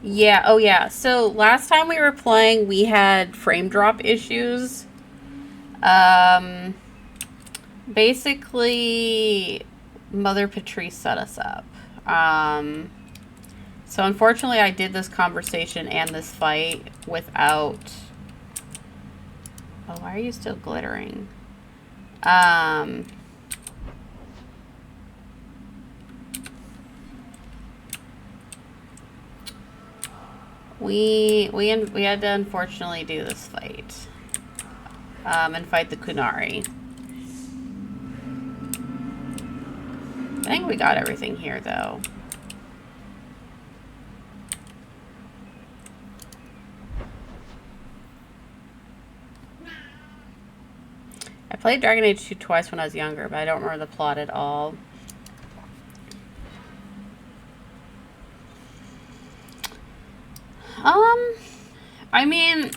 Yeah, oh yeah. So last time we were playing, we had frame drop issues. Um, basically, Mother Patrice set us up. So unfortunately, I did this conversation and this fight without. Oh, why are you still glittering? Um, we had to unfortunately do this fight. And fight the Kunari. I think we got everything here, though. I played Dragon Age 2 twice when I was younger, but I don't remember the plot at all. I mean,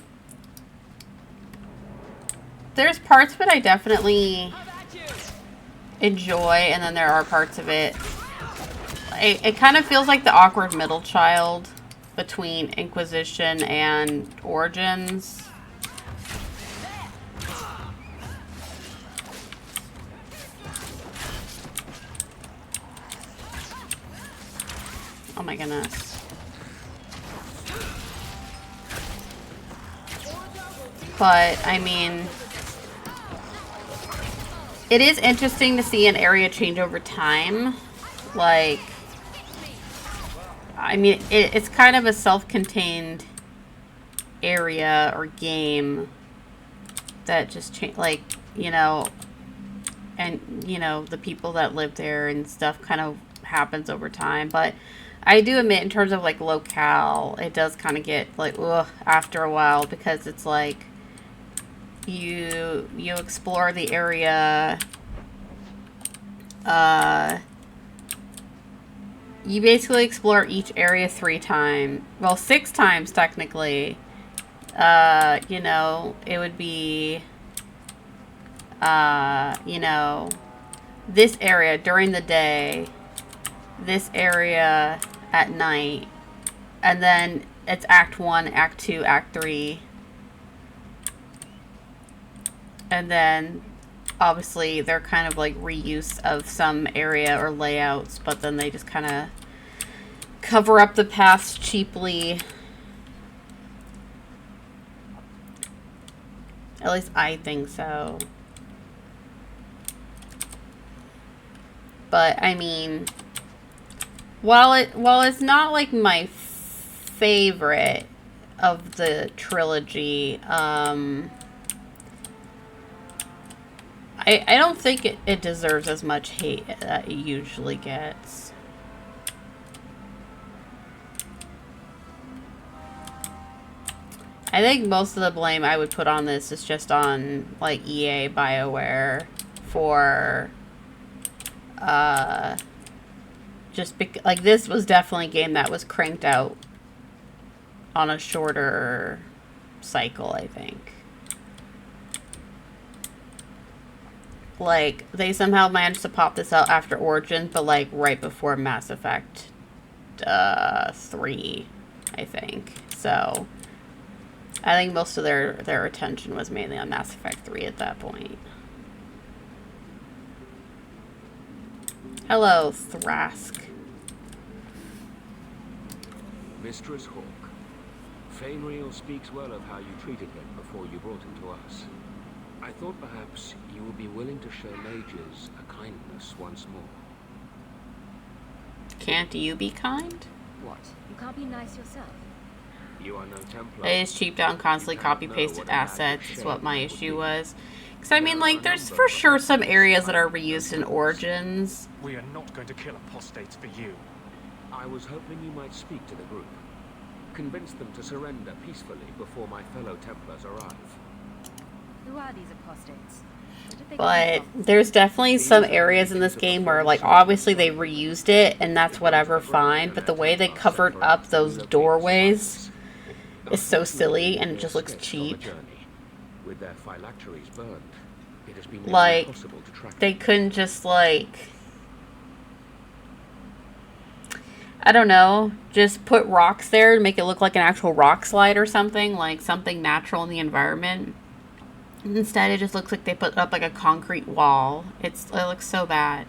there's parts of it I definitely enjoy, and then there are parts of it. It kind of feels like the awkward middle child between Inquisition and Origins. Oh my goodness. But, I mean, it is interesting to see an area change over time. Like, I mean, it's kind of a self-contained area or game that just change, like, you know, and, you know, the people that live there and stuff kind of happens over time. But I do admit, in terms of, like, locale, it does kind of get, like, ugh, after a while, because it's like, you explore the area, you basically explore each area 3 times, well, 6 times technically. You know, it would be, you know, this area during the day, this area at night, and then it's Act 1, Act 2, Act 3. And then, obviously, they're kind of like reuse of some area or layouts, but then they just kind of cover up the past cheaply. At least I think so. But, I mean, while it's not like my favorite of the trilogy, I don't think it deserves as much hate that it usually gets. I think most of the blame I would put on this is just on, like, EA, BioWare, for, like, this was definitely a game that was cranked out on a shorter cycle, I think. Like, they somehow managed to pop this out after Origins, but, like, right before Mass Effect 3, I think. So, I think most of their attention was mainly on Mass Effect 3 at that point. Hello, Thrask. Mistress Hawke, Fainriel speaks well of how you treated him before you brought him to us. I thought perhaps you would be willing to show mages a kindness once more. Can't you be kind? What? You can't be nice yourself? You are no Templar. It is cheap down, constantly copy-pasted assets is what my issue was. Because, I mean, like, there's for sure some areas that are reused in Origins. We are not going to kill apostates for you. I was hoping you might speak to the group. Convince them to surrender peacefully before my fellow Templars arrive. Who are these apostates? But there's definitely some areas in this game where, like, obviously they reused it, and that's whatever, fine. But the way they covered up those doorways is so silly, and it just looks cheap. With their phylacteries burned, it has been like, impossible to track they couldn't just, like... I don't know, just put rocks there to make it look like an actual rock slide or something, like something natural in the environment. Instead, it just looks like they put up like a concrete wall. It looks so bad.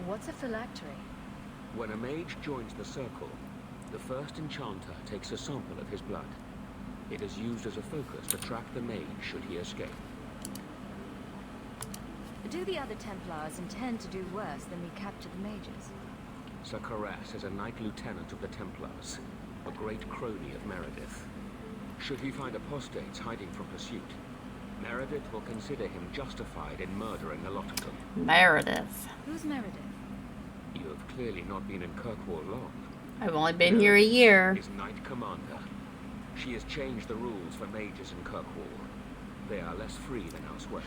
What's a phylactery? When a mage joins the circle, the first enchanter takes a sample of his blood. It is used as a focus to track the mage should he escape. Do the other Templars intend to do worse than we capture the mages? Sir Karas is a Knight Lieutenant of the Templars, a great crony of Meredith. Should he find apostates hiding from pursuit, Meredith will consider him justified in murdering a lot of them. Meredith. Who's Meredith? You have clearly not been in Kirkwall long. I've only been here a year. Is Knight Commander. She has changed the rules for mages in Kirkwall. They are less free than elsewhere.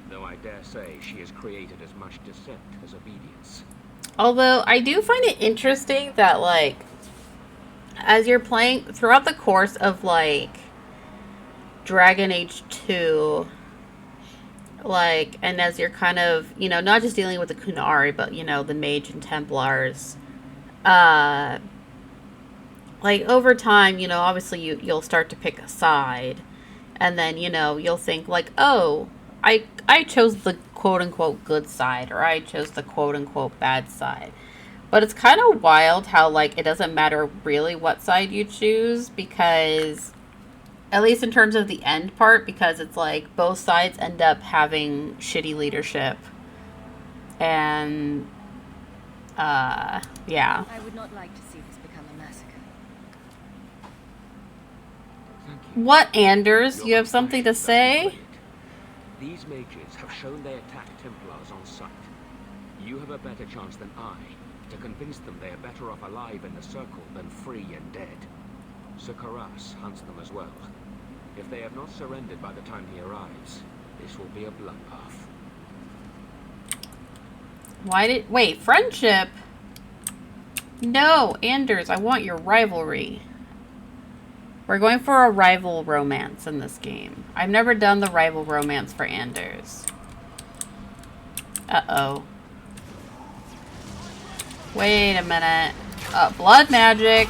Though I dare say she has created as much dissent as obedience. Although, I do find it interesting that, like, as you're playing, throughout the course of, like, Dragon Age 2, like, and as you're kind of, you know, not just dealing with the Kunari, but, you know, the Mage and Templars, like, over time, you know, obviously you'll start to pick a side, and then, you know, you'll think, like, oh, I chose the quote-unquote good side, or I chose the quote-unquote bad side. But it's kind of wild how, like, it doesn't matter really what side you choose, because, at least in terms of the end part, because it's like both sides end up having shitty leadership. And, yeah. I would not like to see this become a massacre. Thank you. What, Anders? You have something to say? These mages have shown they attack Templars on sight. You have a better chance than I to convince them they are better off alive in the circle than free and dead. Sir Karas hunts them as well. If they have not surrendered by the time he arrives, this will be a bloodbath. Wait, friendship? No, Anders, I want your rivalry. We're going for a rival romance in this game. I've never done the rival romance for Anders. Uh-oh. Wait a minute. Blood magic.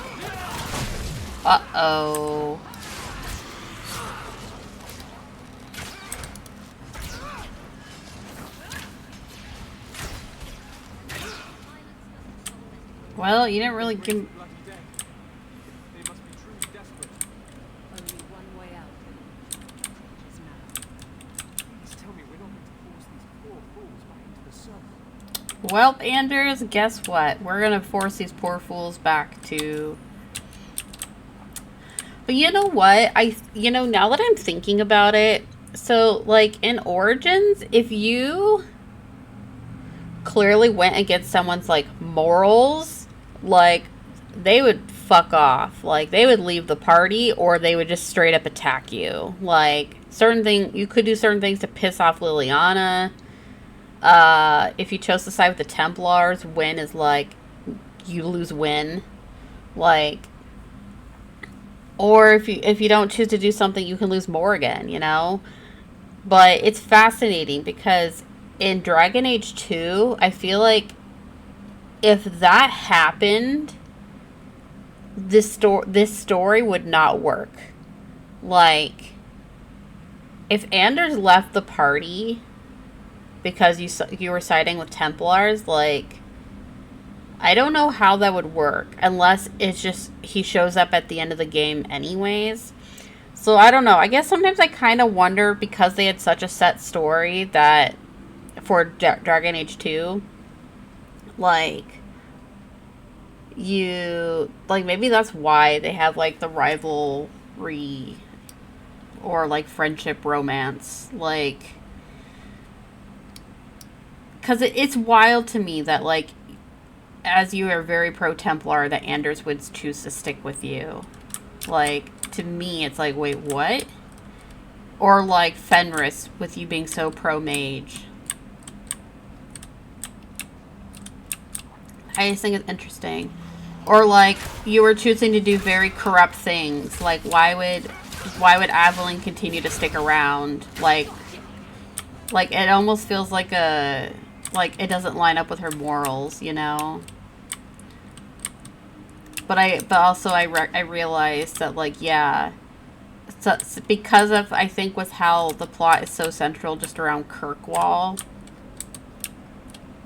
Uh-oh. Well, you didn't really give me... Only one way out. Which is now. Please tell me we're not going to force these poor fools back into the circle. Well, Anders, guess what? We're gonna force these poor fools back to... But you know what? You know, now that I'm thinking about it, so, like, in Origins, if you clearly went against someone's, like, morals, like, they would fuck off. Like, they would leave the party, or they would just straight up attack you. Like, you could do certain things to piss off Liliana. If you chose to side with the Templars, win is, like, you lose win. Like... Or if you don't choose to do something, you can lose more again, you know? But it's fascinating because in Dragon Age 2, I feel like if that happened, this story would not work. Like, if Anders left the party because you were siding with Templars, like... I don't know how that would work unless it's just he shows up at the end of the game anyways. So I don't know. I guess sometimes I kind of wonder because they had such a set story that for Dragon Age 2, like maybe that's why they have like the rivalry or like friendship romance, like because it's wild to me that like as you are very pro-Templar, that Anders would choose to stick with you. Like, to me, it's like, wait, what? Or, like, Fenris, with you being so pro-mage. I just think it's interesting. Or, like, you were choosing to do very corrupt things. Like, why would Aveline continue to stick around? Like, it almost feels like it doesn't line up with her morals, you know? but also I realized that, like, yeah, so because of, I think, with how the plot is so central just around Kirkwall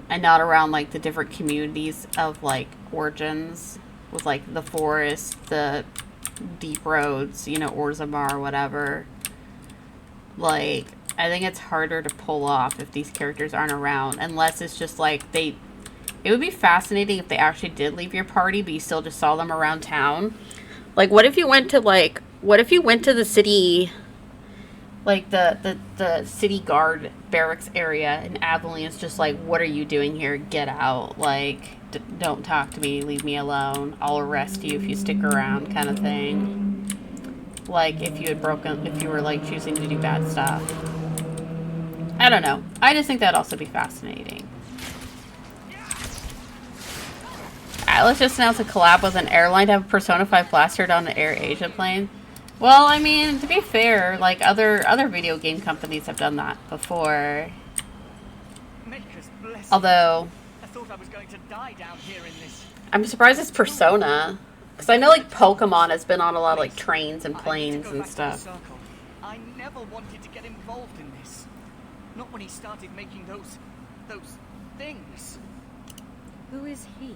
and not around, like, the different communities of, like, origins with, like, the forest, the deep roads, you know, Orzammar, whatever. Like, I think it's harder to pull off if these characters aren't around, unless it's just, like, it would be fascinating if they actually did leave your party, but you still just saw them around town. Like, what if you went to, like, the city, like, the city guard barracks area in Abilene is just like, what are you doing here? Get out. Like, don't talk to me. Leave me alone. I'll arrest you if you stick around, kind of thing. Like, if you were, like, choosing to do bad stuff. I don't know. I just think that'd also be fascinating. Alright, let's just announce a collab with an airline to have a Persona 5 blastered on an Air Asia plane. Well, I mean, to be fair, like, other video game companies have done that before. Although, I thought I was going to die down here in this. I'm surprised it's Persona. Because I know, like, Pokemon has been on a lot of, like, trains and planes and stuff. I never wanted to get involved in this. Not when he started making those things. Who is he?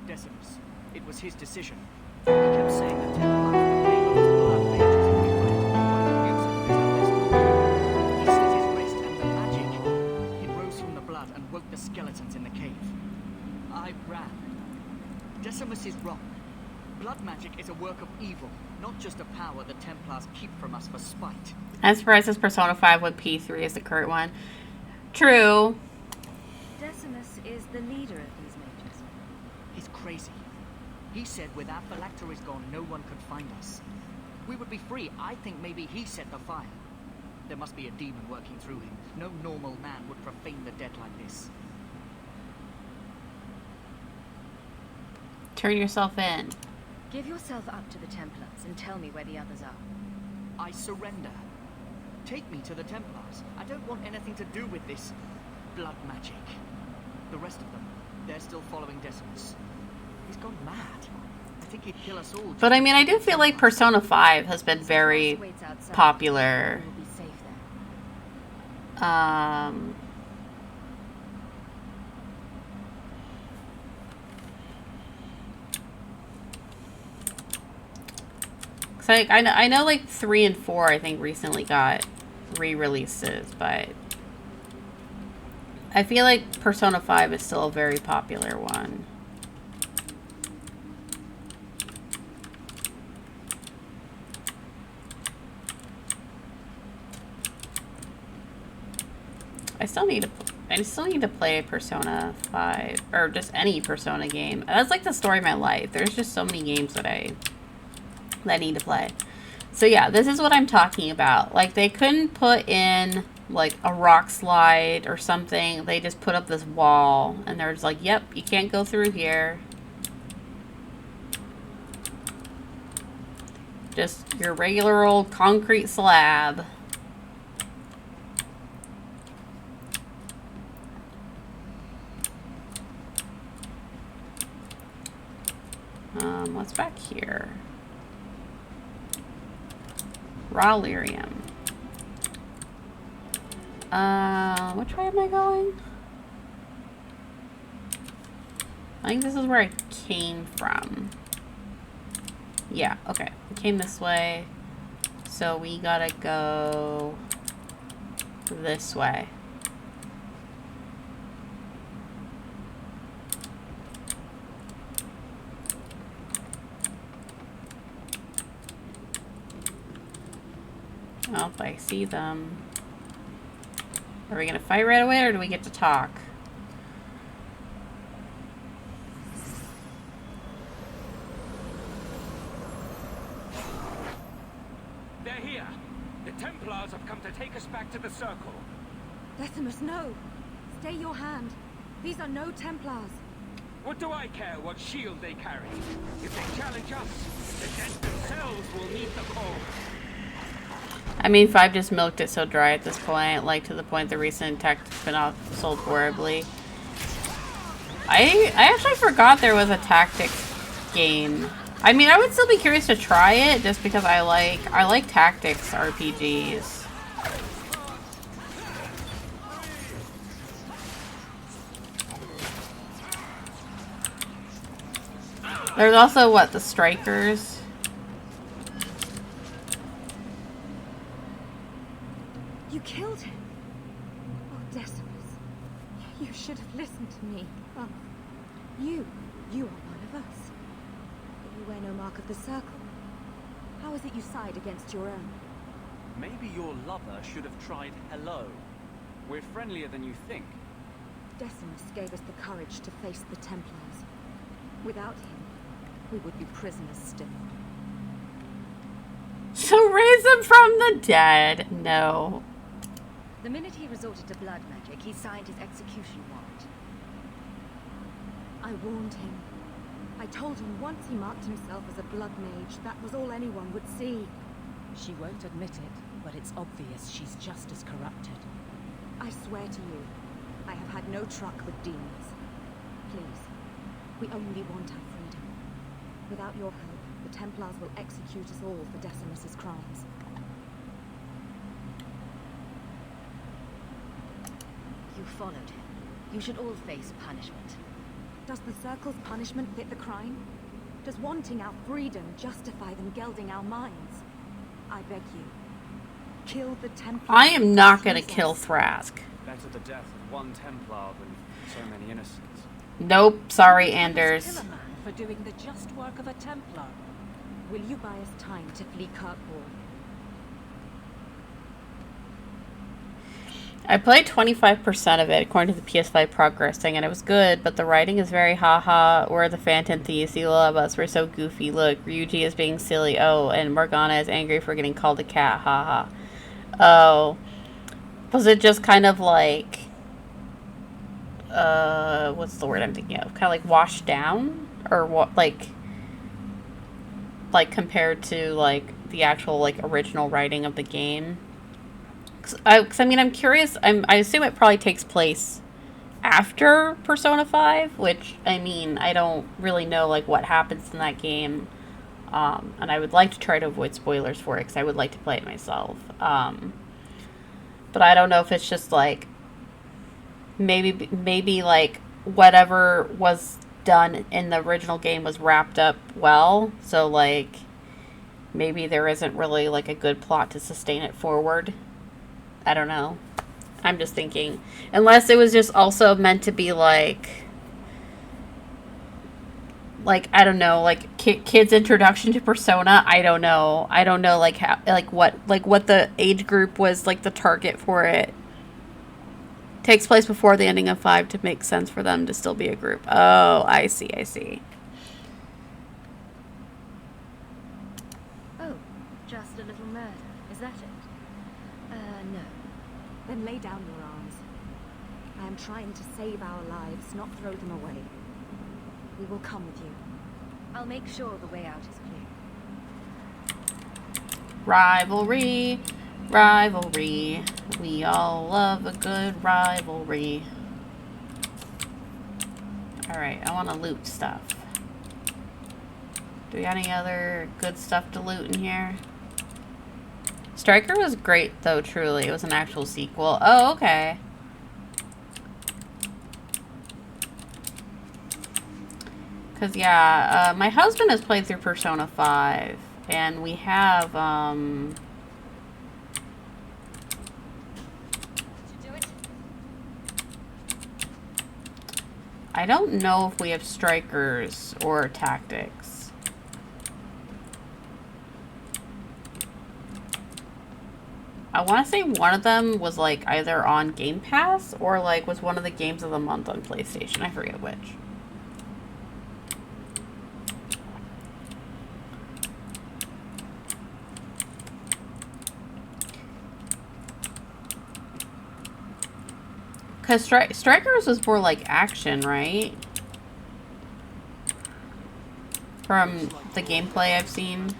Decimus. It was his decision. He kept saying that Templars were made of his blood mages and we fight. Use it as our best tool. He slit his wrist and the magic. It rose from the blood and woke the skeletons in the cave. I ran. Decimus is wrong. Blood magic is a work of evil, not just a power the Templars keep from us for spite. I'm surprised this Persona 5 with P3 is the current one. True. Decimus is the leader of these mages. He's crazy. He said with our phylacteries gone, no one could find us. We would be free. I think maybe he set the fire. There must be a demon working through him. No normal man would profane the dead like this. Turn yourself in. Give yourself up to the Templars and tell me where the others are. I surrender. Take me to the Templars. I don't want anything to do with this blood magic. The rest of them, they're still following Decimus. He's gone mad. I think he'd kill us all. But I mean, I do feel like Persona 5 has been very popular. We'll be safe there. So like, I know like 3 and 4 I think recently got re-releases, but I feel like Persona 5 is still a very popular one. I still need to play Persona 5 or just any Persona game. That's like the story of my life. There's just so many games that I need to play. So yeah, this is what I'm talking about. Like, they couldn't put in like a rock slide or something. They just put up this wall and they're just like, yep, you can't go through here. Just your regular old concrete slab. What's back here? Raw lyrium. Which way am I going? I think this is where I came from. Yeah, okay. We came this way. So we gotta go this way. Well, if I see them. Are we gonna fight right away or do we get to talk? They're here. The Templars have come to take us back to the Circle. Decimus, no! Stay your hand. These are no Templars. What do I care what shield they carry? If they challenge us, the dead themselves will need the call. I mean, 5 just milked it so dry at this point, like to the point the recent tech spin-off sold horribly. I actually forgot there was a tactics game. I mean, I would still be curious to try it just because I like tactics RPGs. There's also what, the Strikers? You killed him. Oh, Decimus. You should have listened to me. Oh, you are one of us. But you wear no mark of the circle. How is it you side against your own? Maybe your lover should have tried hello. We're friendlier than you think. Decimus gave us the courage to face the Templars. Without him, we would be prisoners still. So raise him from the dead. No. The minute he resorted to blood magic, he signed his execution warrant. I warned him. I told him once he marked himself as a blood mage, that was all anyone would see. She won't admit it, but it's obvious she's just as corrupted. I swear to you, I have had no truck with demons. Please, we only want our freedom. Without your help, the Templars will execute us all for Decimus's crimes. You followed him. You should all face punishment. Does the Circle's punishment fit the crime? Does wanting our freedom justify them gelding our minds? I beg you, kill the Templars. I am not gonna kill Thrask. Better the death of one Templar than so many innocents. Nope, sorry, Anders. Kill a man for doing the just work of a Templar. Will you buy us time to flee Kirkwall? I played 25% of it according to the PS5 progress thing, and it was good, but the writing is very haha. We're the Phantom Thieves. You love us. We're so goofy. Look, Ryuji is being silly. Oh, and Morgana is angry for getting called a cat. Haha. Oh. Was it just kind of like... what's the word I'm thinking of? Kind of like washed down? Or what, like compared to, like, the actual, like, original writing of the game? Because I mean, I'm curious. I assume it probably takes place after Persona 5, which, I mean, I don't really know, like, what happens in that game. And I would like to try to avoid spoilers for it, because I would like to play it myself. But I don't know if it's just, like, maybe, like, whatever was done in the original game was wrapped up well. So, like, maybe there isn't really, like, a good plot to sustain it forward. I don't know. I'm just thinking. Unless it was just also meant to be like, I don't know, like kids' introduction to Persona. I don't know. I don't know, like how, what the age group was, like the target for it. Takes place before the ending of 5 to make sense for them to still be a group. Oh, I see. Oh, just a little murder. Is that it? No. Then lay down your arms. I am trying to save our lives, not throw them away. We will come with you. I'll make sure the way out is clear. Rivalry. We all love a good rivalry. Alright, I want to loot stuff. Do we got any other good stuff to loot in here? Striker was great, though, truly. It was an actual sequel. Oh, okay. Because, yeah, my husband has played through Persona 5. And we have, I don't know if we have strikers or tactics. I want to say one of them was, like, either on Game Pass or, like, was one of the games of the month on PlayStation. I forget which. Because Strikers was more like action, right? From the gameplay I've seen.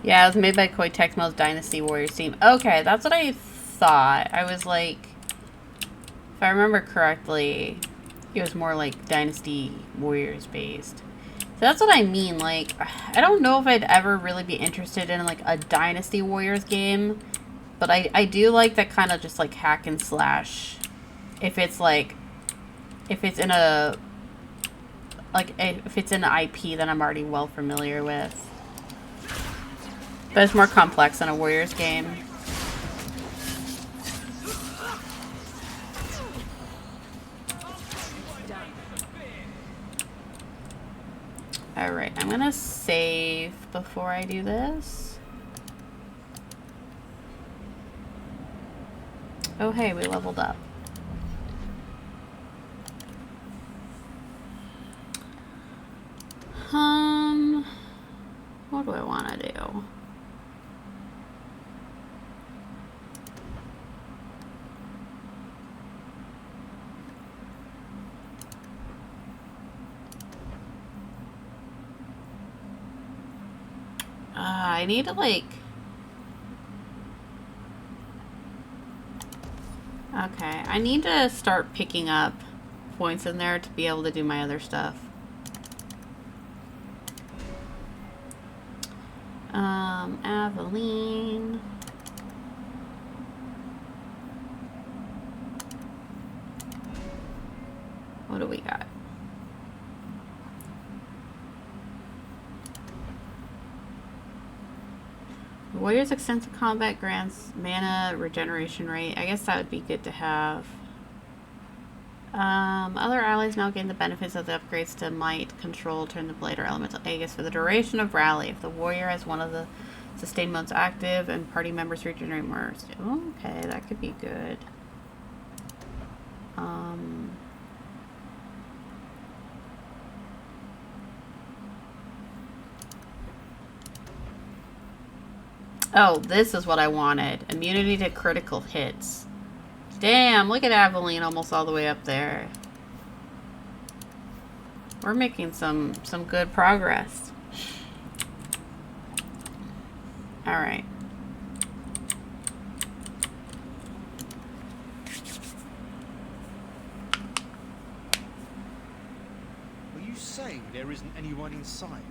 Yeah, it was made by Koei Tecmo's Dynasty Warriors team. Okay, that's what I thought. I was like, if I remember correctly, it was more like Dynasty Warriors based. So that's what I mean. Like, I don't know if I'd ever really be interested in like a Dynasty Warriors game, but I do like that kind of just like hack and slash. If it's like, if it's in a, like, if it's in an IP that I'm already well familiar with. But it's more complex than a Warriors game. Alright, I'm gonna save before I do this. Oh hey, we leveled up. What do I want to do? I need to like... Okay, I need to start picking up points in there to be able to do my other stuff. Aveline. What do we got? Warriors extensive combat grants mana regeneration rate. I guess that would be good to have. Other allies now gain the benefits of the upgrades to might, control, turn the blade, or elemental Aegis for the duration of rally. If the warrior has one of the sustained modes active and party members regenerate more. Okay, that could be good. Oh, this is what I wanted. Immunity to critical hits. Damn, look at Aveline almost all the way up there. We're making some good progress. Alright. Are you saying there isn't anyone inside?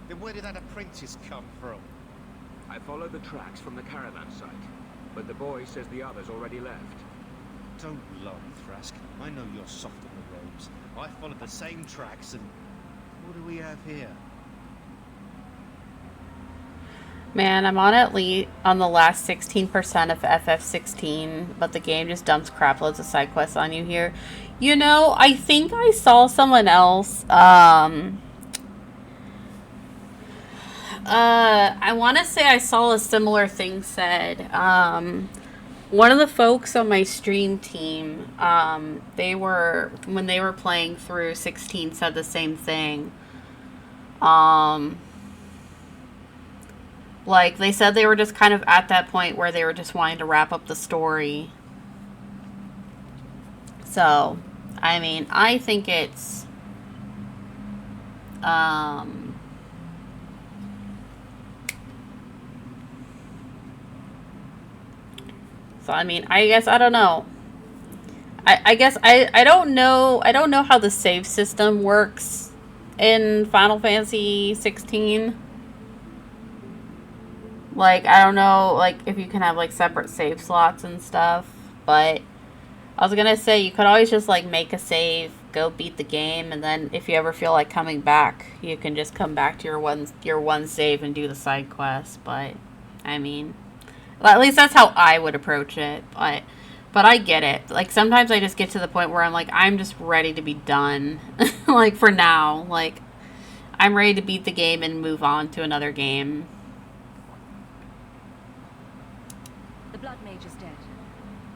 Then where did that apprentice come from? I followed the tracks from the caravan site, but the boy says the others already left. Don't lie, Thrask. I know you're soft on the robes. I followed the same tracks and... What do we have here? Man, I'm on at least on the last 16% of FF16, but the game just dumps crap loads of side quests on you here. You know, I think I saw someone else, I want to say I saw a similar thing said. One of the folks on my stream team, when they were playing through 16, said the same thing. Like, they said they were just kind of at that point where they were just wanting to wrap up the story. So, I mean, I think it's, so, I mean, I guess, I don't know. I guess, I don't know how the save system works in Final Fantasy 16. Like, I don't know, like, if you can have, like, separate save slots and stuff. But I was gonna say, you could always just, like, make a save, go beat the game, and then if you ever feel like coming back, you can just come back to your one save and do the side quest. But, I mean... Well, at least that's how I would approach it, but I get it. Like, sometimes I just get to the point where I'm like, I'm just ready to be done. Like, for now. Like, I'm ready to beat the game and move on to another game. The Blood Mage is dead.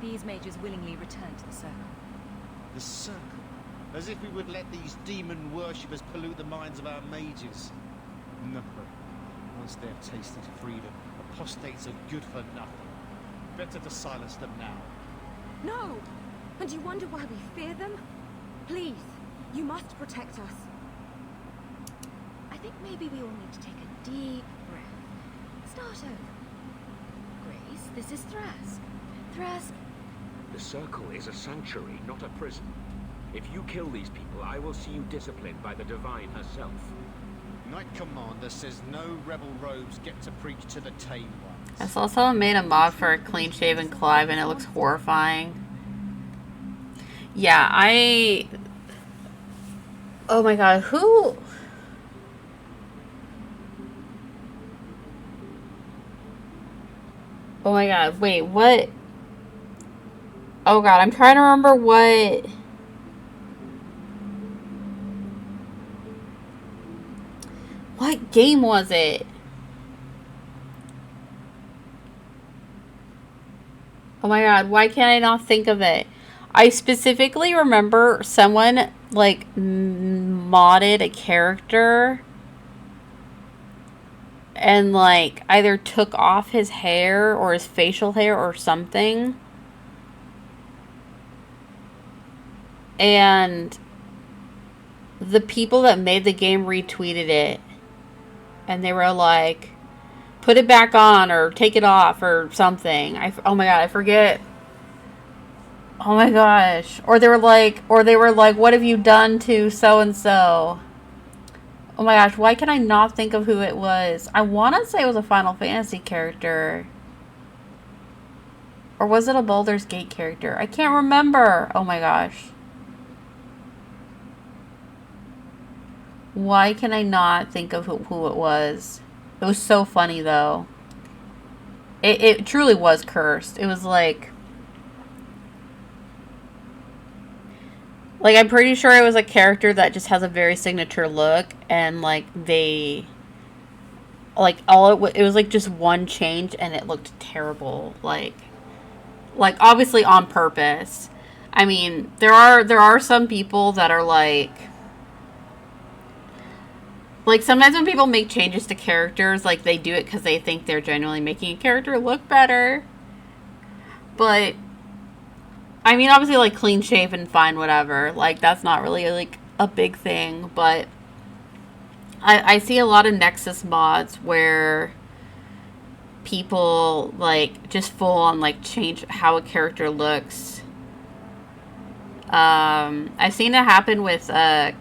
These mages willingly return to the Circle. The Circle? As if we would let these demon worshippers pollute the minds of our mages. No. Once they've tasted freedom, apostates are good for nothing. Better to silence them now. No! And you wonder why we fear them? Please, you must protect us. I think maybe we all need to take a deep breath Start over. Grace, this is Thrask. Thrask. The Circle is a sanctuary, not a prison. If you kill these people, I will see you disciplined by the Divine herself. Knight Commander says no rebel robes get to preach to the tame ones. I saw someone made a mod for a clean-shaven Clive, and it looks horrifying. Yeah, oh my god, who... Oh my god, wait, what? Oh god, I'm trying to remember what... What game was it? Oh my god, why can't I not think of it? I specifically remember someone, like, modded a character and, like, either took off his hair or his facial hair or something. And the people that made the game retweeted it. And they were like, put it back on or take it off or something. Oh my god, I forget. Oh my gosh. Or they were like, what have you done to so-and-so? Oh my gosh, why can I not think of who it was? I want to say it was a Final Fantasy character. Or was it a Baldur's Gate character? I can't remember. Oh my gosh. Why can I not think of who it was? It was so funny, though. It truly was cursed. It was like... Like, I'm pretty sure it was a character that just has a very signature look. And, like, they... Like, it was, like, just one change, and it looked terrible. Like, obviously on purpose. I mean, there are some people that are, like... Like, sometimes when people make changes to characters, like, they do it because they think they're genuinely making a character look better. But, I mean, obviously, like, clean shaven, fine, whatever. Like, that's not really, like, a big thing. But I see a lot of Nexus mods where people, like, just full on, like, change how a character looks. I've seen it happen with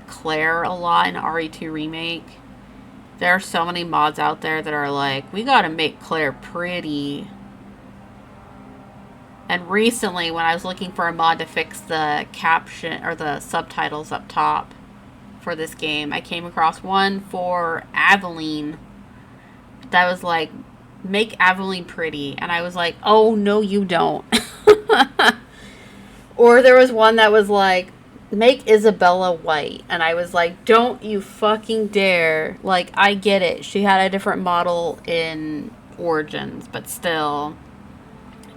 Claire a lot in RE2 Remake. There are so many mods out there that are like, we gotta make Claire pretty. And recently, when I was looking for a mod to fix the caption or the subtitles up top for this game, I came across one for Aveline that was like, make Aveline pretty. And I was like, oh, no, you don't. Or there was one that was like, make Isabella white. And I was like, don't you fucking dare. Like, I get it. She had a different model in Origins, but still,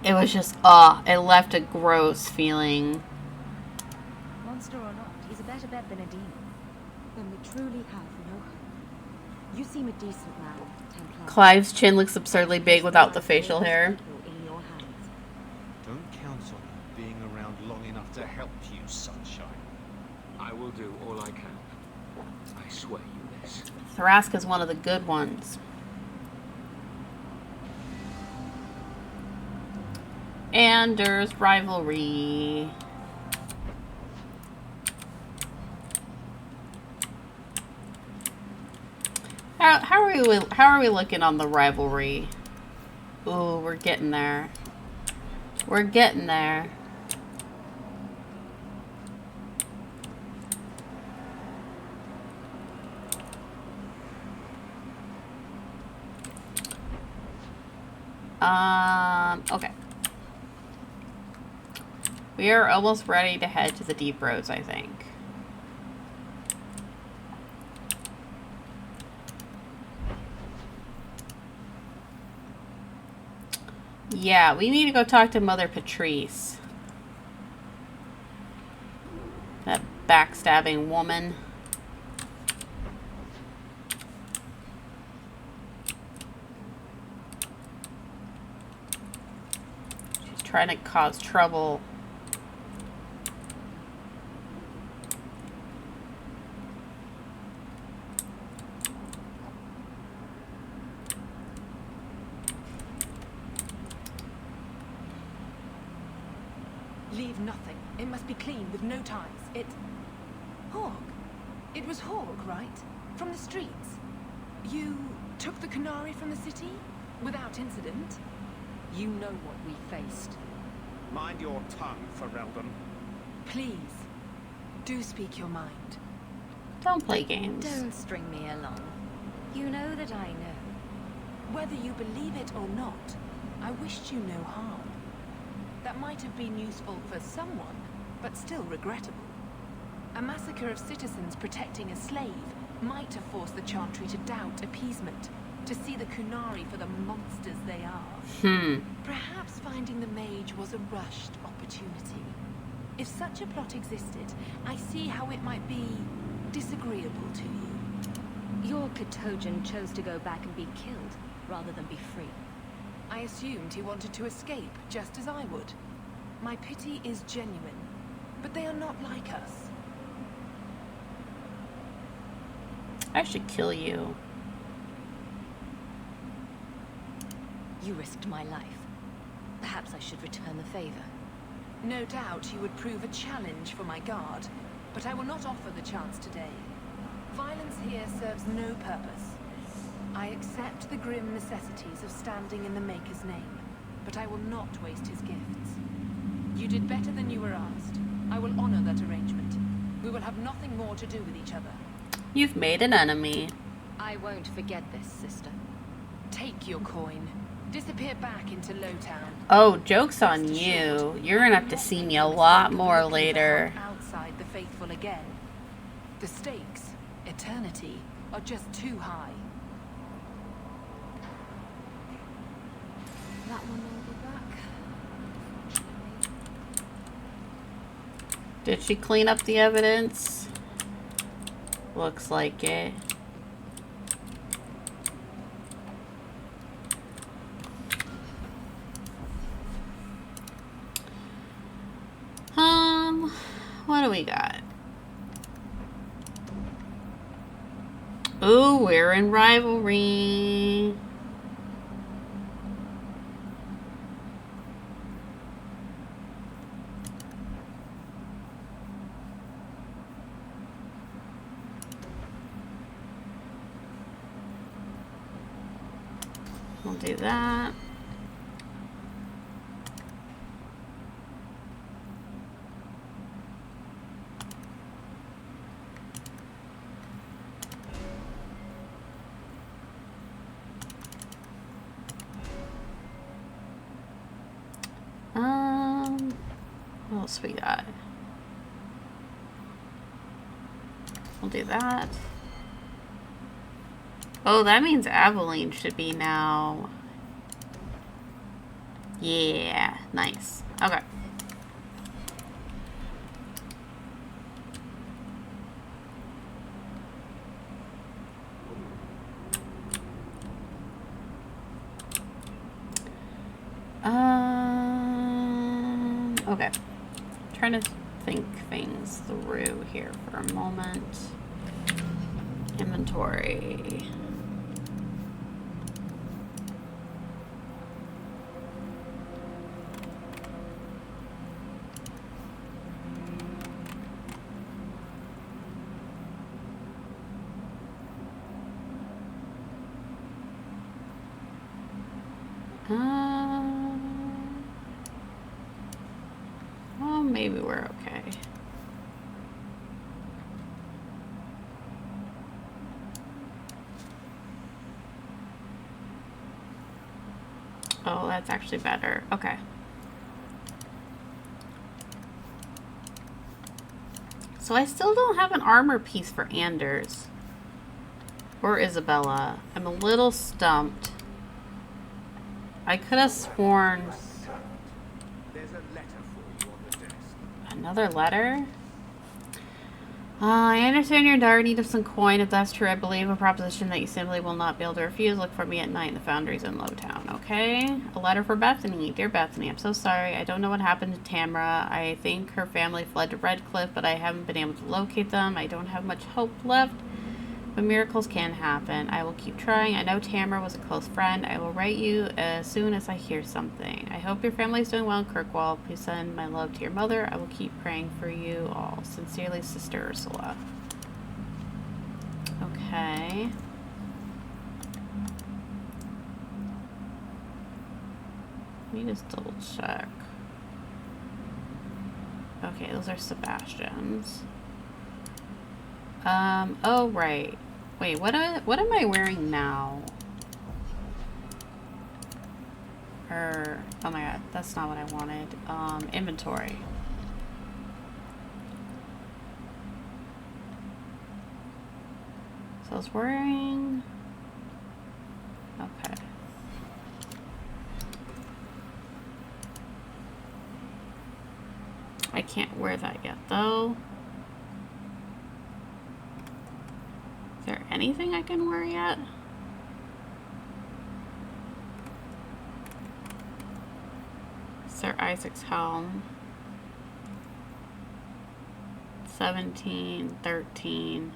it was just, it left a gross feeling. Monster or not, he's a better bet than a demon. Then we truly have no hope. You seem a decent man, Templar. Clive's chin looks absurdly big without the facial hair. In your hands. Don't count on me being around long enough to help you, sunshine. I will do all I can. I swear you this. Thrask is one of the good ones. Anders Rivalry. How are we looking on the rivalry? Ooh, we're getting there. We're getting there. Okay. We are almost ready to head to the deep roads, I think. Yeah, we need to go talk to Mother Patrice. That backstabbing woman. She's trying to cause trouble. Leave nothing. It must be clean with no ties. Hawke. It was Hawke, right? From the streets. You took the Canary from the city? Without incident? You know what we faced. Mind your tongue, Ferelden. Please, do speak your mind. Don't play games. Don't string me along. You know that I know. Whether you believe it or not, I wished you no harm. That might have been useful for someone, but still regrettable. A massacre of citizens protecting a slave might have forced the Chantry to doubt appeasement, to see the Kunari for the monsters they are. Perhaps finding the mage was a rushed opportunity. If such a plot existed, I see how it might be disagreeable to you. Your Katojan chose to go back and be killed, rather than be free. I assumed he wanted to escape, just as I would. My pity is genuine, but they are not like us. I should kill you. You risked my life. Perhaps I should return the favor. No doubt you would prove a challenge for my guard, but I will not offer the chance today. Violence here serves no purpose. I accept the grim necessities of standing in the Maker's name, but I will not waste his gifts. You did better than you were asked. I will honor that arrangement. We will have nothing more to do with each other. You've made an enemy. I won't forget this, sister. Take your coin. Disappear back into Lowtown. Oh, joke's on you. You're gonna have to see me a lot more later. Outside the faithful again. The stakes, eternity, are just too high. That one will be back. Did she clean up the evidence? Looks like it. What do we got? Ooh, we're in rivalry. We'll do that. What else we got? We'll do that. Oh, that means Aveline should be now. Yeah, nice. Okay. Okay. Trying to think things through here for a moment. Inventory. Well, maybe we're okay. Oh, that's actually better. Okay. So I still don't have an armor piece for Anders. Or Isabella. I'm a little stumped. I could have sworn... There's a letter for you on the desk. Another letter? I understand your dire need of some coin. If that's true, I believe a proposition that you simply will not be able to refuse. Look for me at night in the foundries in Lowtown, okay? A letter for Bethany. Dear Bethany, I'm so sorry. I don't know what happened to Tamara. I think her family fled to Redcliffe, but I haven't been able to locate them. I don't have much hope left. But miracles can happen. I will keep trying. I know Tamara was a close friend. I will write you as soon as I hear something. I hope your family is doing well in Kirkwall. Please send my love to your mother. I will keep praying for you all. Sincerely, Sister Ursula. Okay. Let me just double check. Okay, those are Sebastian's. Oh, right. Wait, what am I wearing now? Oh my god, that's not what I wanted. Inventory. So I was wearing... Okay. I can't wear that yet, though. Is there anything I can wear yet? Sir Isaac's helm. 17, 13.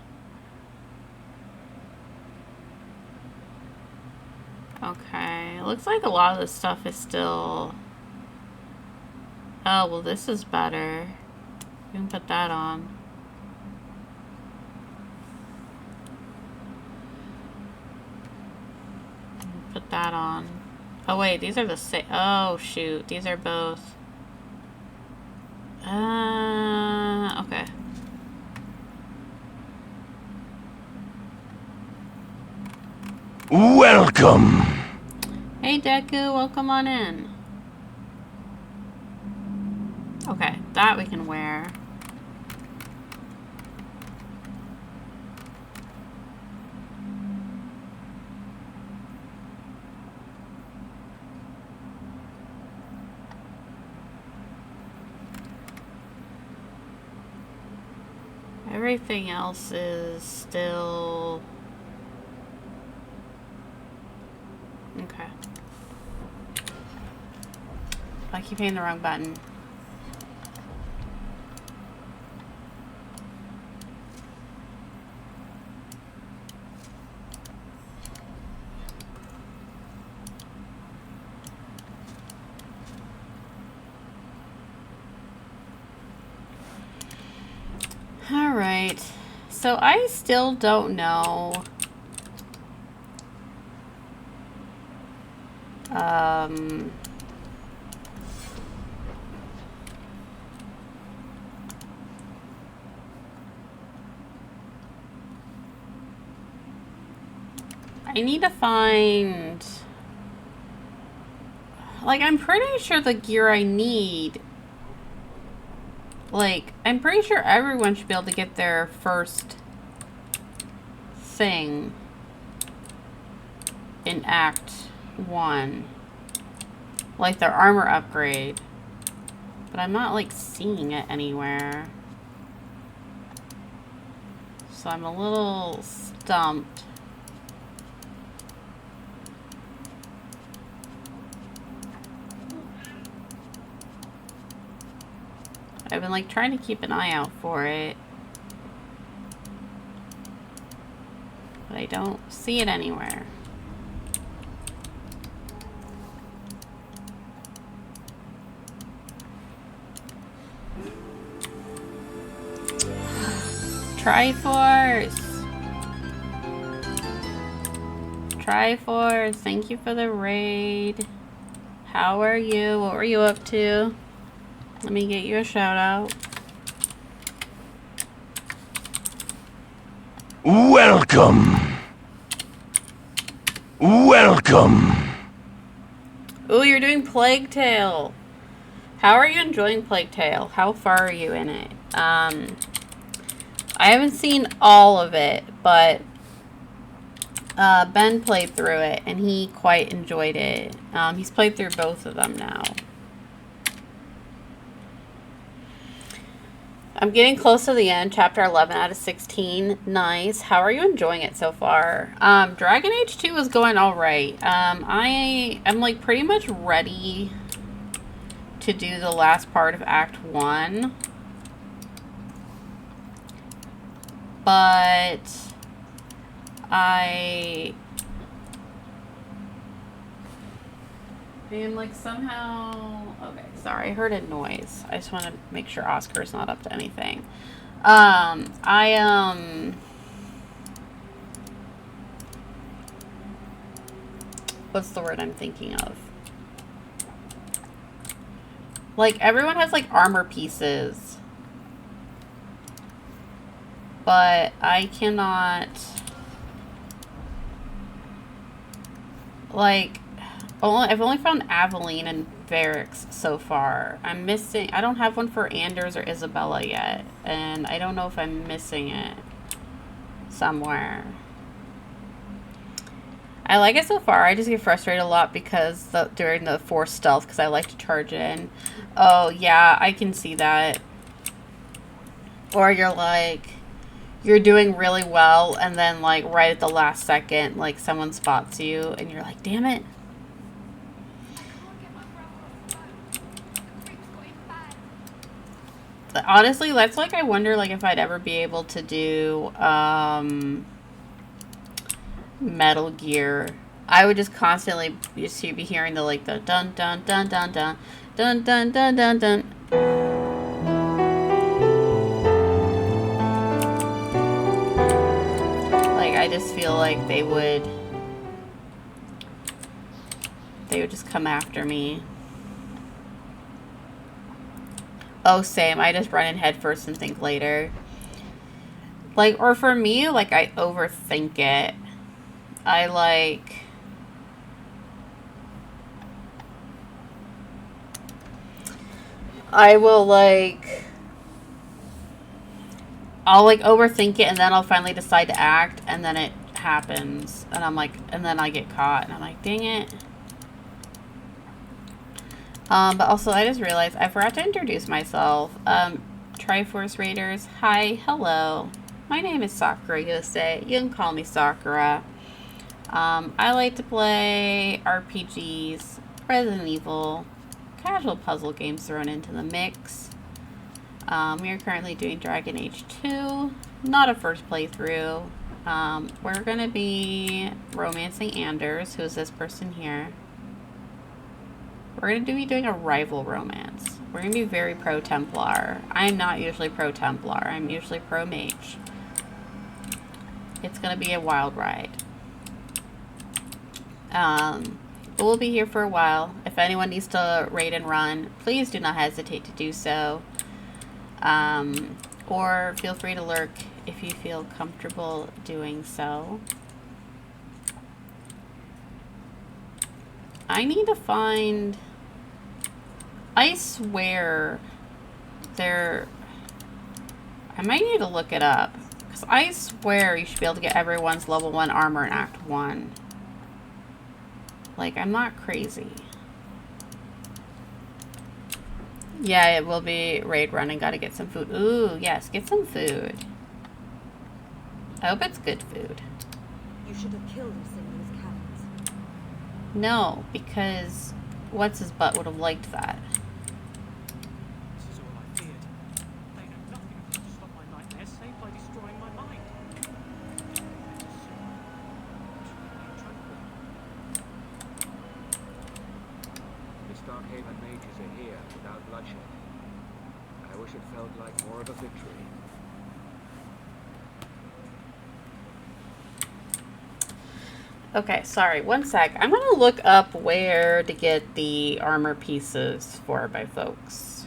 Okay, it looks like a lot of this stuff is still... Oh, well this is better. You can put that on. Put that on. Oh wait, these are the same. Oh shoot, these are both. Okay. Welcome. Hey Deku, welcome on in. Okay, that we can wear. Everything else is still... Okay. I keep hitting the wrong button. Alright, so I still don't know I need to find, like, I'm pretty sure the gear I need, like, I'm pretty sure everyone should be able to get their first thing in Act 1. Like their armor upgrade. But I'm not, like, seeing it anywhere. So I'm a little stumped. I've been, like, trying to keep an eye out for it. But I don't see it anywhere. Triforce! Triforce, thank you for the raid. How are you? What were you up to? Let me get you a shout out. Welcome. Welcome. Ooh, you're doing Plague Tale. How are you enjoying Plague Tale? How far are you in it? I haven't seen all of it, but Ben played through it and he quite enjoyed it. He's played through both of them now. I'm getting close to the end, chapter 11 out of 16. Nice. How are you enjoying it so far? Dragon Age 2 is going all right. I am, like, pretty much ready to do the last part of Act 1. But I am like somehow... Okay, sorry, I heard a noise. I just want to make sure Oscar's not up to anything. What's the word I'm thinking of? Like, everyone has, like, armor pieces. But I cannot... Like, I've only found Aveline and Varix so far. I'm missing... I don't have one for Anders or Isabella yet. And I don't know if I'm missing it somewhere. I like it so far. I just get frustrated a lot because during the forced stealth, because I like to charge in. Oh, yeah, I can see that. Or you're like, you're doing really well, and then like right at the last second, like someone spots you, and you're like, damn it. Honestly, that's like, I wonder like if I'd ever be able to do Metal Gear. I would just constantly be hearing the like the dun dun dun dun dun dun dun dun dun dun. Like, I just feel like they would just come after me. Oh, same. I just run in head first and think later. Like, or for me, like, I overthink it. I will, like... I'll, like, overthink it, and then I'll finally decide to act, and then it happens. And I'm like... And then I get caught, and I'm like, dang it. But also, I just realized I forgot to introduce myself. Triforce Raiders, hi, hello. My name is Sakura Yosei. You can call me Sakura. I like to play RPGs, Resident Evil, casual puzzle games thrown into the mix. We are currently doing Dragon Age 2, not a first playthrough. We're going to be romancing Anders, who's this person here. We're going to be doing a rival romance. We're going to be very pro-Templar. I'm not usually pro-Templar. I'm usually pro-Mage. It's going to be a wild ride. But we'll be here for a while. If anyone needs to raid and run, please do not hesitate to do so. Or feel free to lurk if you feel comfortable doing so. I need to find... I swear there... I might need to look it up. Because I swear you should be able to get everyone's level 1 armor in Act 1. Like, I'm not crazy. Yeah, it will be raid running. Gotta get some food. Ooh, yes, get some food. I hope it's good food. You should have killed us in those caverns. No, because what's-his-butt would have liked that. This is all I feared. They had nothing to stop my nightmares save by destroying my mind. The Starkhaven mages are here without bloodshed. I wish it felt like more of a victory. Okay, sorry, one sec. I'm gonna look up where to get the armor pieces for my folks.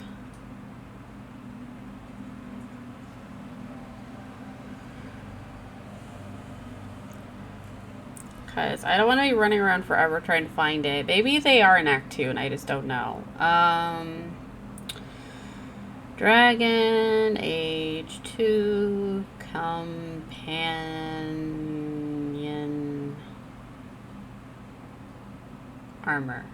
Because I don't want to be running around forever trying to find it. Maybe they are in Act 2 and I just don't know. Dragon Age 2 Companion Armor.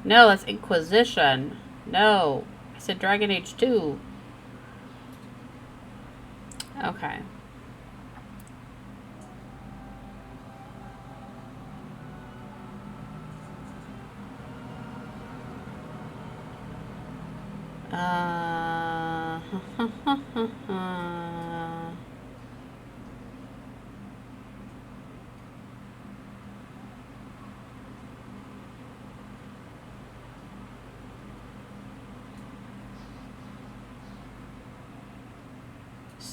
No, that's Inquisition. No, I said Dragon Age 2. Okay.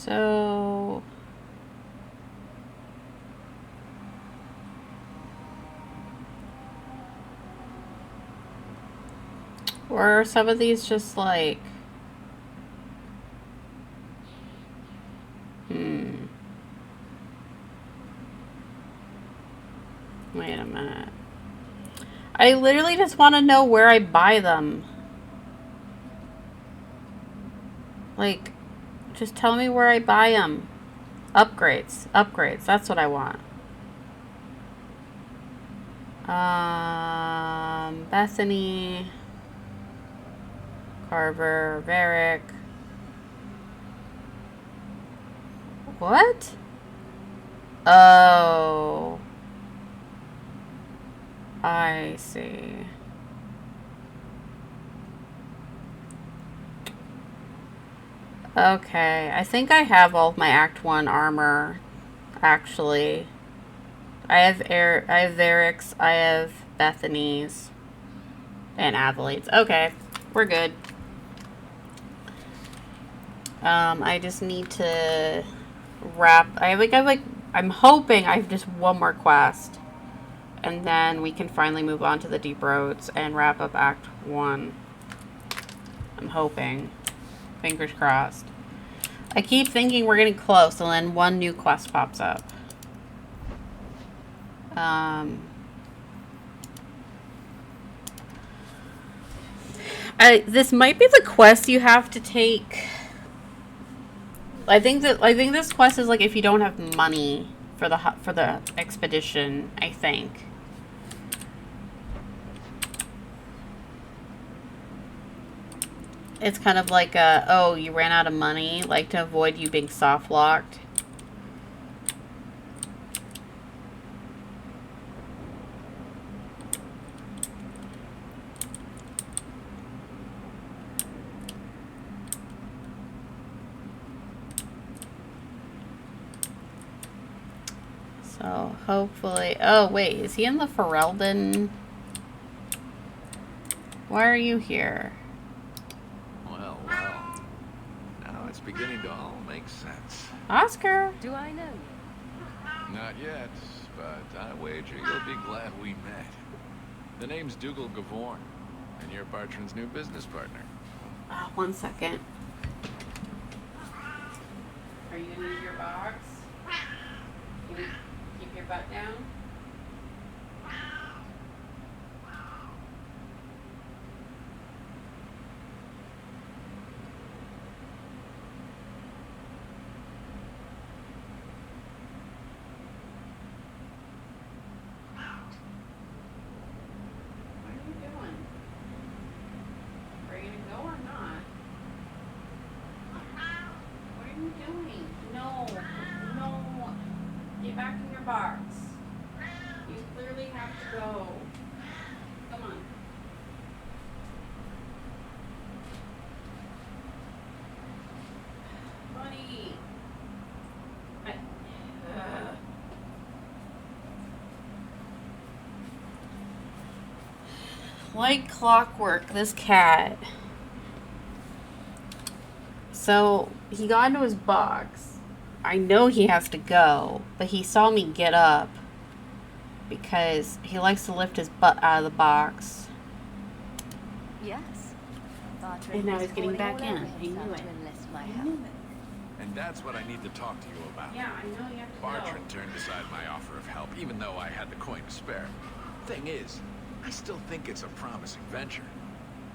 So... Or are some of these just like... Wait a minute. I literally just want to know where I buy them. Like, just tell me where I buy them. Upgrades. Upgrades. That's what I want. Bethany. Carver. Varric. What? Oh. I see. Okay, I think I have all of my Act 1 armor, actually. I have Varric's, I have Bethany's, and Adelaide's. Okay, we're good. I just need to wrap, I'm hoping I have just one more quest. And then we can finally move on to the Deep Roads and wrap up Act 1. I'm hoping. Fingers crossed. I keep thinking we're getting close, and then one new quest pops up. This might be the quest you have to take. I think this quest is like if you don't have money for the expedition, I think. It's kind of like oh, you ran out of money, like to avoid you being soft locked. So hopefully, oh wait, is he in the Ferelden? Why are you here? Well. Now it's beginning to all make sense. Oscar! Do I know you? Not yet, but I wager you'll be glad we met. The name's Dougal Gavorn, and you're Bartrand's new business partner. 1 second. Are you gonna use your box? Can you keep your butt down? Box. You clearly have to go. Come on. Bunny. Like clockwork, this cat. So he got into his box. I know he has to go, but he saw me get up because he likes to lift his butt out of the box. Yes. And now he's getting back in. He knew it. And that's what I need to talk to you about. Yeah, I know you have to Bartrand turned aside my offer of help, even though I had the coin to spare. Thing is, I still think it's a promising venture.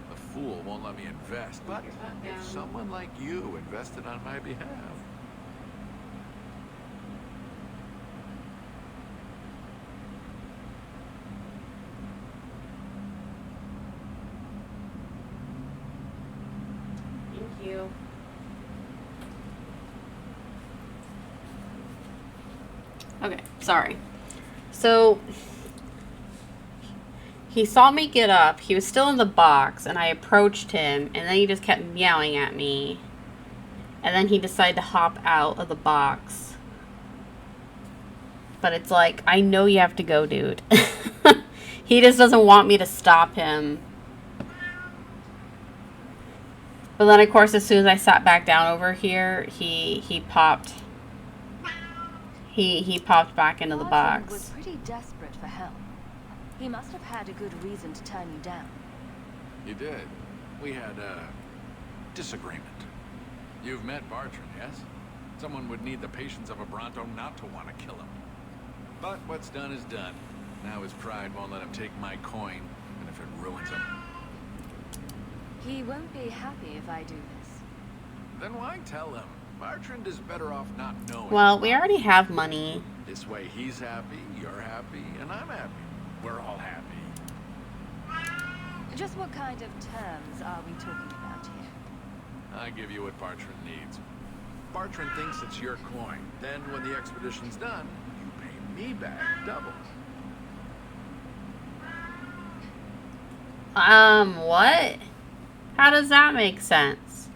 The fool won't let me invest, but if someone like you invested on my behalf... You. Okay, sorry. So he saw me get up. He was still in the box, and I approached him, and then he just kept meowing at me. And then he decided to hop out of the box. But it's like, I know you have to go, dude. He just doesn't want me to stop him. But then, of course, as soon as I sat back down over here, he popped. He popped back into the Bartrand box. was pretty desperate for help. He must have had a good reason to turn you down. You did. We had a disagreement. You've met Bartrand, yes? Someone would need the patience of a Bronto not to want to kill him. But what's done is done. Now his pride won't let him take my coin, and if it ruins him, He won't be happy if I do this. then why tell him? Bartrand is better off not knowing. Well, we already have money. This way he's happy, you're happy, and I'm happy. We're all happy. Just what kind of terms are we talking about here? I give you what Bartrand needs. Bartrand thinks it's your coin. Then when the expedition's done, you pay me back double. What? How does that make sense?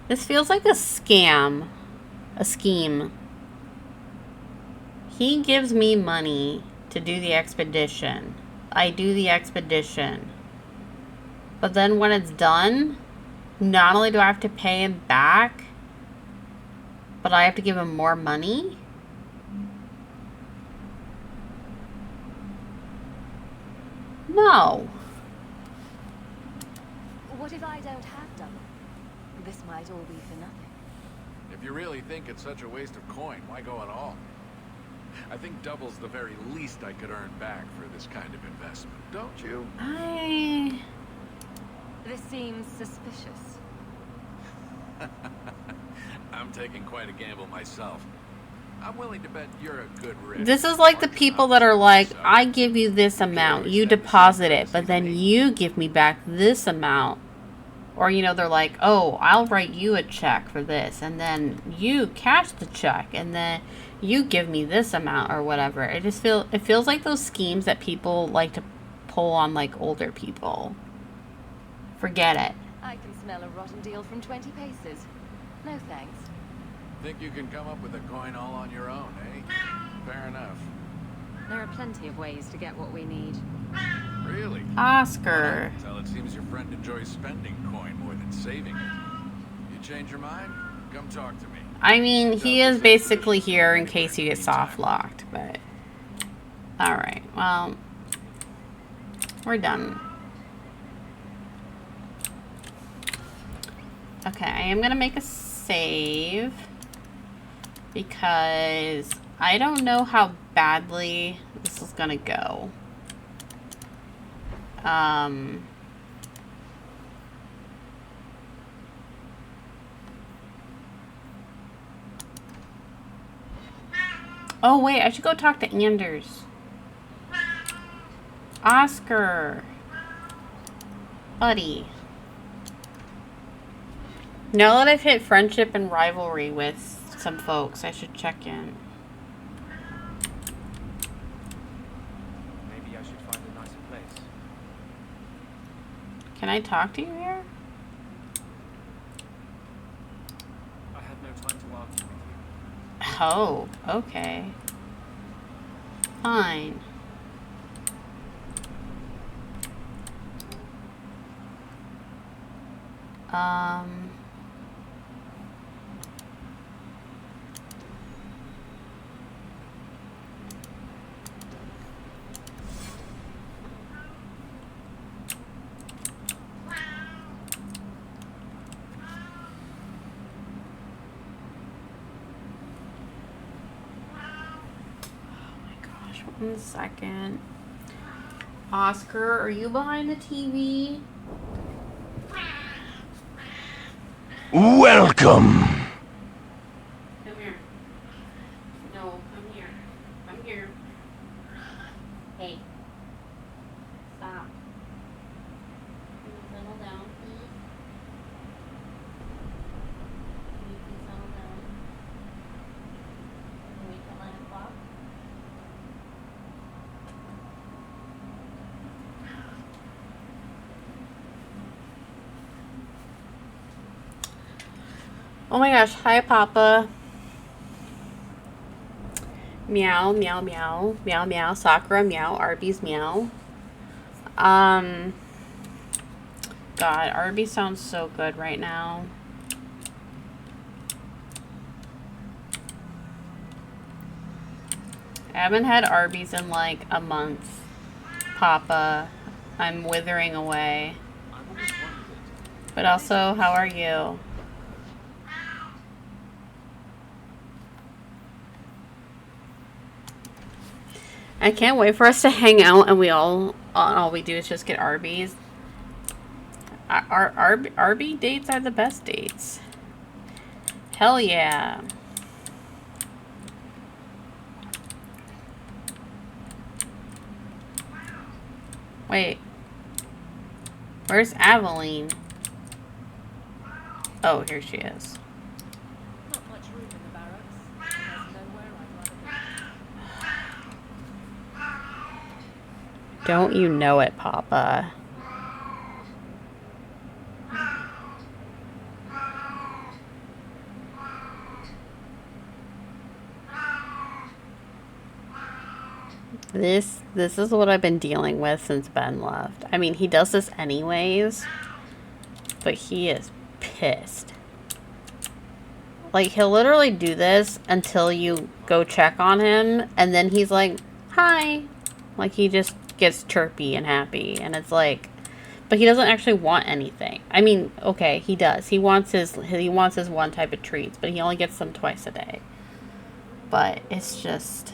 This feels like a scam. A scheme. He gives me money to do the expedition. I do the expedition. But then when it's done, not only do I have to pay him back, but I have to give him more money? No. What if I don't have double? This might all be for nothing. If you really think it's such a waste of coin, why go at all? I think double's the very least I could earn back for this kind of investment, don't you? This seems suspicious. I'm taking quite a gamble myself. I'm willing to bet you're a good risk. This is like the people that are like, I give you this amount, you deposit it, but then you give me back this amount. Or, you know, they're like, oh, I'll write you a check for this, and then you cash the check, and then you give me this amount or whatever. It feels like those schemes that people like to pull on, like, older people. Forget it. I can smell a rotten deal from 20 paces. No thanks. Think you can come up with a coin all on your own, eh? Fair enough. There are plenty of ways to get what we need. Really? Oscar. Well, it seems your friend enjoys spending coin more than saving it. You change your mind? Come talk to me. I mean, he is basically here in case you get soft locked, but... Alright, well... We're done. Okay, I am gonna make a save. Because I don't know how badly this is gonna go. Oh wait, I should go talk to Anders. Oscar. Buddy. Now that I've hit friendship and rivalry with some folks, I should check in. Maybe I should find a nicer place. Can I talk to you here? I had no time to argue with you. Oh, okay. Fine. One second. Oscar, are you behind the TV? Welcome. Come here. No, come here. Come here. Hey. Stop. Can you settle down, please? Can you please settle down? Can we wait till 9 o'clock? Oh my gosh, hi Papa. Meow, meow, meow. Meow, meow. Sakura, meow. Arby's, meow. God, Arby's sounds so good right now. I haven't had Arby's in like a month. Papa, I'm withering away. But also, how are you? I can't wait for us to hang out and all we do is just get Arby's. Our Arby dates are the best dates. Hell yeah. Wait. Where's Aveline? Oh, here she is. Not much room in the barracks. There's nowhere I'd rather be. Don't you know it, Papa? This is what I've been dealing with since Ben left. I mean, he does this anyways, but he is pissed. Like, he'll literally do this until you go check on him, and then he's like, hi. Like, he just gets chirpy and happy, and it's like, but he doesn't actually want anything. I mean, okay, he does. He wants his one type of treats, but he only gets them twice a day. But it's just,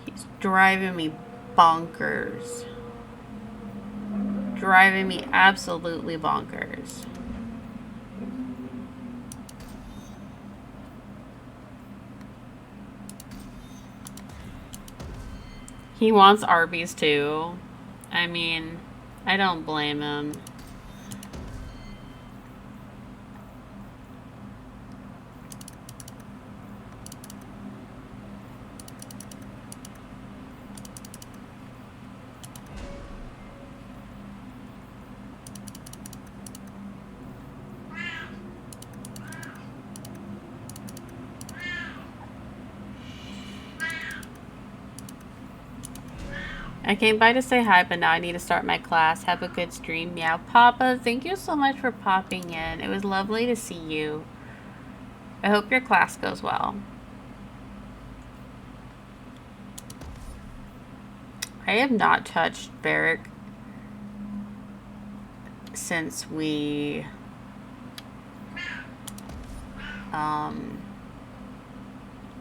he's driving me bonkers. Driving me absolutely bonkers. He wants Arby's too. I mean, I don't blame him. I came by to say hi, but now I need to start my class. Have a good stream. Meow. Papa, thank you so much for popping in. It was lovely to see you. I hope your class goes well. I have not touched Barrack since we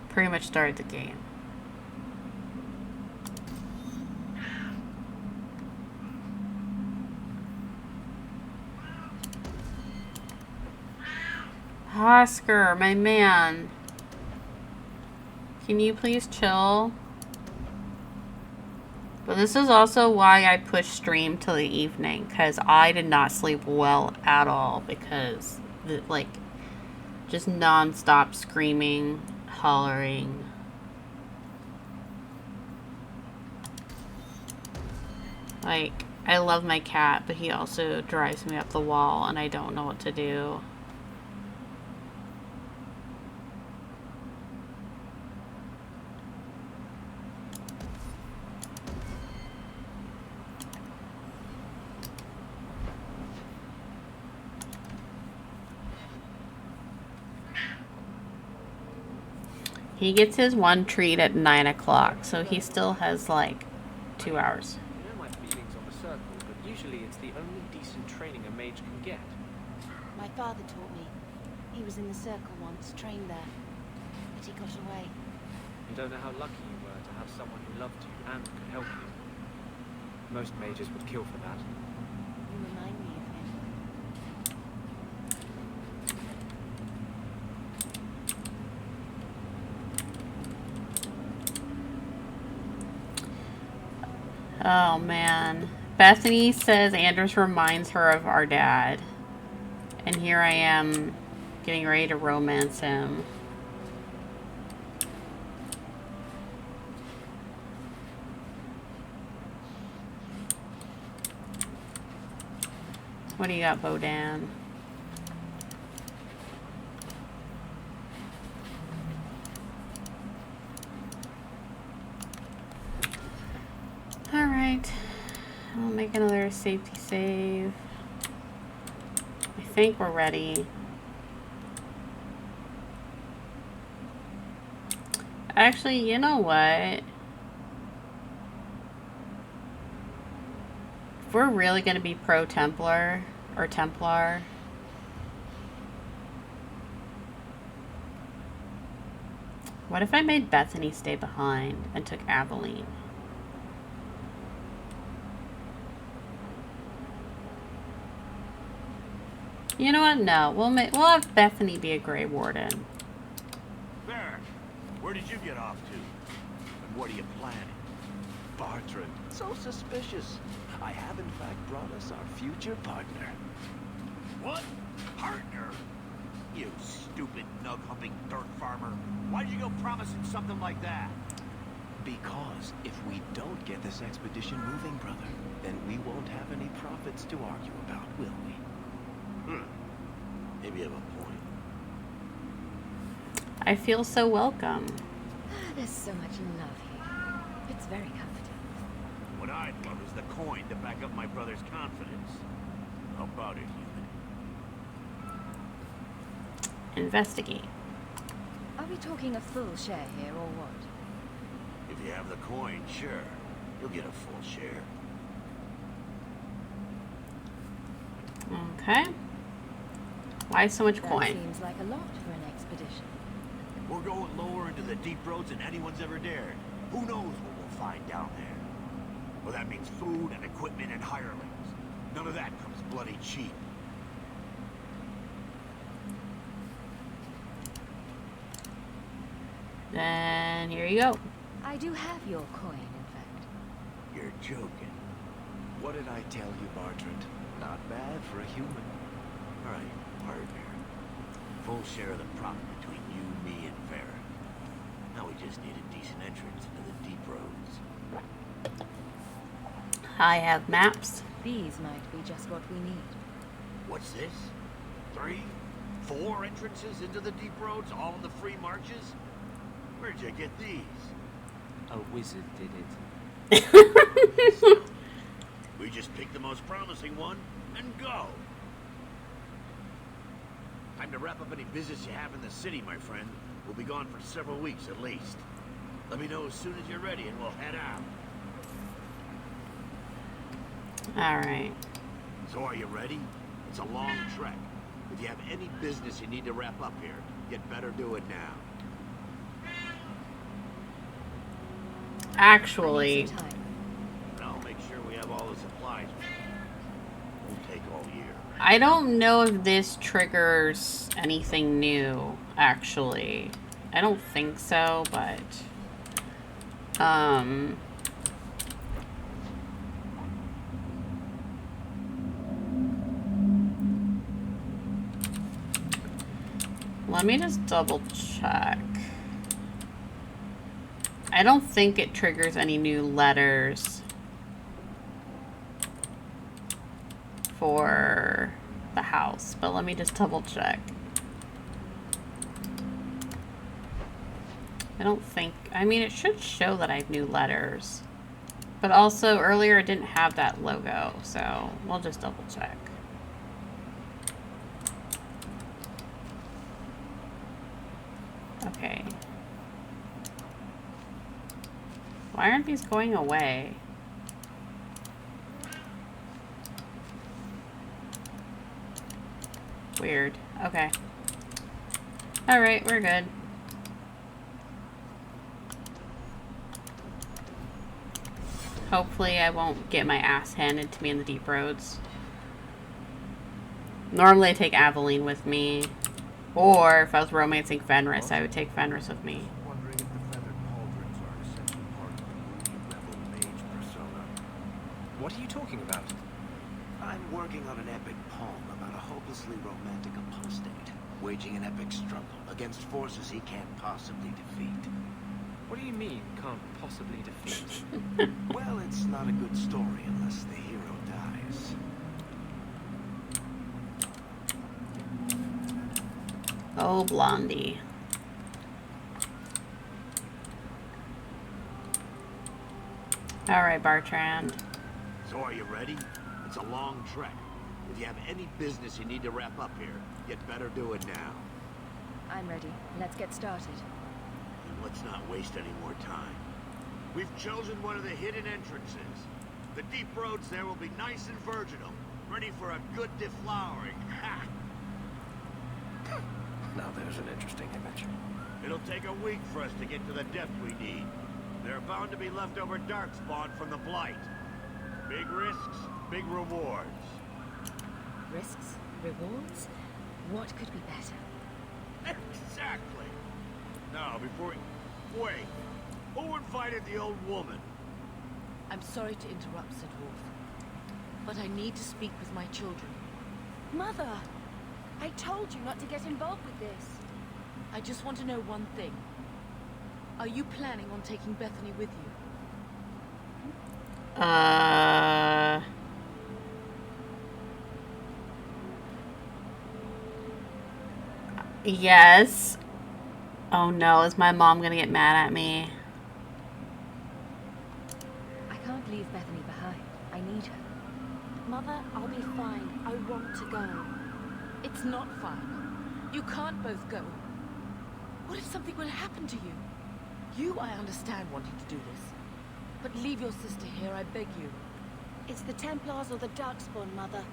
pretty much started the game. Oscar, my man. Can you please chill? But this is also why I pushed stream till the evening, because I did not sleep well at all, because like just non-stop screaming, hollering. Like, I love my cat, but he also drives me up the wall and I don't know what to do. He gets his one treat at 9 o'clock, so he still has like 2 hours. You know my feelings on the circle, but usually it's the only decent training a mage can get. My father taught me. He was in the circle once, trained there. But he got away. You don't know how lucky you were to have someone who loved you and could help you. Most mages would kill for that. You remind me of him. Oh man. Bethany says Anders reminds her of our dad. And here I am getting ready to romance him. What do you got, Bodan? Take another safety save. I think we're ready. Actually, you know what? If we're really going to be pro-Templar, or Templar, what if I made Bethany stay behind and took Aveline? You know what? No, we'll have Bethany be a Grey Warden. There. Where did you get off to? And what are you planning? Bartrand, so suspicious. I have in fact brought us our future partner. What? Partner? You stupid nug-humping dirt farmer. Why did you go promising something like that? Because if we don't get this expedition moving, brother, then we won't have any profits to argue about, will we? Maybe you have a point. I feel so welcome. There's so much love here. It's very comforting. What I'd love is the coin to back up my brother's confidence. How about it, human? Investigate. Are we talking a full share here, or what? If you have the coin, sure. You'll get a full share. Okay. Why so much That coin? seems like a lot for an expedition. We're going lower into the deep roads than anyone's ever dared. Who knows what we'll find down there? Well, that means food and equipment and hirelings. None of that comes bloody cheap. Then here you go. I do have your coin, in fact. You're joking. What did I tell you, Bartrand? Not bad for a human. Right, partner. Full share of the profit between you, me, and Vera. Now we just need a decent entrance into the deep roads. I have maps. These might be just what we need. What's this? 3? 4 entrances into the deep roads, all in the free marches? Where'd you get these? A wizard did it. We just pick the most promising one and go. Time to wrap up any business you have in the city, my friend. We'll be gone for several weeks at least. Let me know as soon as you're ready and we'll head out. Alright. So are you ready? It's a long trek. If you have any business you need to wrap up here, you'd better do it now. Actually, I need some time. And I'll make sure we have all the supplies. Won't take all year. I don't know if this triggers anything new, actually. I don't think so, but... Let me just double check. I don't think it triggers any new letters for the house, but let me just double check. I don't think, I mean, it should show that I have new letters, but also earlier it didn't have that logo, so we'll just double check. Okay. Why aren't these going away? Weird. Okay. Alright, we're good. Hopefully I won't get my ass handed to me in the deep roads. Normally I take Aveline with me. Or if I was romancing Fenris, I would take Fenris with me. Wondering if the feathered pauldrons are an essential part of the rebel mage persona. What are you talking about? I'm working on an epic poem about a hopelessly romantic apostate, waging an epic struggle against forces he can't possibly defeat. What do you mean, can't possibly defeat? Well, it's not a good story unless the hero dies. Oh, Blondie. Alright, Bartrand. So are you ready? It's a long trek. If you have any business you need to wrap up here, you'd better do it now. I'm ready. Let's get started. And let's not waste any more time. We've chosen one of the hidden entrances. The deep roads there will be nice and virginal, ready for a good deflowering. Ha! Now there's an interesting image. It'll take a week for us to get to the depth we need. There are bound to be leftover darkspawn from the Blight. Big risks, big rewards. Risks? Rewards? What could be better? Exactly. Now, before we... Wait. Who invited the old woman? I'm sorry to interrupt, said Wolf, but I need to speak with my children. Mother! I told you not to get involved with this. I just want to know one thing. Are you planning on taking Bethany with you? Yes. Oh no, is my mom gonna get mad at me? I can't leave Bethany behind. I need her. Mother, I'll be fine. I want to go. It's not fine. You can't both go. What if something will happen to you? You, I understand wanting to do this. But leave your sister here, I beg you. It's the Templars or the Darkspawn, Mother.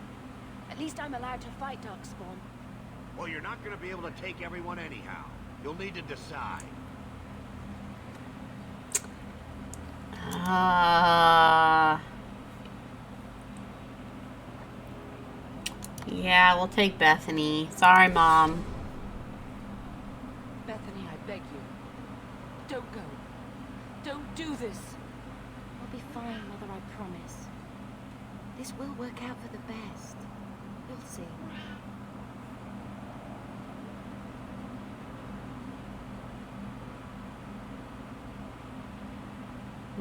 At least I'm allowed to fight Darkspawn. Well, you're not going to be able to take everyone anyhow. You'll need to decide. Yeah, we'll take Bethany. Sorry, Mom. Bethany, I beg you. Don't go. Don't do this. I'll be fine, Mother, I promise. This will work out for the best. You'll see.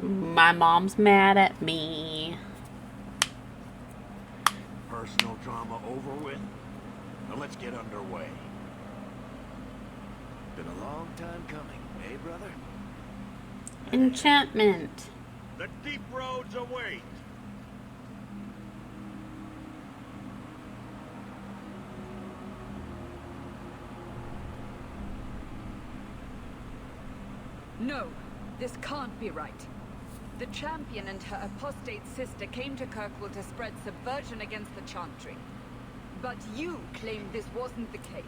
My mom's mad at me. Personal drama over with? Now let's get underway. Been a long time coming, eh, brother? Enchantment. The deep roads await. No, this can't be right. The champion and her apostate sister came to Kirkwall to spread subversion against the Chantry. But you claim this wasn't the case.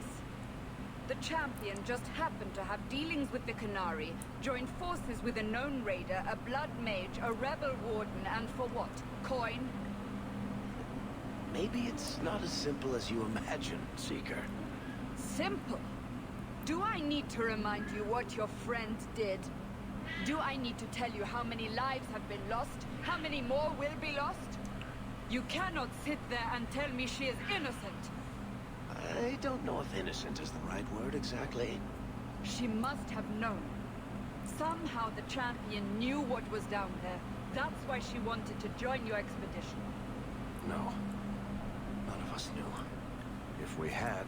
The champion just happened to have dealings with the Canary, joined forces with a known raider, a blood mage, a rebel warden, and for what? Coin? Maybe it's not as simple as you imagine, Seeker. Simple? Do I need to remind you what your friend did? Do I need to tell you how many lives have been lost? How many more will be lost? You cannot sit there and tell me she is innocent. I don't know if innocent is the right word exactly. She must have known. Somehow the champion knew what was down there. That's why she wanted to join your expedition. No. None of us knew. If we had,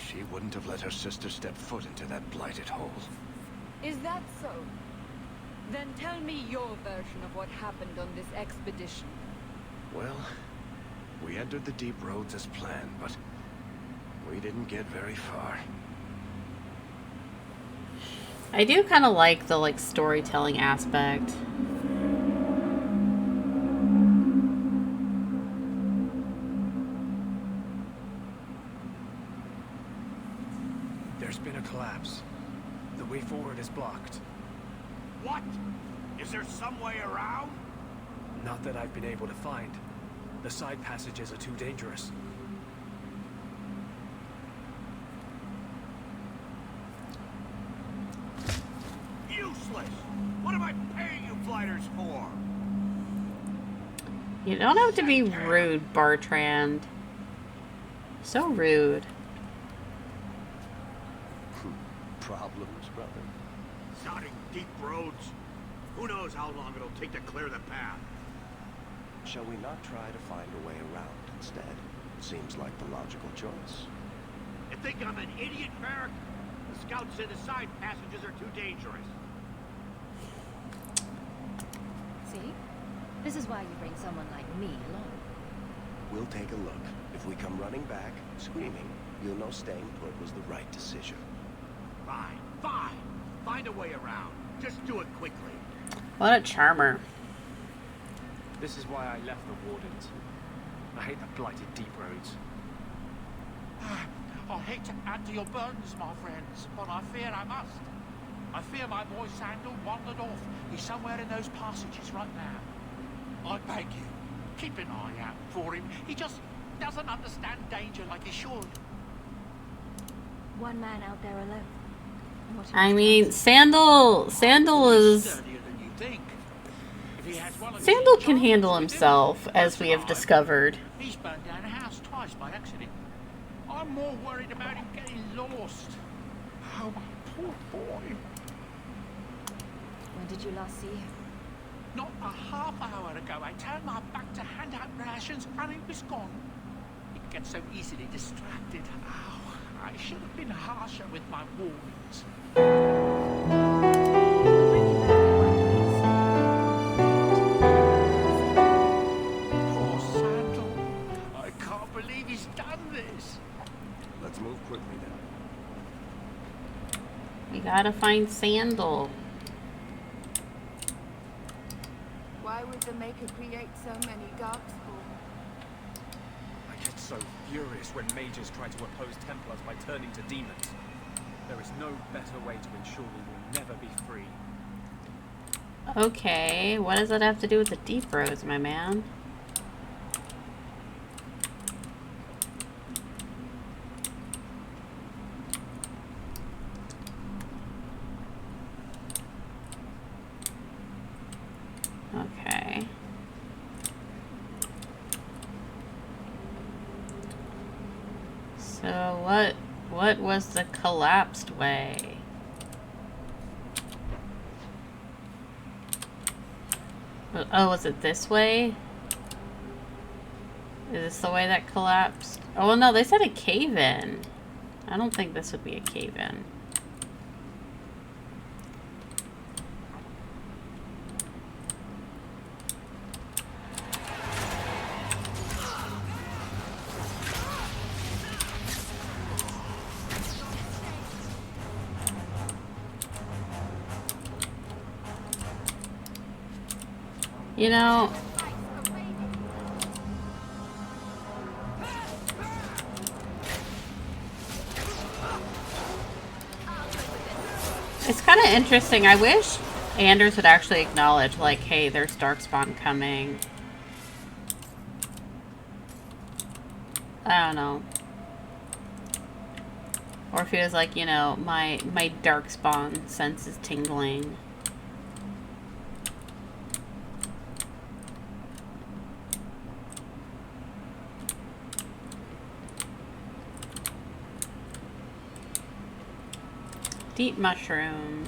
she wouldn't have let her sister step foot into that blighted hole. Is that so? Then tell me your version of what happened on this expedition. Well, we entered the deep roads as planned, but we didn't get very far. I do kind of like the storytelling aspect. There's been a collapse. The way forward is blocked. What? Is there some way around? Not that I've been able to find. The side passages are too dangerous. Useless! What am I paying you blighters for? You don't have to be rude, Bartrand. So rude. Problems, brother. Sodding deep roads. Who knows how long it'll take to clear the path? Shall we not try to find a way around instead? Seems like the logical choice. You think I'm an idiot, Varric? The scouts say the side passages are too dangerous. See? The This is why you bring someone like me along. We'll take a look. If we come running back, screaming, you'll know staying put was the right decision. Fine, fine. Find a way around. Just do it quickly. What a charmer. This is why I left the Wardens. I hate the blighted deep roads. I hate to add to your burdens, my friends, but I fear I must. I fear my boy Sandal wandered off. He's somewhere in those passages right now. I beg you, keep an eye out for him. He just doesn't understand danger like he should. One man out there alone. What I mean, Sandal is... Sturdier than you think. If he has one of Sandal his can handle chances, himself, as we have discovered. He's burned down a house twice by accident. I'm more worried about him getting lost. Oh, my poor boy. When did you last see him? Not a half hour ago, I turned my back to hand out rations and he was gone. He gets so easily distracted. Oh, I should have been harsher with my warnings. Poor Sandal. I can't believe he's done this. Let's move quickly then. We gotta find Sandal. Why would the Maker create so many Darkspawn? I get so furious when mages try to oppose Templars by turning to demons. There is no better way to ensure we will never be free. Okay, what does that have to do with the deep roads, my man? Okay. So what was the collapsed way? Oh, was it this way? Is this the way that collapsed? Oh, well, no, they said a cave-in. I don't think this would be a cave-in. You know, it's kind of interesting. I wish Anders would actually acknowledge, like, hey, there's Darkspawn coming. I don't know. Or if he was like, you know, my Darkspawn sense is tingling. Deep mushroom.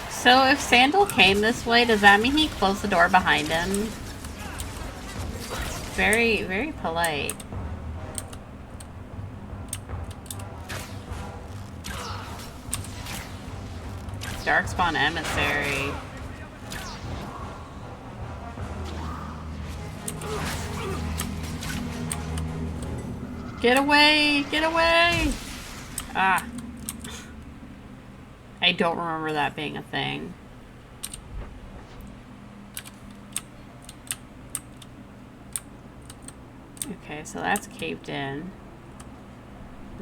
So if Sandal came this way, does that mean he closed the door behind him? Very, very polite. Darkspawn emissary. Get away! Get away! Ah. I don't remember that being a thing. Okay, so that's caved in.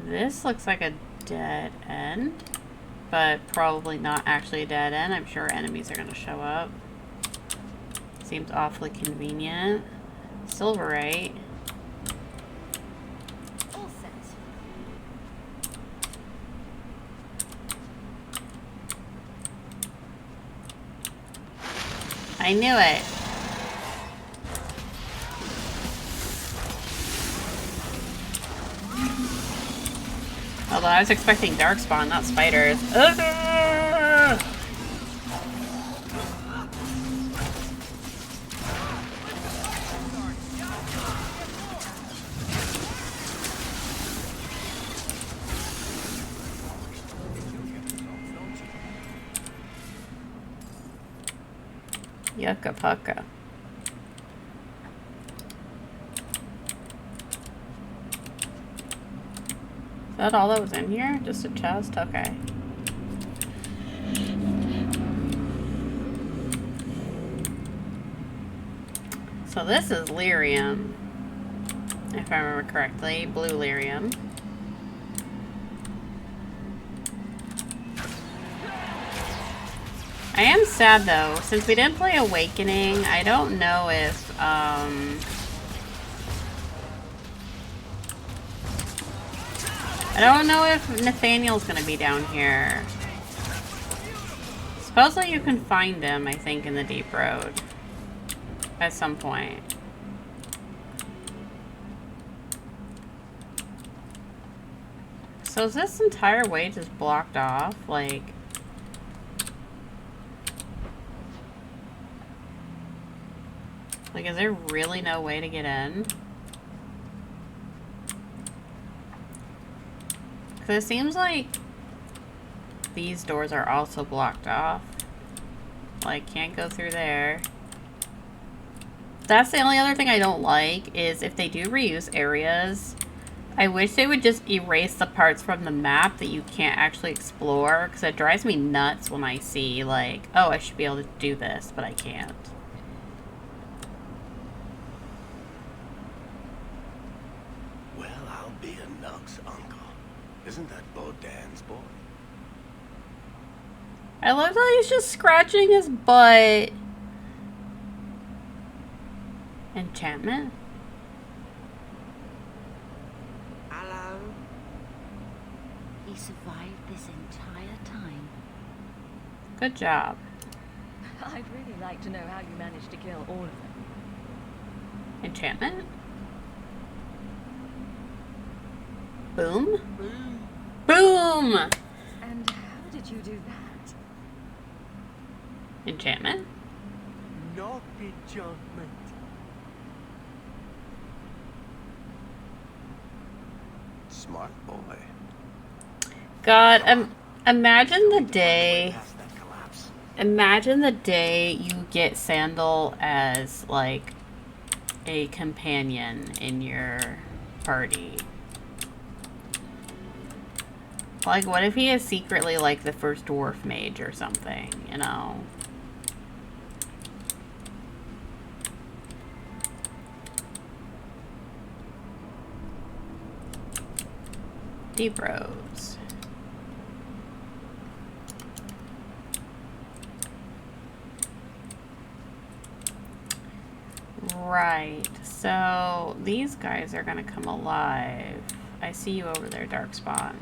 This looks like a dead end, but probably not actually a dead end. I'm sure enemies are going to show up. Seems awfully convenient. Silverite. All set. I knew it. Although I was expecting darkspawn, not spiders. Ugh! Yucca pucka. Is that all that was in here? Just a chest? Okay. So this is lyrium, if I remember correctly. Blue lyrium. I am sad though, since we didn't play Awakening, I don't know if, I don't know if Nathaniel's gonna be down here. Supposedly you can find him, I think, in the Deep Road. At some point. So is this entire way just blocked off? Like... is there really no way to get in? Because it seems like these doors are also blocked off. Like, can't go through there. That's the only other thing I don't like, is if they do reuse areas, I wish they would just erase the parts from the map that you can't actually explore, because it drives me nuts when I see, like, oh, I should be able to do this, but I can't. Isn't that Bodan's boy? I love how he's just scratching his butt. Enchantment? Hello? He survived this entire time. Good job. I'd really like to know how you managed to kill all of them. Enchantment? Boom? Boom! And how did you do that? Enchantment? Not enchantment. Smart boy. God, imagine the day... Imagine the day you get Sandal as, like, a companion in your party. Like, what if he is secretly, like, the first dwarf mage or something, you know? Deep roads. Right, so these guys are gonna come alive. I see you over there, Darkspawn.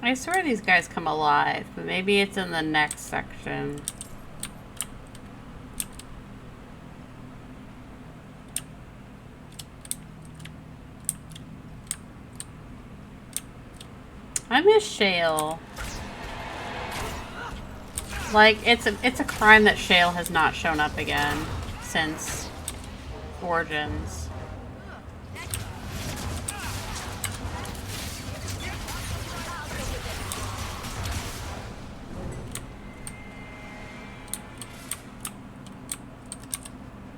I swear these guys come alive, but maybe it's in the next section. I miss Shale. Like, it's a crime that Shale has not shown up again since Origins.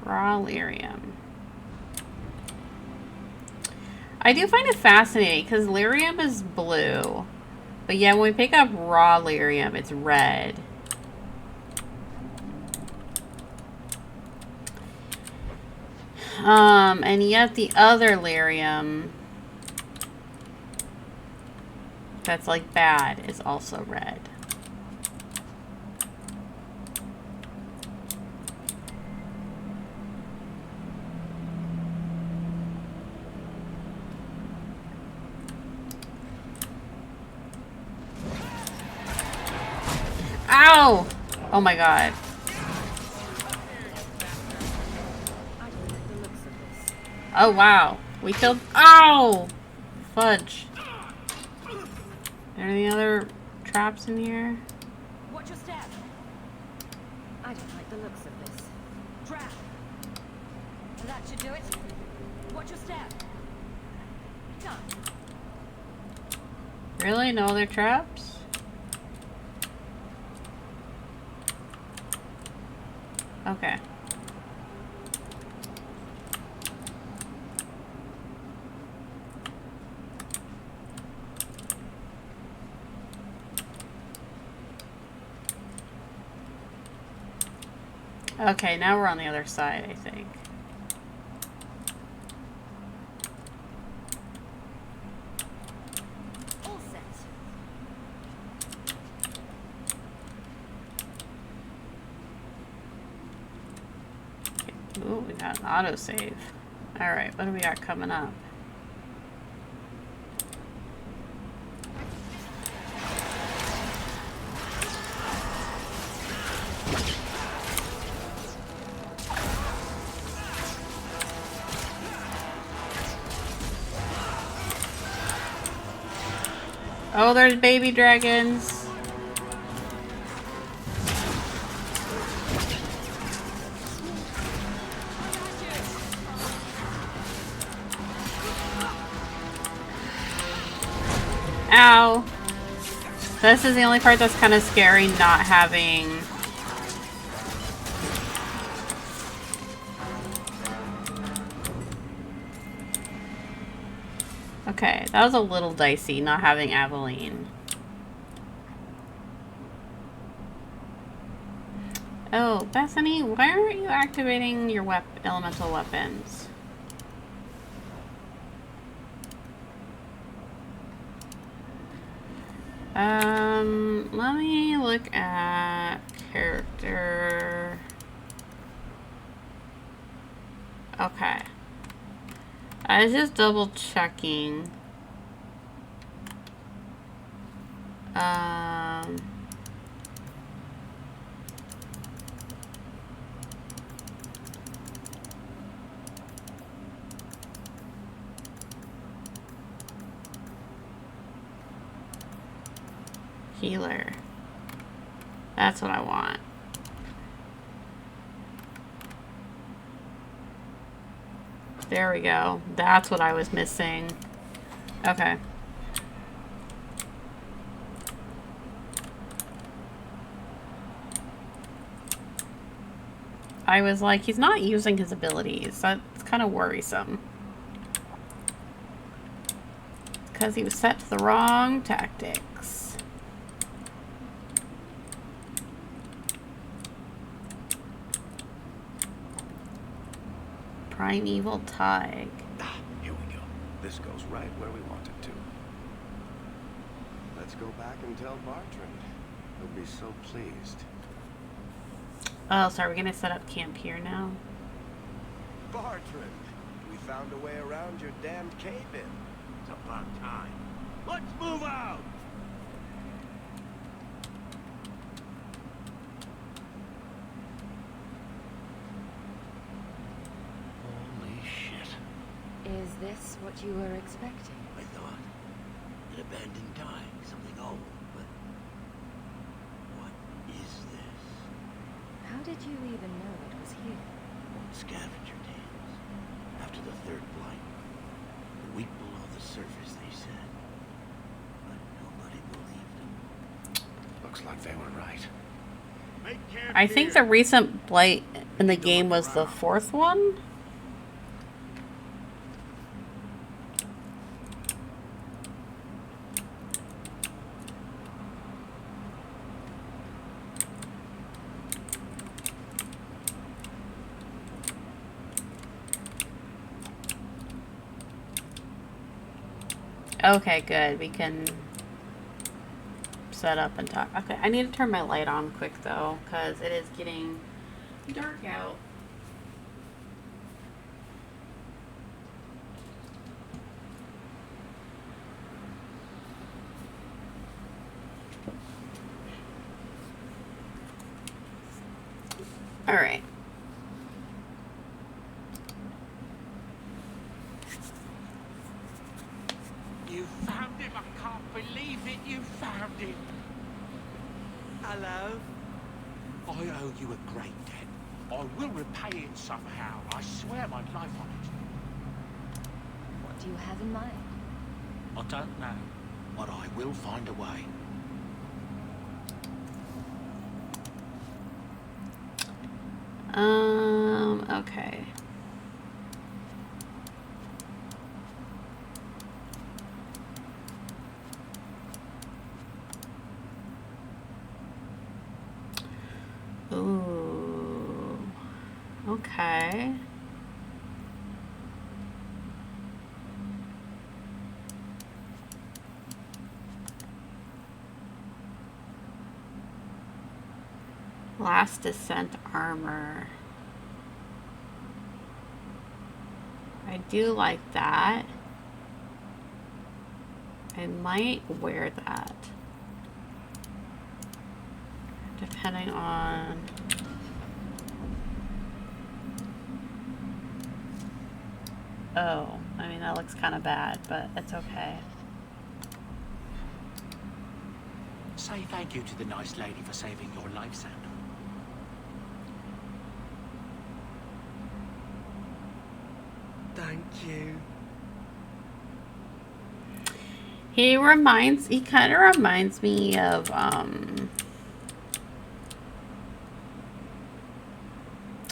Raw lyrium. I do find it fascinating because lyrium is blue, but yeah, when we pick up raw lyrium, it's red. And yet the other lyrium that's like bad is also red. Ow! Oh my god. Oh wow. We killed. Ow! Fudge. Are there any other traps in here? Watch your step. I don't like the looks of this. Trap. That should do it. Watch your step. Done. Really? No other traps? Okay. Okay, now we're on the other side, I think. All set. Ooh, we got an autosave. Alright, what do we got coming up? Oh, there's baby dragons. Ow. This is the only part that's kind of scary, not having... Okay, that was a little dicey, not having Aveline. Oh, Bethany, why aren't you activating your elemental weapons? Let me look at character. Okay. I was just double checking. Healer. That's what I want. There we go. That's what I was missing. Okay. I was like, he's not using his abilities. That's kind of worrisome. Because he was set to the wrong tactics. Primeval Tig. Here we go. This goes right where we want it to. Let's go back and tell Bartrand. He'll be so pleased. Oh, so are we going to set up camp here now? Bartrand, we found a way around your damned cave-in. It's about time. Let's move out! Holy shit. Is this what you were expecting? I thought. An abandoned dike, something old, but... what is this? How did you even know it was here? Old scavenger tales. After the third blight. A week below the surface, they said. But nobody believed them. Looks like they were right. I think the recent blight in the game was the 4th one. Okay, good. We can set up and talk. Okay, I need to turn my light on quick though, because it is getting dark out. All right. You found him! I can't believe it! You found him! Hello? I owe you a great debt. I will repay it somehow. I swear my life on it. What do you have in mind? I don't know, but I will find a way. Okay. Ooh. Okay. Last Descent armor. I do like that. I might wear that. Depending on... Oh, I mean, that looks kind of bad, but it's okay. Say thank you to the nice lady for saving your life, Sam. Thank you. He kind of reminds me of,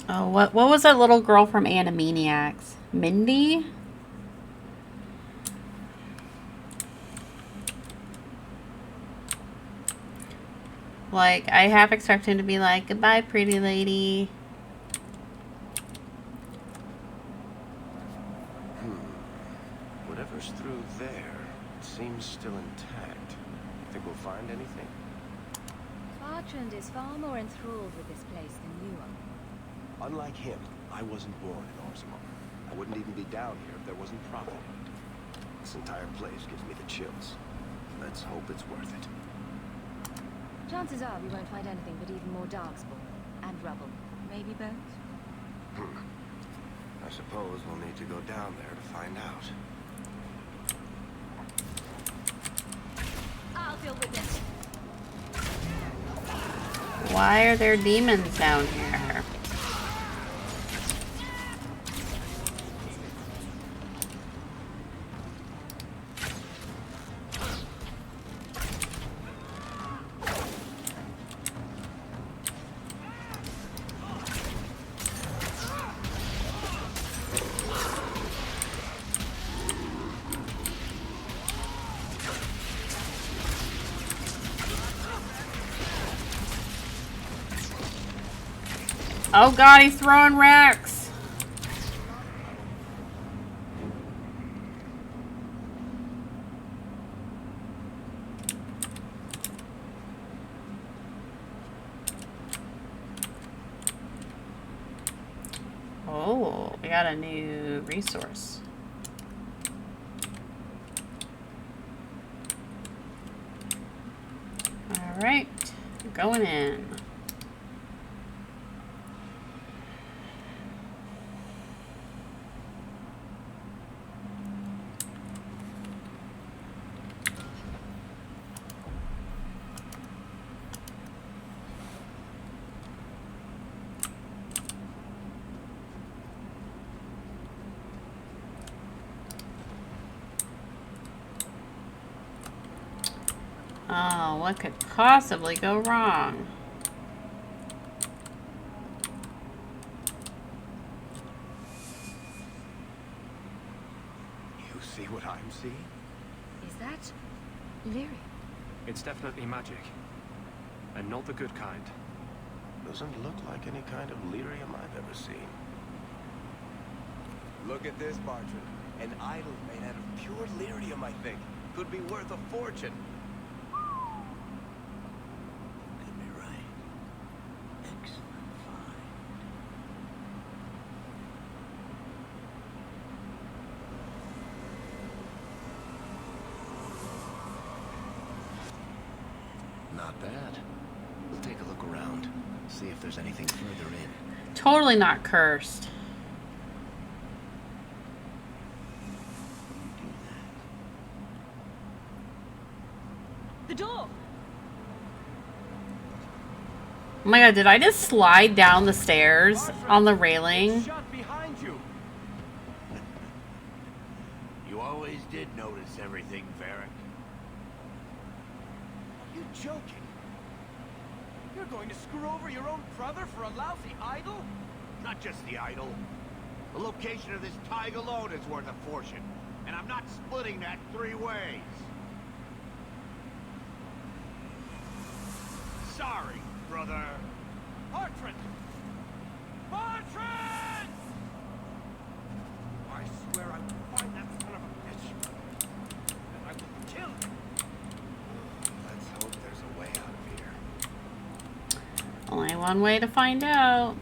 oh, what was that little girl from Animaniacs? Mindy? Like, I half expect him to be like, goodbye, pretty lady. Whatever's through there, it seems still intact. Think we'll find anything? Bartrand is far more enthralled with this place than you are. Unlike him, I wasn't born in Orzammar. I wouldn't even be down here if there wasn't profit in it. This entire place gives me the chills. Let's hope it's worth it. Chances are we won't find anything but even more darkspawn and rubble. Maybe bones? I suppose we'll need to go down there to find out. I'll deal with this. Why are there demons down here? Oh god, he's throwing Rex! Oh, we got a new resource. Alright, going in. Oh, what could possibly go wrong? You see what I'm seeing? Is that lyric? It's definitely magic. And not the good kind. Doesn't look like any kind of lyrium I've ever seen. Look at this, Bartram. An idol made out of pure lyrium, I think. Could be worth a fortune. Could be right. Excellent find. Not bad. We'll take a look around. See if there's anything further in. Totally not cursed. The door! Oh my god, did I just slide down the stairs on the railing? Shut behind you. You always did notice everything, Varric. Are you joking? You're going to screw over your own brother for a lousy idol? Not just the idol. The location of this tag alone is worth a fortune. And I'm not splitting that 3 ways. Sorry, brother. Bartram! Bartram! I swear I will find that son of a bitch. And I will kill him. Let's hope there's a way out of here. Only one way to find out.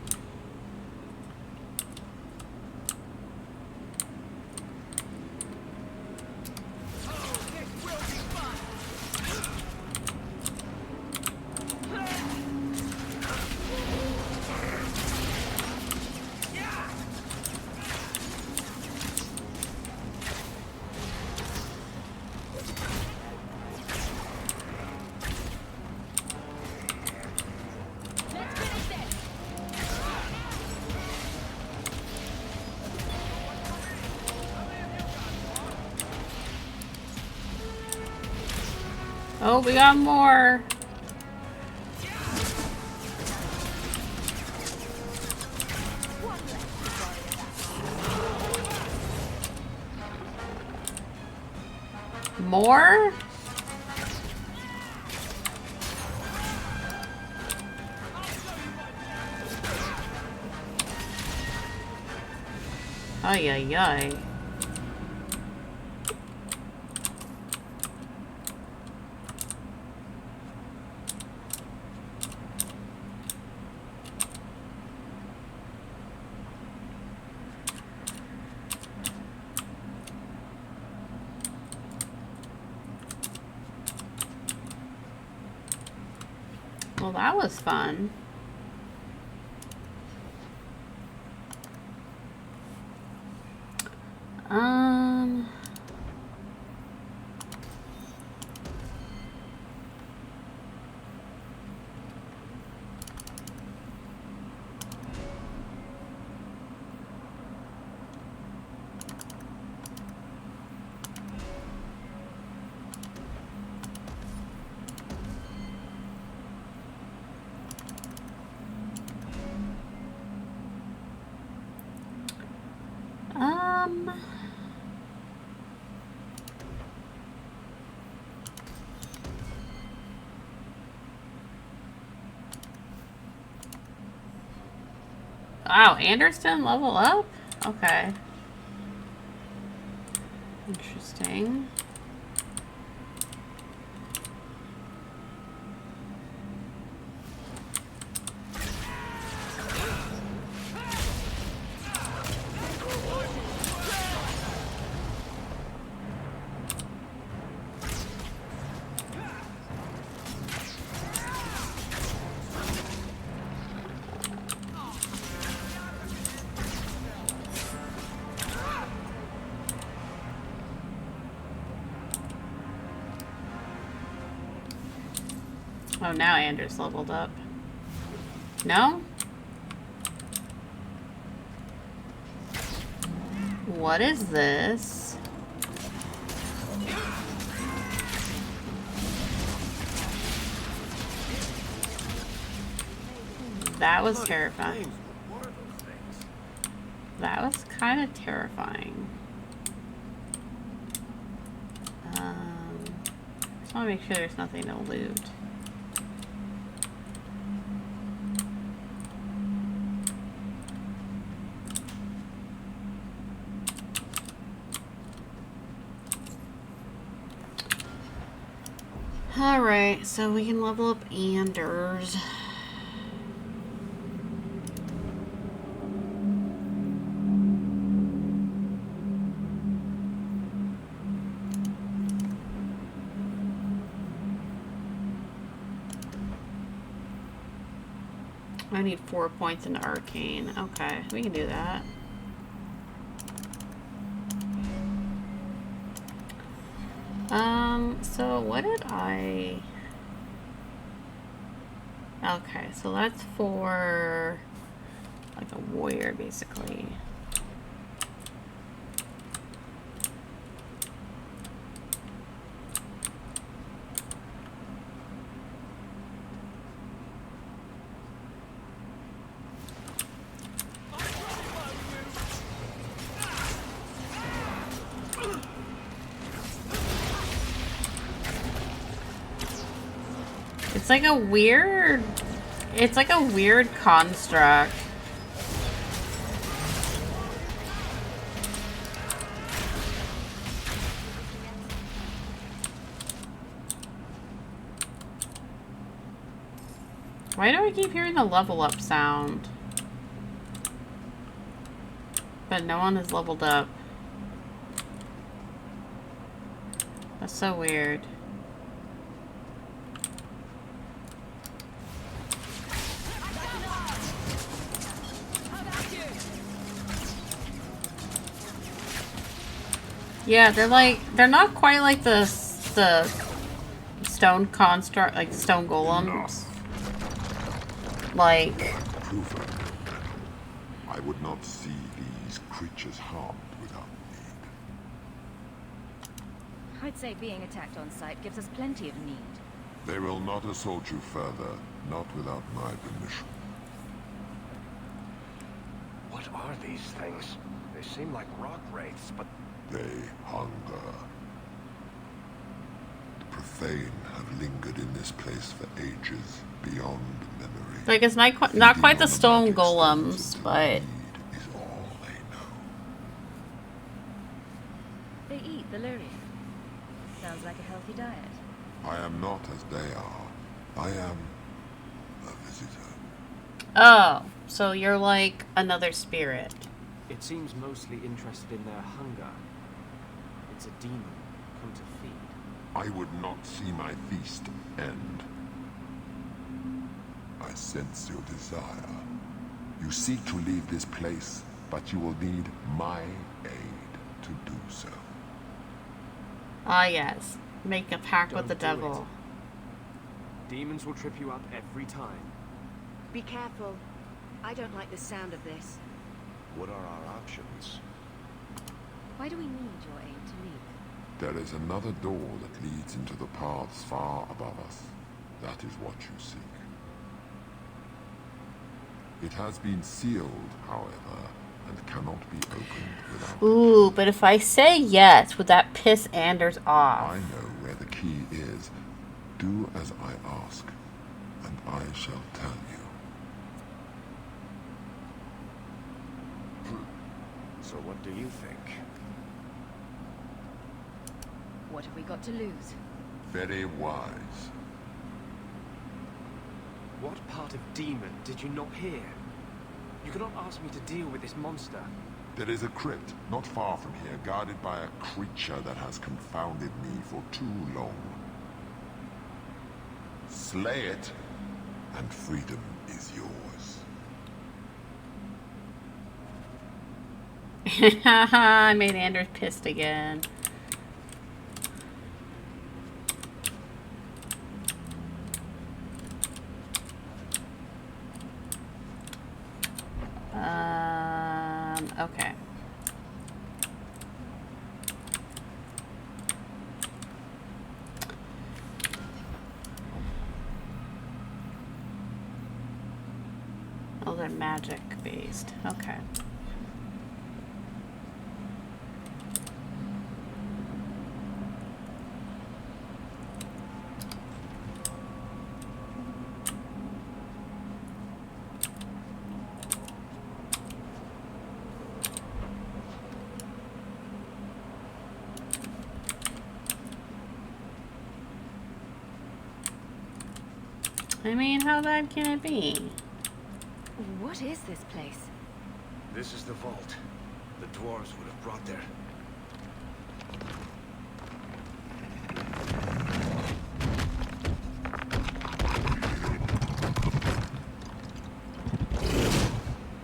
Oh, we got more. More? Ay, ay, ay. Well, that was fun. Wow, Anders didn't level up? Okay. Interesting. Oh, now Anders leveled up. No? What is this? That was terrifying. That was kind of terrifying. Just want to make sure there's nothing to loot. Alright, so we can level up Anders. I need 4 points in Arcane. Okay, we can do that. So what did I... Okay, so that's for like a warrior, basically. It's like a weird... It's like a weird construct. Why do I keep hearing the level up sound? But no one has leveled up. That's so weird. Yeah, they're not quite like the stone construct, like stone golems. Like, I would not see these creatures harmed without need. I'd say being attacked on sight gives us plenty of need. They will not assault you further, not without my permission. What are these things? They seem like rock wraiths, but... They hunger. The profane have lingered in this place for ages, beyond memory. like it's not quite the stone golems, but Is all they know. They eat Valyrian. Sounds like a healthy diet. I am not as they are. I am a visitor. oh, so you're like another spirit. It seems mostly interested in their hunger. It's a demon come to feed. I would not see my feast end. I sense your desire. You seek to leave this place, but you will need my aid to do so. Ah, yes. Make a pact with Don't the do devil. Demons will trip you up every time. Be careful. I don't like the sound of this. What are our options? Why do we need your aid to leave? There is another door that leads into the paths far above us. That is what you seek. It has been sealed, however, and cannot be opened without... Ooh, but if I say yes, would that piss Anders off? I know where the key is. Do as I ask, and I shall tell you. So what do you think? What have we got to lose? Very wise. What part of demon did you not hear? You cannot ask me to deal with this monster. There is a crypt not far from here, guarded by a creature that has confounded me for too long. Slay it, and freedom is yours. I made Anders pissed again. Okay. they're magic based. Okay. I mean, how bad can it be? What is this place? This is the vault. The dwarves would have brought their...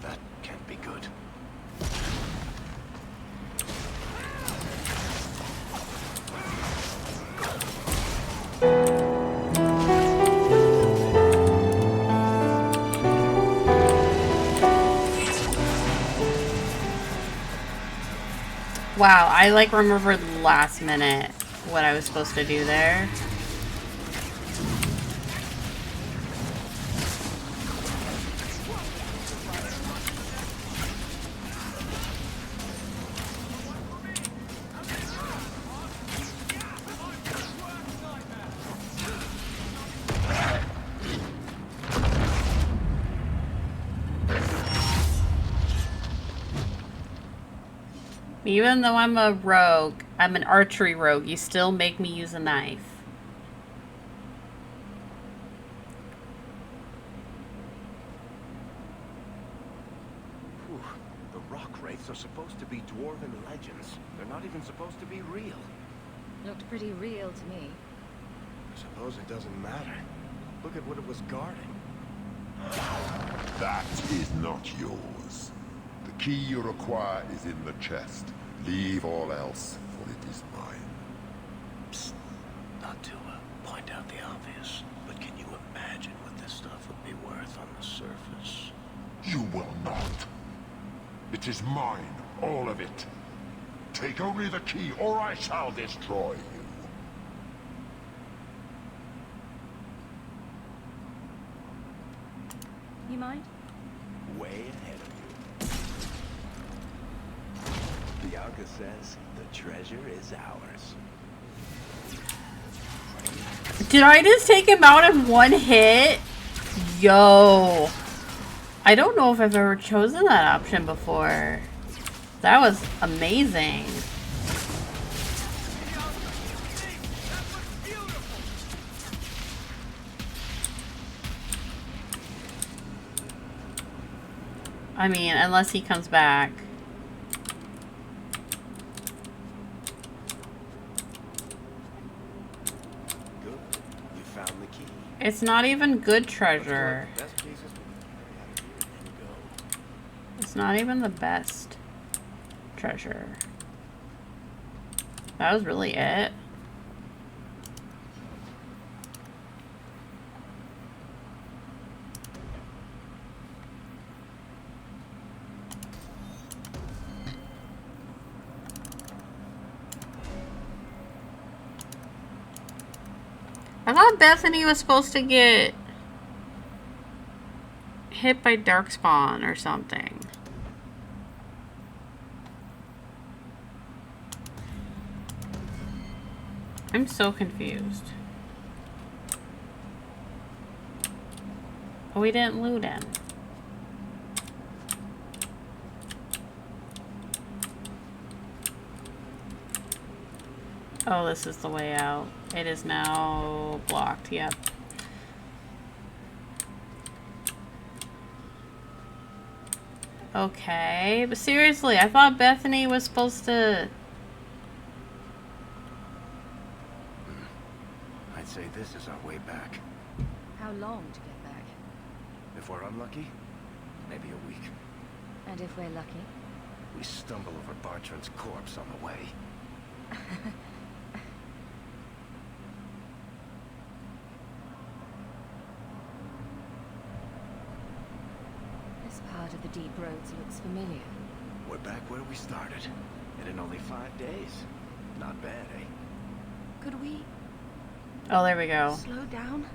That can't be good. Wow, I like remembered last minute what I was supposed to do there. Even though I'm a rogue, I'm an archery rogue, you still make me use a knife. Whew. The rock wraiths are supposed to be dwarven legends. They're not even supposed to be real. Looked pretty real to me. I suppose it doesn't matter. Look at what it was guarding. That is not yours. The key you require is in the chest. Leave all else, for it is mine. Psst. Not to point out the obvious, but can you imagine what this stuff would be worth on the surface? You will not. It is mine, all of it. Take only the key, or I shall destroy you. You mind? Way ahead of you. Bianca says the treasure is ours. Did I just take him out in one hit? Yo. I don't know if I've ever chosen that option before. That was amazing. I mean, unless he comes back. Good. You found the key. It's not even good treasure. It's not even the best treasure. That was really it. I thought Bethany was supposed to get hit by Darkspawn or something. I'm so confused. Oh, we didn't loot him. Oh, this is the way out. It is now blocked, yep. Okay, but seriously, I thought Bethany was supposed to... I'd say this is our way back. How long to get back? If we're unlucky, maybe a week. And if we're lucky? We stumble over Bartrand's corpse on the way. This part of the deep roads looks familiar. We're back where we started. And in only 5 days. Not bad, eh? Could we Oh, there we go. slow down?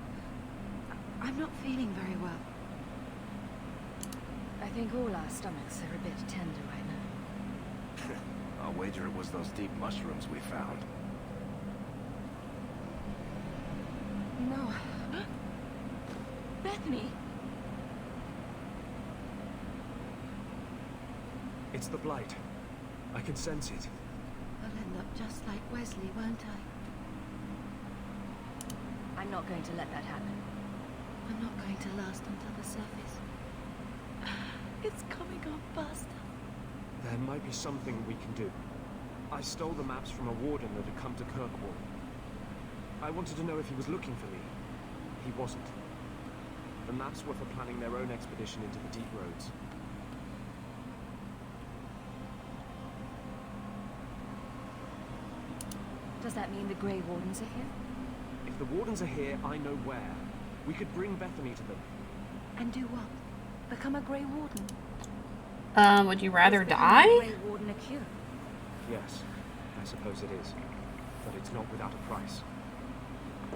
I'm not feeling very well. I think all our stomachs are a bit tender right now. I'll wager it was those deep mushrooms we found. No. Bethany! It's the blight. I can sense it. I'll end up just like Wesley, won't I? I'm not going to let that happen. I'm not going to last until the surface. It's coming on faster. There might be something we can do. I stole the maps from a warden that had come to Kirkwall. I wanted to know if he was looking for me. He wasn't. The maps were for planning their own expedition into the deep roads. Does that mean the Grey Wardens are here? If the Wardens are here, I know where. We could bring Bethany to them. And do what? Become a Grey Warden? Would you rather die? Grey Warden a cure? Yes, I suppose it is. But it's not without a price.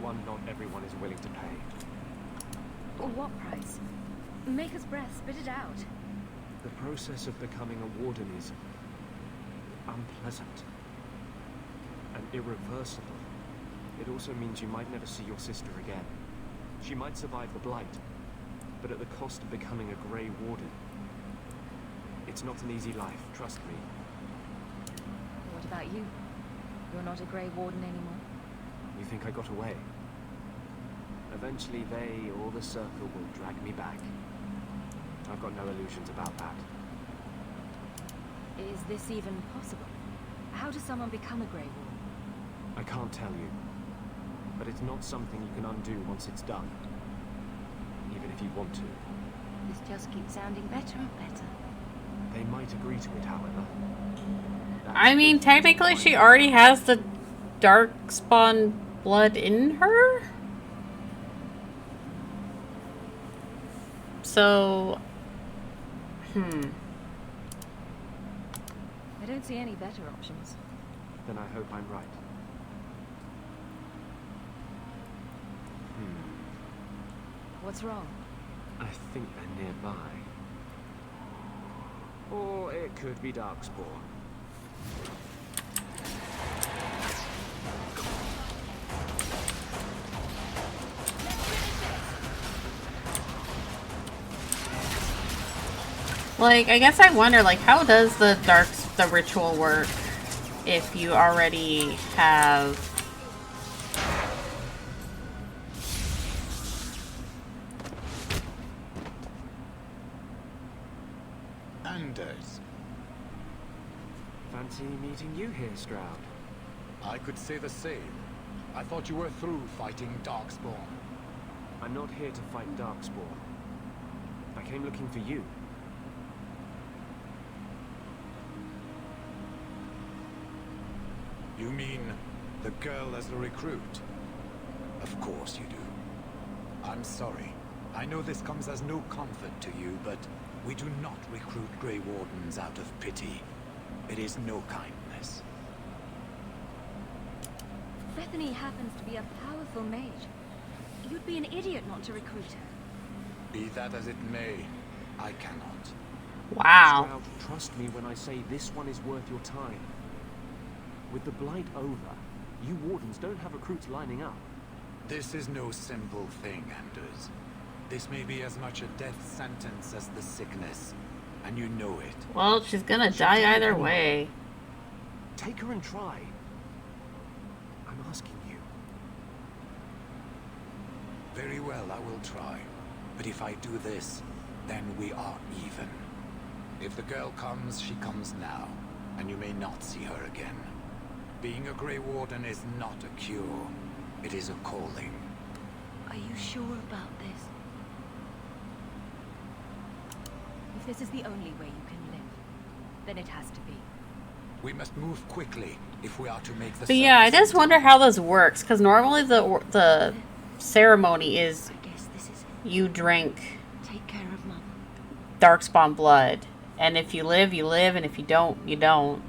One not everyone is willing to pay. What price? Make us breath, spit it out. The process of becoming a warden is unpleasant and irreversible. It also means you might never see your sister again. She might survive the blight, but at the cost of becoming a Grey Warden. It's not an easy life, trust me. What about you? You're not a Grey Warden anymore? You think I got away? Eventually they or the Circle will drag me back. I've got no illusions about that. Is this even possible? How does someone become a Grey Warden? I can't tell you. But it's not something you can undo once it's done. Even if you want to. This just keeps sounding better and better. They might agree to it, however. I mean, technically she already has the Darkspawn blood in her? So... I don't see any better options. Then I hope I'm right. What's wrong? I think they're nearby. Or it could be Darkspawn. Like, I guess I wonder, like, how does the ritual work if you already have... Anders. Fancy meeting you here, Stroud. I could say the same. I thought you were through fighting Darkspawn. I'm not here to fight Darkspawn. I came looking for you. You mean the girl as the recruit? Of course you do. I'm sorry. I know this comes as no comfort to you, but we do not recruit Grey Wardens out of pity. It is no kindness. Bethany happens to be a powerful mage. You'd be an idiot not to recruit her. Be that as it may, I cannot. Wow. Stroud, trust me when I say this one is worth your time. With the blight over, you Wardens don't have recruits lining up. This is no simple thing, Anders. This may be as much a death sentence as the sickness, and you know it. Well, she's gonna die either way. Take her and try. I'm asking you. Very well, I will try. But if I do this, then we are even. If the girl comes, she comes now, and you may not see her again. Being a Grey Warden is not a cure. It is a calling. Are you sure about this? If this is the only way you can live, then it has to be. We must move quickly if we are to make the But yeah, I just wonder how this works, because normally the ceremony is you drink Take care of Mom. Darkspawn blood, and if you live, you live, and if you don't, you don't.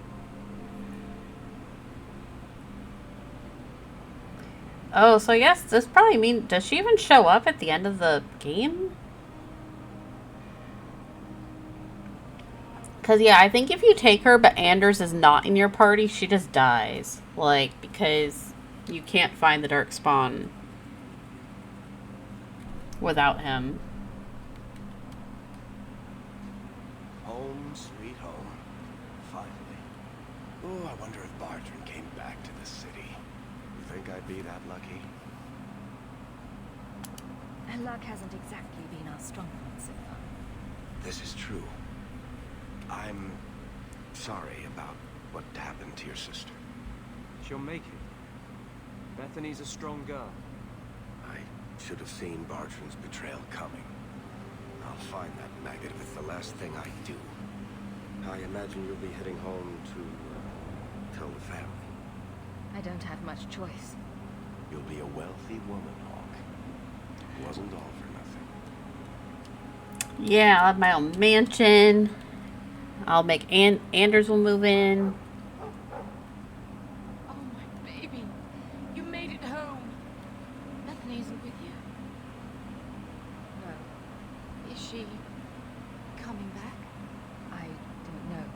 Oh, so yes, this probably mean, does she even show up at the end of the game? Because, yeah, I think if you take her, but Anders is not in your party, she just dies. Like, because you can't find the Darkspawn without him. Home, sweet home. Finally. Oh, I wonder if Bartran came back to the city. You think I'd be that lucky? Luck hasn't exactly been our strong point so far. This is true. I'm sorry about what happened to your sister. She'll make it. Bethany's a strong girl. I should have seen Bartran's betrayal coming. I'll find that maggot if it's the last thing I do. I imagine you'll be heading home to tell the family. I don't have much choice. You'll be a wealthy woman, Hawke. It wasn't all for nothing. Yeah, I'll have my own mansion. I'll make Anders will move in. Oh, my baby. You made it home. Bethany isn't with you. No. Is she coming back? I don't know.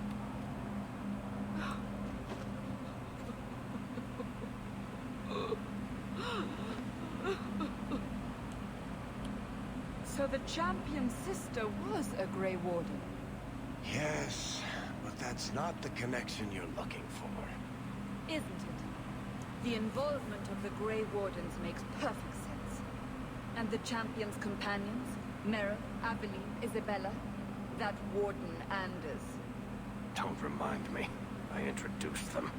So the champion's sister was a Grey Warden. Yes, but that's not the connection you're looking for. Isn't it? The involvement of the Grey Wardens makes perfect sense. And the champion's companions? Mera, Aveline, Isabella? That Warden Anders. Don't remind me. I introduced them.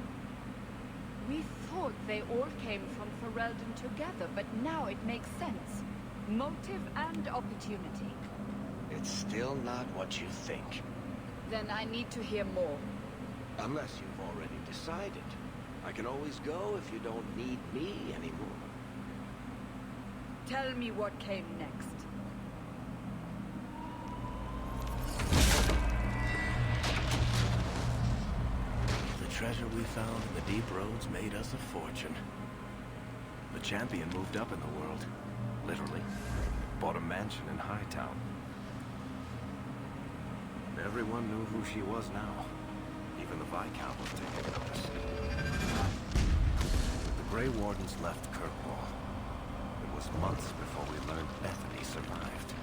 We thought they all came from Ferelden together, but now it makes sense. Motive and opportunity. It's still not what you think. Then I need to hear more. Unless you've already decided. I can always go if you don't need me anymore. Tell me what came next. The treasure we found in the deep roads made us a fortune. The champion moved up in the world. Literally. Bought a mansion in Hightown. Everyone knew who she was now. Even the Viscount was taking notice. The Grey Wardens left Kirkwall. It was months before we learned Bethany survived.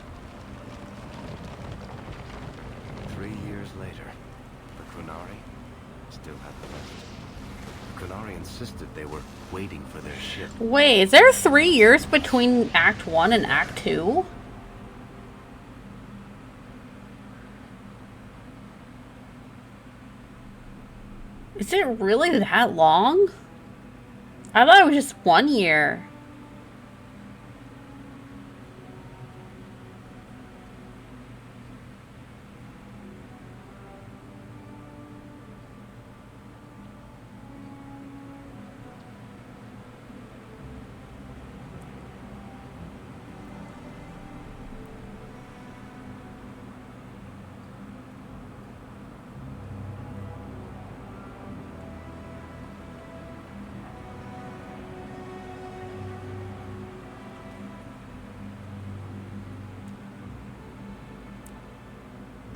3 years later, the Qunari still hadn't left. The Qunari insisted they were waiting for their ship. Wait, is there 3 years between Act 1 and Act 2? Is it really that long? I thought it was just 1 year.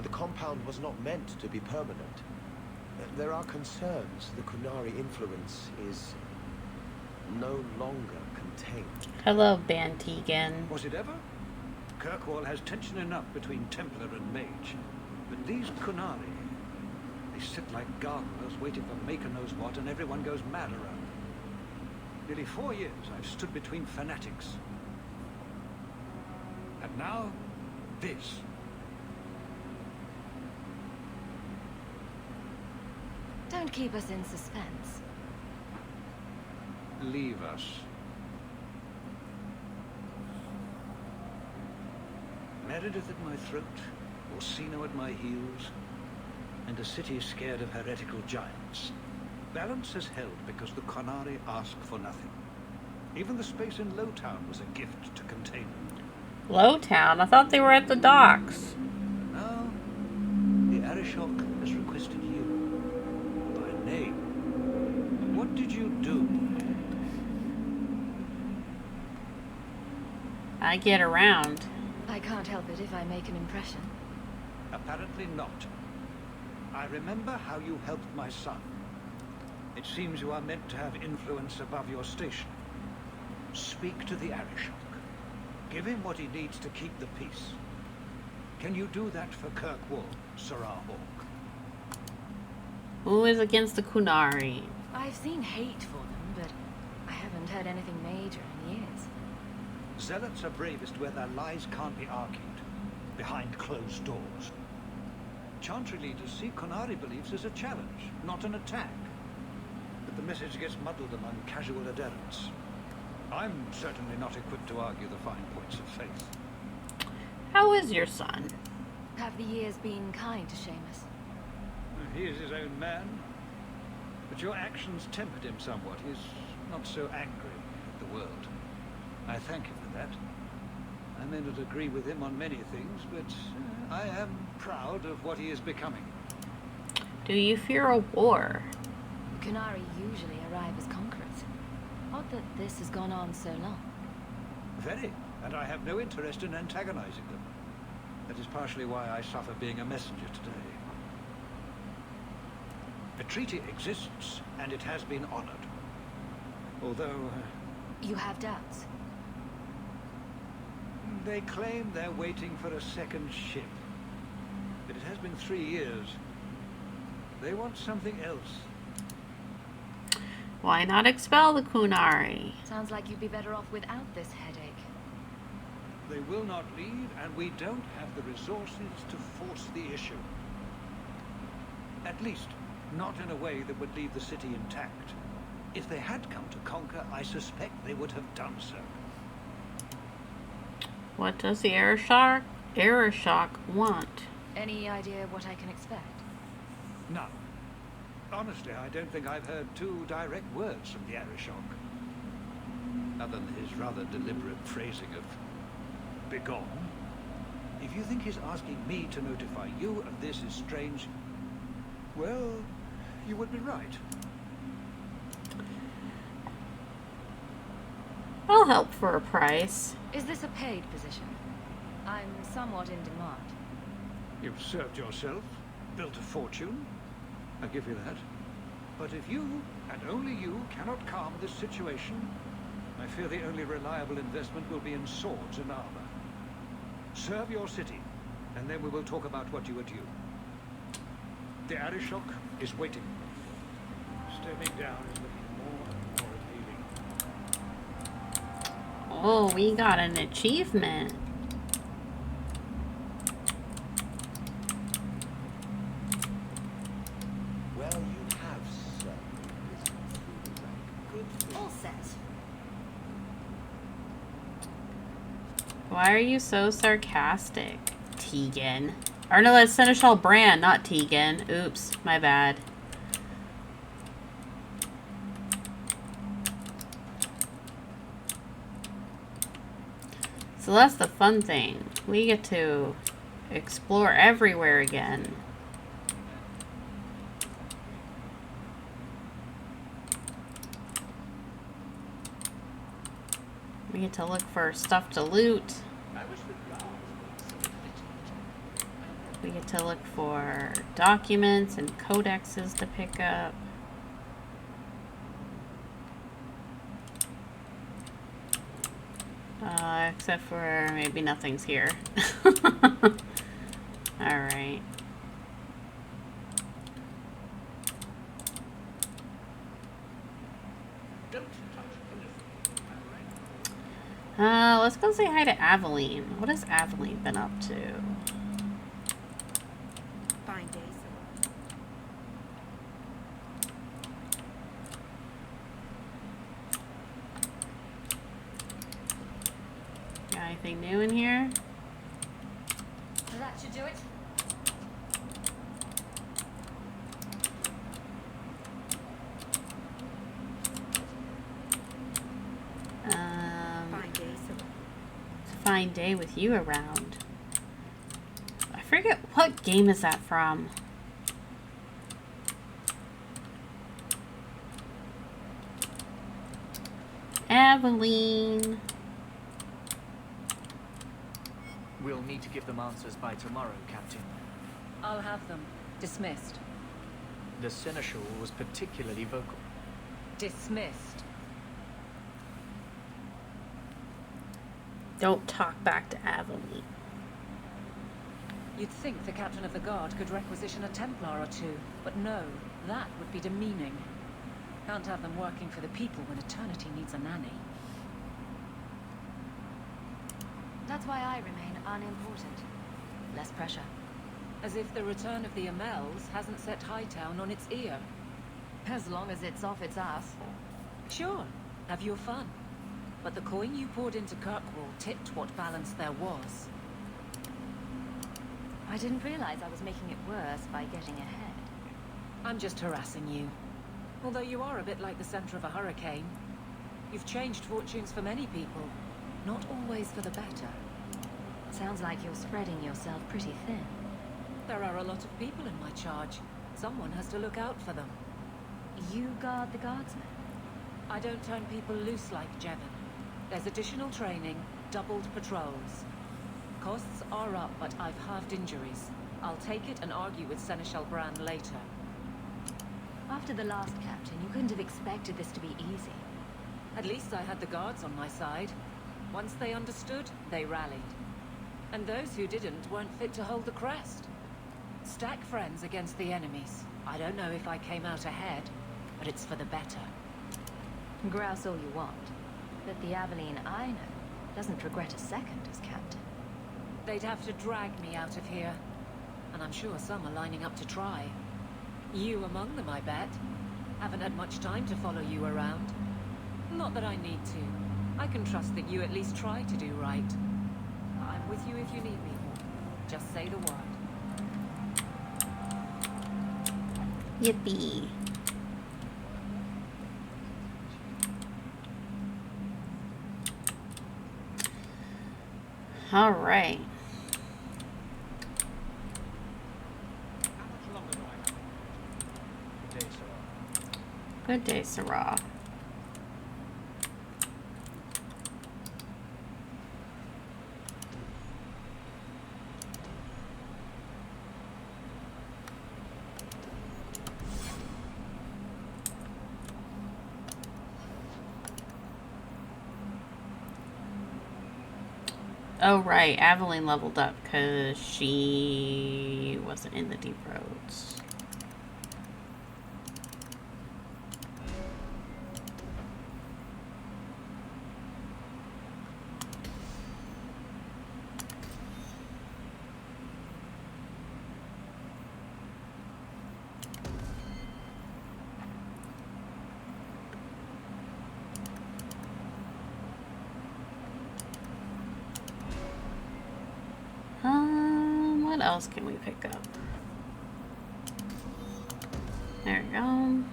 The compound was not meant to be permanent. There are concerns the Qunari influence is no longer contained. Hello, Bantegan. Was it ever? Kirkwall has tension enough between Templar and Mage. But these Qunari, they sit like gardeners waiting for Maker knows what, and everyone goes mad around them. Nearly 4 years I've stood between fanatics. And now, this. Don't keep us in suspense. Leave us. Meredith at my throat, Orsino at my heels, and a city scared of heretical giants. Balance has held because the Qunari ask for nothing. Even the space in Lowtown was a gift to contain them. Lowtown? I thought they were at the docks. No, the Arishok has requested you. By name. What did you do? I get around. I can't help it if I make an impression. Apparently not. I remember how you helped my son. It seems you are meant to have influence above your station. Speak to the Arishok. Give him what he needs to keep the peace. Can you do that for Kirkwall, Sarah Hawke? Who is against the Kunari? I've seen hate for them, but I haven't heard anything major in years. Zealots are bravest where their lies can't be argued, behind closed doors. Chantry leaders see Kunari beliefs as a challenge, not an attack. But the message gets muddled among casual adherents. I'm certainly not equipped to argue the fine points of faith. How is your son? Have the years been kind to Seamus? He is his own man, but your actions tempered him somewhat. He's not so angry at the world. I thank him for that. I may not agree with him on many things, but I am proud of what he is becoming. Do you fear a war? Kunari usually arrive as conquerors. Odd that this has gone on so long. Very, and I have no interest in antagonizing them. That is partially why I suffer being a messenger today. The treaty exists, and it has been honored. Although... You have doubts? They claim they're waiting for a second ship. But it has been 3 years. They want something else. Why not expel the Kunari? Sounds like you'd be better off without this headache. They will not leave, and we don't have the resources to force the issue. At least, not in a way that would leave the city intact. If they had come to conquer, I suspect they would have done so. What does the Arishok want? Any idea what I can expect? None. Honestly, I don't think I've heard 2 direct words from the Arishok. Other than his rather deliberate phrasing of begone. If you think his asking me to notify you of this is strange, well, you would be right. I'll help for a price. Is this a paid position? I'm somewhat in demand. You've served yourself, built a fortune. I give you that. But if you, and only you, cannot calm this situation, I fear the only reliable investment will be in swords and armor. Serve your city, and then we will talk about what you are due. The Arishok is waiting. Stepping down is looking more and more appealing. Oh, we got an achievement. Well, you have some good food. All set. Why are you so sarcastic, Tegan? Or no, that's Seneschal Bran, not Tegan. Oops, my bad. So that's the fun thing. We get to explore everywhere again. We get to look for stuff to loot. We get to look for documents and codexes to pick up. Except for maybe nothing's here. Alright. Let's go say hi to Aveline. What has Aveline been up to? Fine days. Got anything new in here? That should do it. Fine days. It's a fine day with you around. I forget, what game is that from? Aveline. We'll need to give them answers by tomorrow, Captain. I'll have them. Dismissed. The seneschal was particularly vocal. Dismissed. Don't talk back to Aveline. You'd think the captain of the guard could requisition a Templar or two, but no, that would be demeaning. Can't have them working for the people when eternity needs a nanny. That's why I remain unimportant. Less pressure. As if the return of the Amels hasn't set Hightown on its ear. As long as it's off its ass. Sure, have your fun. But the coin you poured into Kirkwall tipped what balance there was. I didn't realize I was making it worse by getting ahead. I'm just harassing you. Although you are a bit like the center of a hurricane. You've changed fortunes for many people, not always for the better. Sounds like you're spreading yourself pretty thin. There are a lot of people in my charge. Someone has to look out for them. You guard the guardsmen? I don't turn people loose like Jevon. There's additional training, doubled patrols. Costs are up, but I've halved injuries. I'll take it and argue with Seneschal Brand later. After the last captain, you couldn't have expected this to be easy. At least I had the guards on my side. Once they understood, they rallied. And those who didn't weren't fit to hold the crest. Stack friends against the enemies. I don't know if I came out ahead, but it's for the better. Grouse all you want, but the Aveline I know doesn't regret a second as captain. They'd have to drag me out of here. And I'm sure some are lining up to try. You among them, I bet. Haven't had much time to follow you around. Not that I need to. I can trust that you at least try to do right. I'm with you if you need me. Just say the word. Yippee. All right. Good day, Sarah. Oh, right. Aveline leveled up because she wasn't in the deep roads. What else can we pick up? There we go.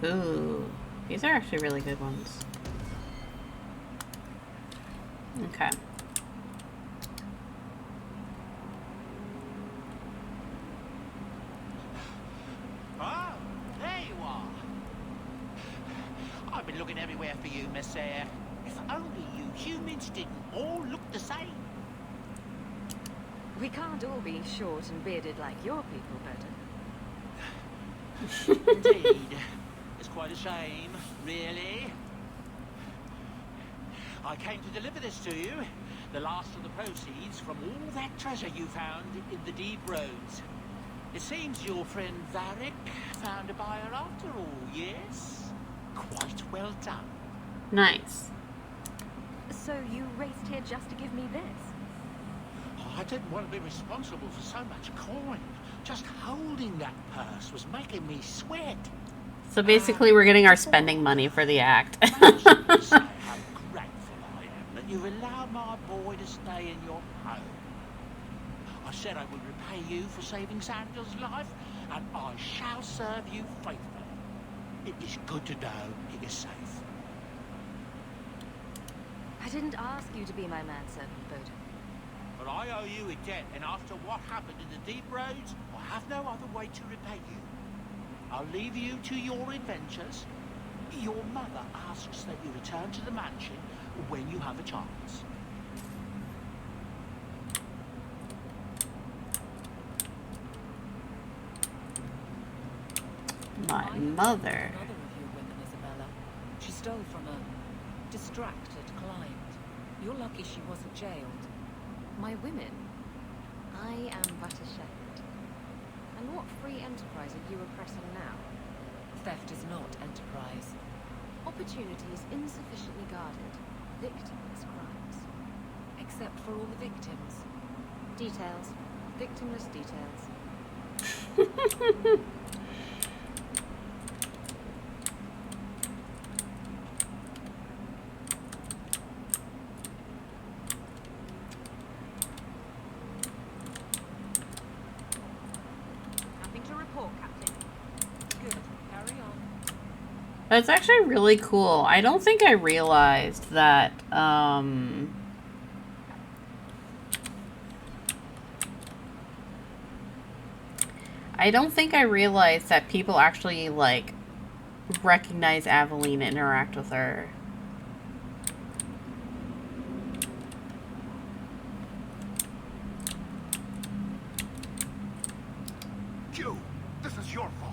Ooh, these are actually really good ones. Okay. Oh, there you are. I've been looking everywhere for you, Messiah. If only you humans didn't all look the same. We can't all be short and bearded like your people, Burton. Indeed. It's quite a shame, really. I came to deliver this to you. The last of the proceeds from all that treasure you found in the deep roads. It seems your friend Varric found a buyer after all, yes? Quite well done. Nice. So you raced here just to give me this? Oh, I didn't want to be responsible for so much coin. Just holding that purse was making me sweat. So basically we're getting our spending money for the act. How grateful I am that you allowed my boy to stay in your home. I said I would repay you for saving Sandel's life, and I shall serve you faithfully. It is good to know it is safe. I didn't ask you to be my manservant, but... But I owe you a debt, and after what happened in the deep roads, I have no other way to repay you. I'll leave you to your adventures. Your mother asks that you return to the mansion when you have a chance. My mother. Another of your women, Isabella. She stole from a distracted client. You're lucky she wasn't jailed. My women? I am but a shepherd. And what free enterprise are you oppressing now? Theft is not enterprise. Opportunity is insufficiently guarded. Victimless crimes. Except for all the victims. Details. Victimless details. Nothing to report, Captain. Good. Carry on. That's actually really cool. I don't think I realized that, I don't think I realized that people actually, like, recognize Aveline and interact with her. You! This is your fault.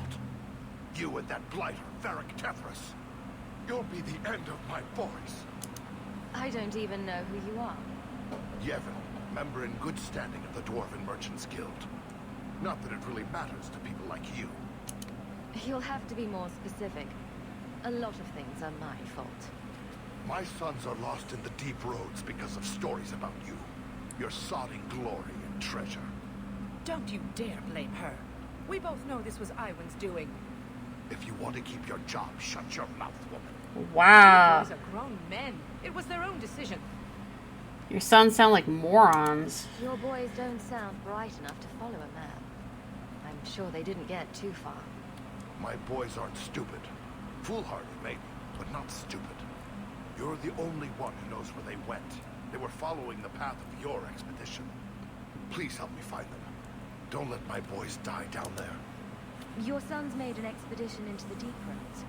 You and that blighter, Varric Tethras. You'll be the end of my boys. I don't even know who you are. Yevon, member in good standing of the Dwarven Merchants Guild. Not that it really matters to people like you. You'll have to be more specific. A lot of things are my fault. My sons are lost in the deep roads because of stories about you. Your sodding glory and treasure. Don't you dare blame her. We both know this was Iwan's doing. If you want to keep your job, shut your mouth, woman. Wow. You boys are grown men. It was their own decision. Your sons sound like morons. Your boys don't sound bright enough to follow a man. I'm sure they didn't get too far. My boys aren't stupid. Foolhardy, maybe, but not stupid. You're the only one who knows where they went. They were following the path of your expedition. Please help me find them. Don't let my boys die down there. Your sons made an expedition into the deep roads.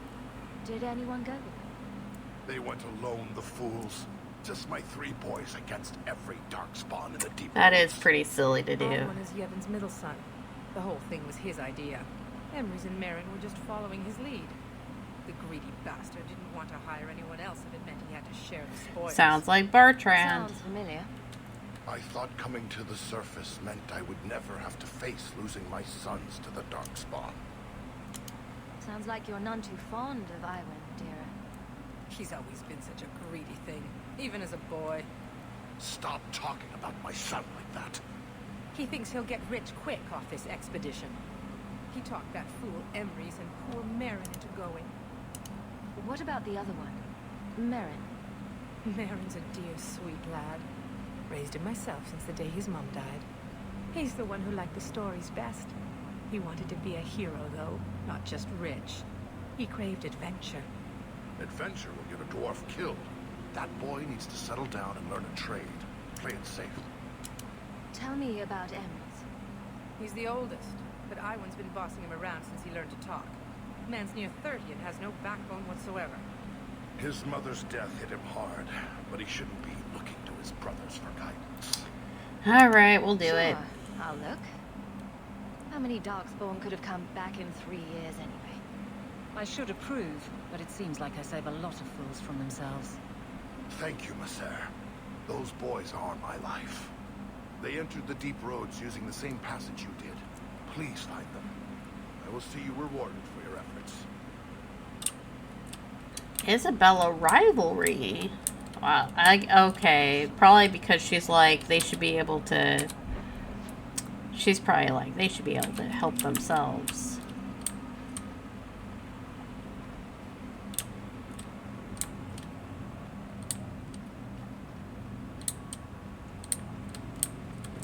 Did anyone go with them? They went alone, the fools. Just my 3 boys against every darkspawn in the deep That roads. is pretty silly to do. Iwan is Yevon's middle son. The whole thing was his idea. Emrys and Merrin were just following his lead. The greedy bastard didn't want to hire anyone else if it meant he had to share the spoils. Sounds like Bertrand. Sounds familiar. I thought coming to the surface meant I would never have to face losing my sons to the darkspawn. Sounds like you're none too fond of Iwan, dear. He's always been such a greedy thing, even as a boy. Stop talking about my son like that. He thinks he'll get rich quick off this expedition. He talked that fool Emrys and poor Merrin into going. What about the other one? Merrin? Merrin's a dear, sweet lad. Raised him myself since the day his mum died. He's the one who liked the stories best. He wanted to be a hero, though, not just rich. He craved adventure. Adventure will get a dwarf killed. That boy needs to settle down and learn a trade. Play it safe. Tell me about Emrys. He's the oldest, but Iwan's been bossing him around since he learned to talk. Man's near 30 and has no backbone whatsoever. His mother's death hit him hard, but he shouldn't be looking to his brothers for guidance. Alright, we'll do it. I'll look. How many Darkspawn could have come back in 3 years anyway? I should approve, but it seems like I save a lot of fools from themselves. Thank you, Messer. Those boys are my life. They entered the deep roads using the same passage you did. Please find them. I will see you rewarded for your efforts. Isabella rivalry. Wow. Okay. Probably because she's like, they should be able to... She's probably like, they should be able to help themselves.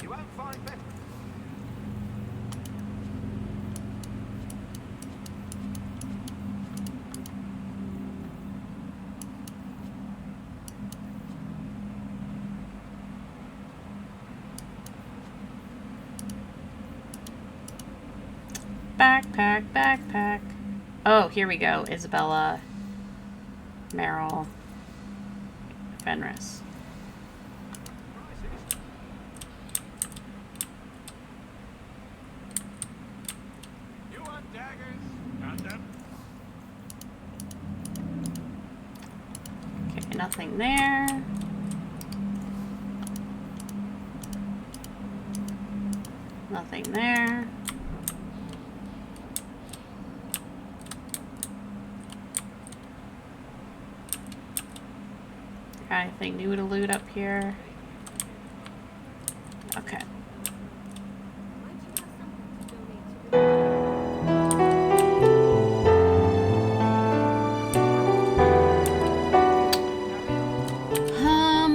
You won't find better. Backpack, backpack. Oh, here we go. Isabella, Meryl, Fenris. You want daggers? Got them. Okay, nothing there. Nothing there. Got anything new to loot up here? Okay.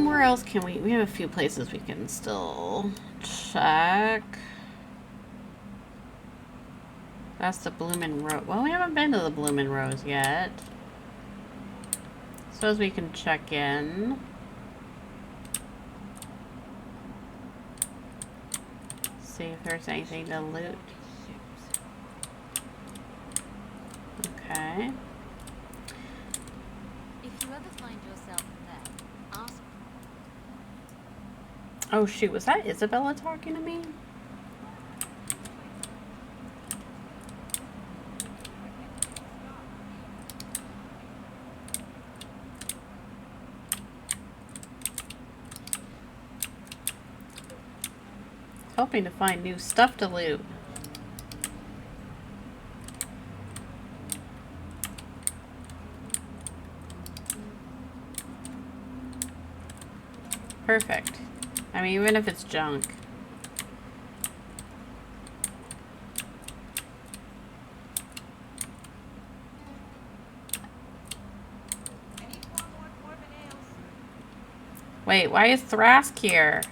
Where else can we have a few places we can still check. That's the Bloomin' Rose. Well, we haven't been to the Bloomin' Rose yet. Suppose we can check in. See if there's anything to loot. Okay. If you ever find yourself there, ask. Oh shoot, was that Isabella talking to me? Hoping to find new stuff to loot. Perfect. I mean, even if it's junk. Wait, why is Thrask here?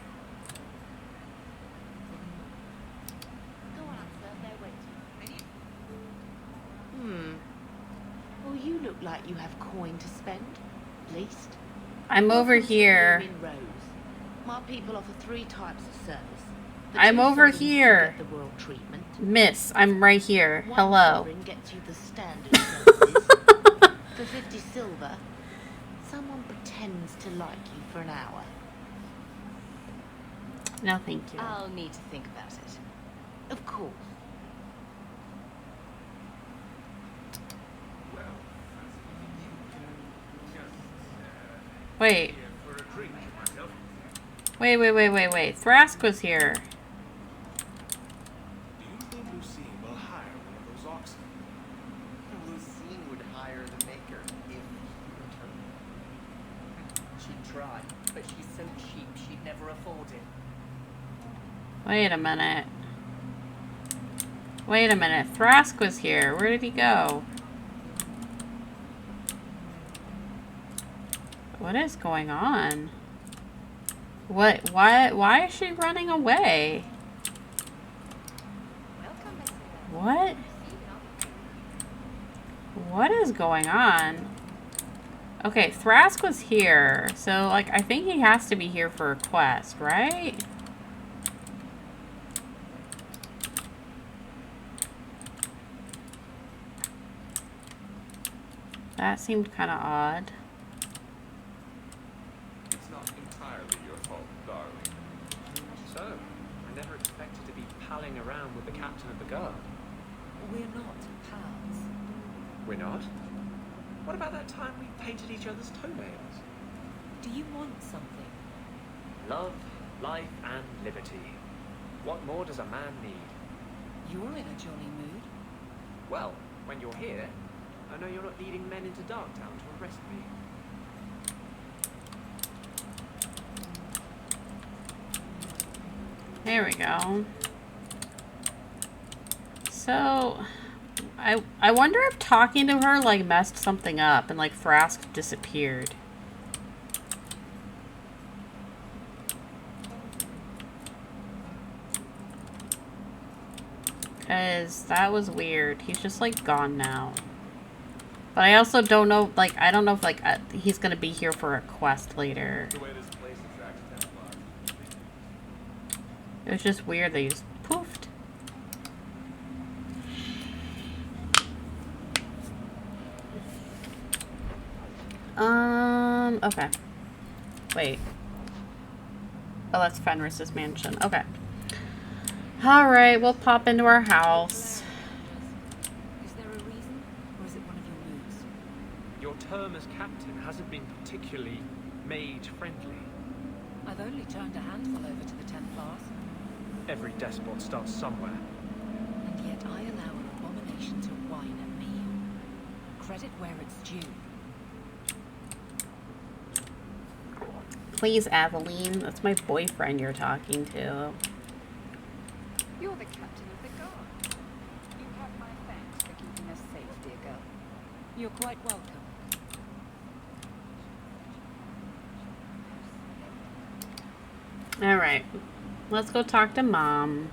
Well, you look like you have coin to spend, at least. I'm over here. My people offer 3 types of service. I'm over here. Get the royal treatment. Miss, I'm right here. One Hello. sovereign gets you the standard services. For 50 silver, someone pretends to like you for an hour. No, thank you. I'll need to think about it. Of course. Wait. Wait. Thrask was here. Do you think Lucine will hire one of those oxen? Lucine would hire the maker if he returned. She'd try, but she's so cheap she'd never afford it. Wait a minute. Wait a minute. Thrask was here. Where did he go? What is going on? What? Why is she running away? What? What is going on? Okay, Thrask was here. So, like, I think he has to be here for a quest, right? That seemed kind of odd. It's not entirely your fault, darling. So, I never expected to be palling around with the captain of the guard. We're not pals. We're not? What about that time we painted each other's toenails? Do you want something? Love, life, and liberty. What more does a man need? You're in a jolly mood. Well, when you're here, I know you're not leading men into Darktown to arrest me. There we go. So, I wonder if talking to her, like, messed something up and, like, Thrask disappeared. Because that was weird. He's just, like, gone now. But I also don't know, like, I don't know if, like, he's gonna be here for a quest later. It was just weird that he just poofed. Okay. Wait. Oh, that's Fenris's mansion. Okay. Alright, we'll pop into our house. Is there a reason, or is it one of your moves? Your term as captain hasn't been particularly mage-friendly. I've only turned a handful over to the Templars. Every despot starts somewhere. And yet I allow an abomination to whine at me. Credit where it's due. Please, Aveline. That's my boyfriend you're talking to. You're the captain of the guard. You have my thanks for keeping us safe, dear girl. You're quite welcome. Alright. Let's go talk to Mom.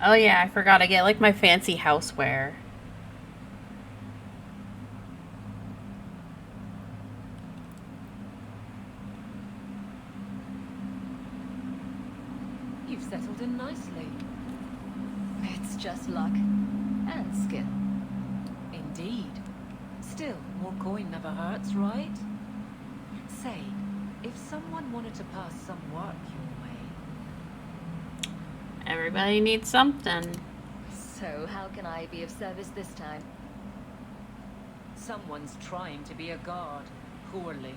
Oh yeah, I forgot. I get like my fancy houseware. You've settled in nicely. It's just luck. And skill. Indeed. Still, more coin never hurts, right? Say, if someone wanted to pass some work your way... Everybody needs something. So how can I be of service this time? Someone's trying to be a guard. Poorly.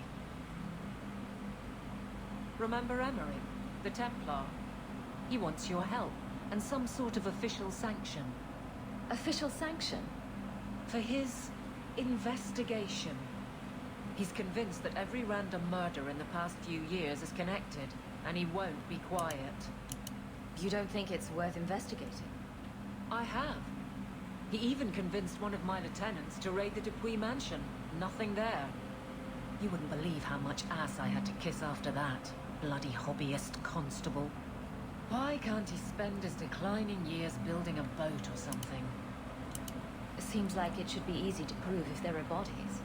Remember Emery, the Templar? He wants your help, and some sort of official sanction. Official sanction? For his investigation. He's convinced that every random murder in the past few years is connected, and he won't be quiet. You don't think it's worth investigating? I have. He even convinced one of my lieutenants to raid the Dupuis mansion. Nothing there. You wouldn't believe how much ass I had to kiss after that. Bloody hobbyist constable. Why can't he spend his declining years building a boat or something? Seems like it should be easy to prove if there are bodies.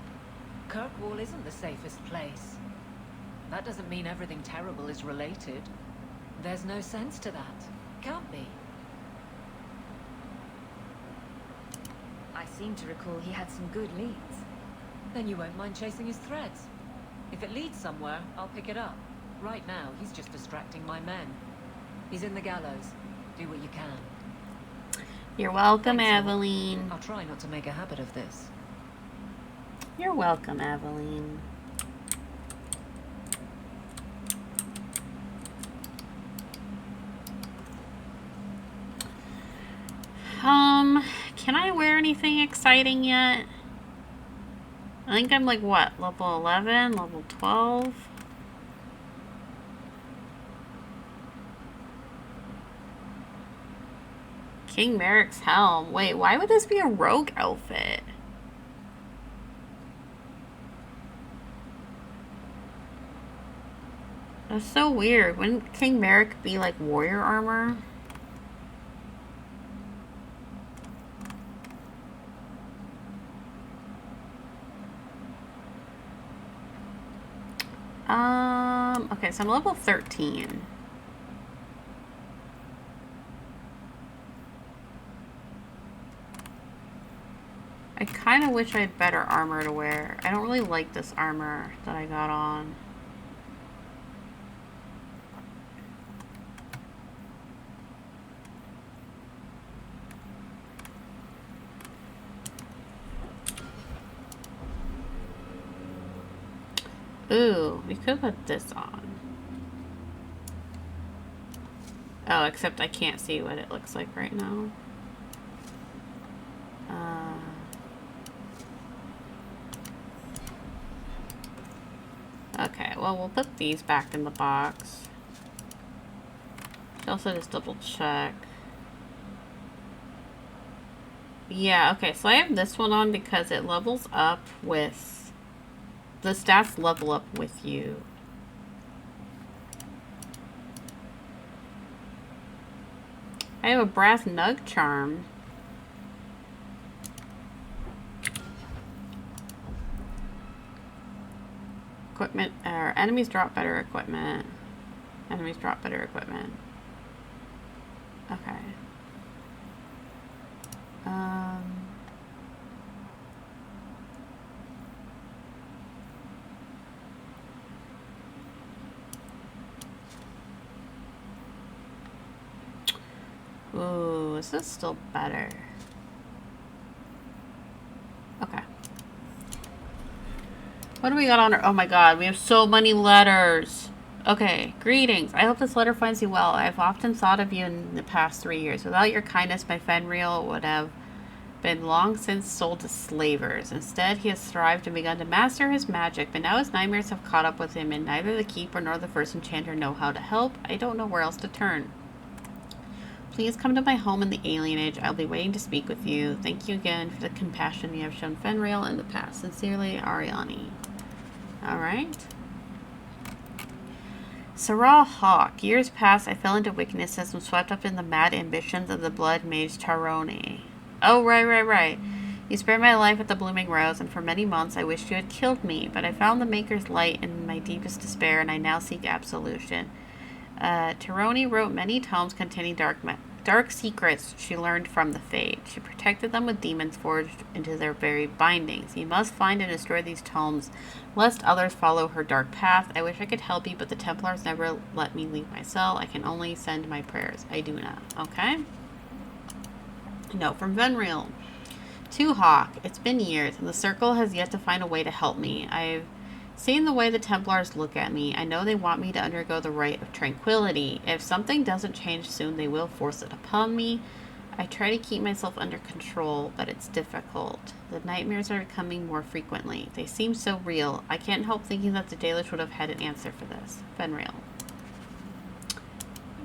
Kirkwall isn't the safest place. That doesn't mean everything terrible is related. There's no sense to that. Can't be. I seem to recall he had some good leads. Then you won't mind chasing his threads. If it leads somewhere, I'll pick it up. Right now, he's just distracting my men. He's in the gallows. Do what you can. You're welcome, Thanks, Aveline. I'll try not to make a habit of this. You're welcome, Aveline. Can I wear anything exciting yet? I think I'm like, what, level 11, level 12? King Merrick's helm. Wait, why would this be a rogue outfit? That's so weird. Wouldn't King Merrick be like warrior armor? Okay, so I'm level 13. I kind of wish I had better armor to wear. I don't really like this armor that I got on. Ooh, we could put this on. Oh, except I can't see what it looks like right now. Okay, well, we'll put these back in the box. Should also just double check. Yeah, okay, so I have this one on because it levels up with... The stats level up with you. I have a brass nug charm. Equipment, enemies drop better equipment. Enemies drop better equipment. Okay. Ooh, this is still better. Okay. What do we got on our... Oh my god, we have so many letters. Okay, greetings. I hope this letter finds you well. I've often thought of you in the past 3 years. Without your kindness, my Fenrir would have been long since sold to slavers. Instead, he has thrived and begun to master his magic, but now his nightmares have caught up with him, and neither the Keeper nor the First Enchanter know how to help. I don't know where else to turn. Please come to my home in the Alien Age. I'll be waiting to speak with you. Thank you again for the compassion you have shown Fenrir in the past. Sincerely, Ariani. Alright. Sarah Hawke. Years past, I fell into weaknesses and swept up in the mad ambitions of the blood mage Taroni. Oh, right. You spared my life at the Blooming Rose, and for many months I wished you had killed me, but I found the Maker's light in my deepest despair, and I now seek absolution. Taroni wrote many tomes containing dark secrets she learned from the Fade. She protected them with demons forged into their very bindings. You must find and destroy these tomes, lest others follow her dark path. I wish I could help you, but the Templars never let me leave my cell. I can only send my prayers. I do not. Okay? Note from Venreal. To Hawke, it's been years, and the Circle has yet to find a way to help me. I've seen the way the Templars look at me. I know they want me to undergo the rite of tranquility. If something doesn't change soon, they will force it upon me. I try to keep myself under control, but it's difficult. The nightmares are coming more frequently. They seem so real. I can't help thinking that the Dalish would have had an answer for this. Fenrir.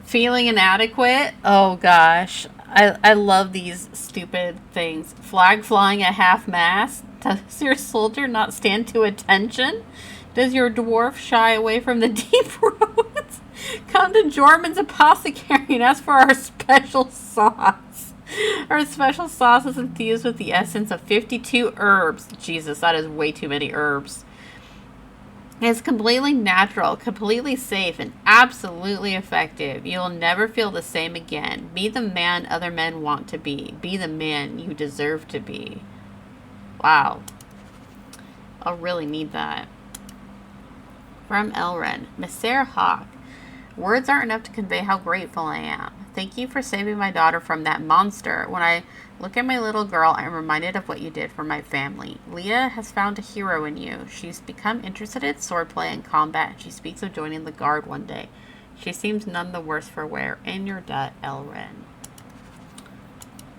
Feeling inadequate? Oh gosh. I love these stupid things. Flag flying at half-mast? Does your soldier not stand to attention? Does your dwarf shy away from the deep roads? Come to Jorman's apothecary and ask for our special sauce. Our special sauce is infused with the essence of 52 herbs. Jesus, that is way too many herbs. It's completely natural, completely safe, and absolutely effective. You'll never feel the same again. Be the man other men want to be. Be the man you deserve to be. Wow. I'll really need that. From Elren. Messer Hawke. Words aren't enough to convey how grateful I am. Thank you for saving my daughter from that monster. When I look at my little girl, I'm reminded of what you did for my family. Leah has found a hero in you. She's become interested in swordplay and combat, and she speaks of joining the guard one day. She seems none the worse for wear. In your debt, Elren.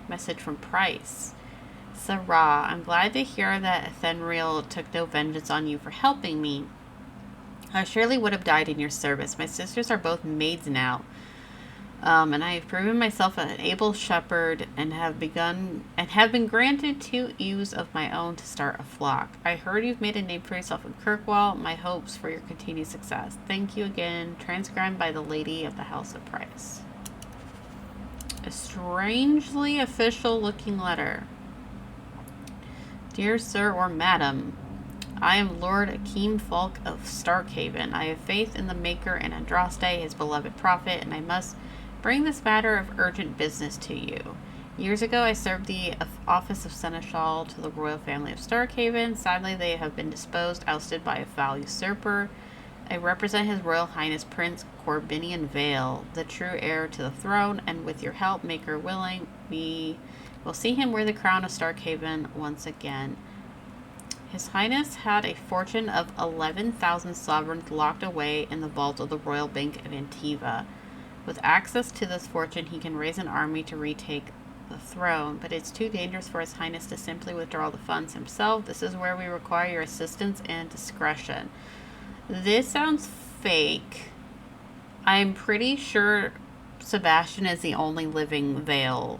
Message from Price. Sarah, I'm glad to hear that Fenrir took no vengeance on you for helping me. I surely would have died in your service. My sisters are both maids now. And I have proven myself an able shepherd and have been granted 2 ewes of my own to start a flock. I heard you've made a name for yourself in Kirkwall. My hopes for your continued success. Thank you again. Transcribed by the Lady of the House of Price. A strangely official looking letter. Dear Sir or Madam, I am Lord Akeem Falk of Starkhaven. I have faith in the Maker and Andraste, his beloved prophet, and I must bring this matter of urgent business to you. Years ago, I served the office of Seneschal to the royal family of Starkhaven. Sadly, they have been disposed, ousted by a foul usurper. I represent His Royal Highness Prince Corbinian Vale, the true heir to the throne, and with your help, Maker willing, we will see him wear the crown of Starkhaven once again. His Highness had a fortune of 11,000 sovereigns locked away in the vault of the Royal Bank of Antiva. With access to this fortune, he can raise an army to retake the throne, but it's too dangerous for His Highness to simply withdraw the funds himself. This is where we require your assistance and discretion. This sounds fake. I'm pretty sure Sebastian is the only living Vale.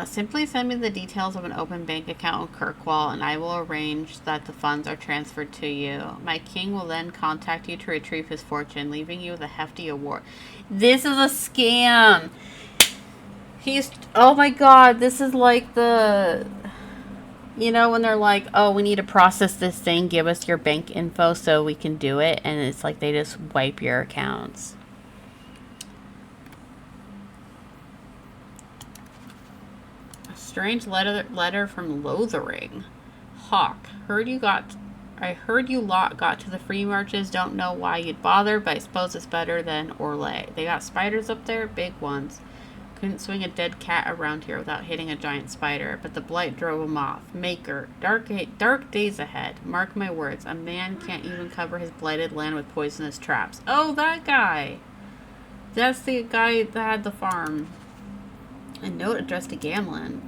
Simply send me the details of an open bank account in Kirkwall, and I will arrange that the funds are transferred to you. My king will then contact you to retrieve his fortune, leaving you with a hefty award. This is a scam! Oh my god, this is like the... You know, when they're like, oh, we need to process this thing, give us your bank info so we can do it, and it's like they just wipe your accounts. Strange letter from Lothering. Hawke, I heard you lot got to the free marches. Don't know why you'd bother, but I suppose it's better than Orlais. They got spiders up there, big ones. Couldn't swing a dead cat around here without hitting a giant spider, but the blight drove him off. Maker, dark days ahead. Mark my words, a man can't even cover his blighted land with poisonous traps. Oh, that guy! That's the guy that had the farm. A note addressed to Gamlin.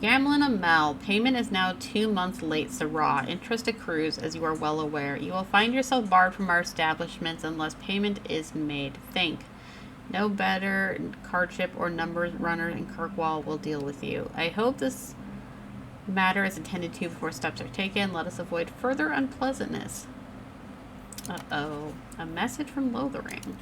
Gamlin Amel, payment is now 2 months late, Sirrah. Interest accrues, as you are well aware. You will find yourself barred from our establishments unless payment is made. Think. No better cardship or numbers runner in Kirkwall will deal with you. I hope this matter is attended to before steps are taken. Let us avoid further unpleasantness. Uh-oh. A message from Lothering.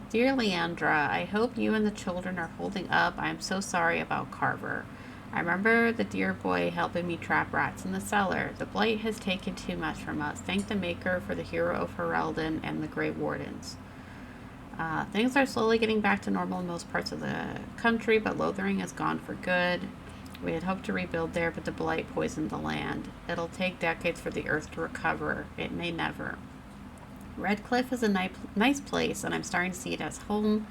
Dear Leandra, I hope you and the children are holding up. I am so sorry about Carver. I remember the dear boy helping me trap rats in the cellar. The blight has taken too much from us. Thank the Maker for the hero of Ferelden and the Grey Wardens. Things are slowly getting back to normal in most parts of the country, but Lothering is gone for good. We had hoped to rebuild there, but the blight poisoned the land. It'll take decades for the earth to recover. It may never. Redcliffe is a nice place, and I'm starting to see it as home.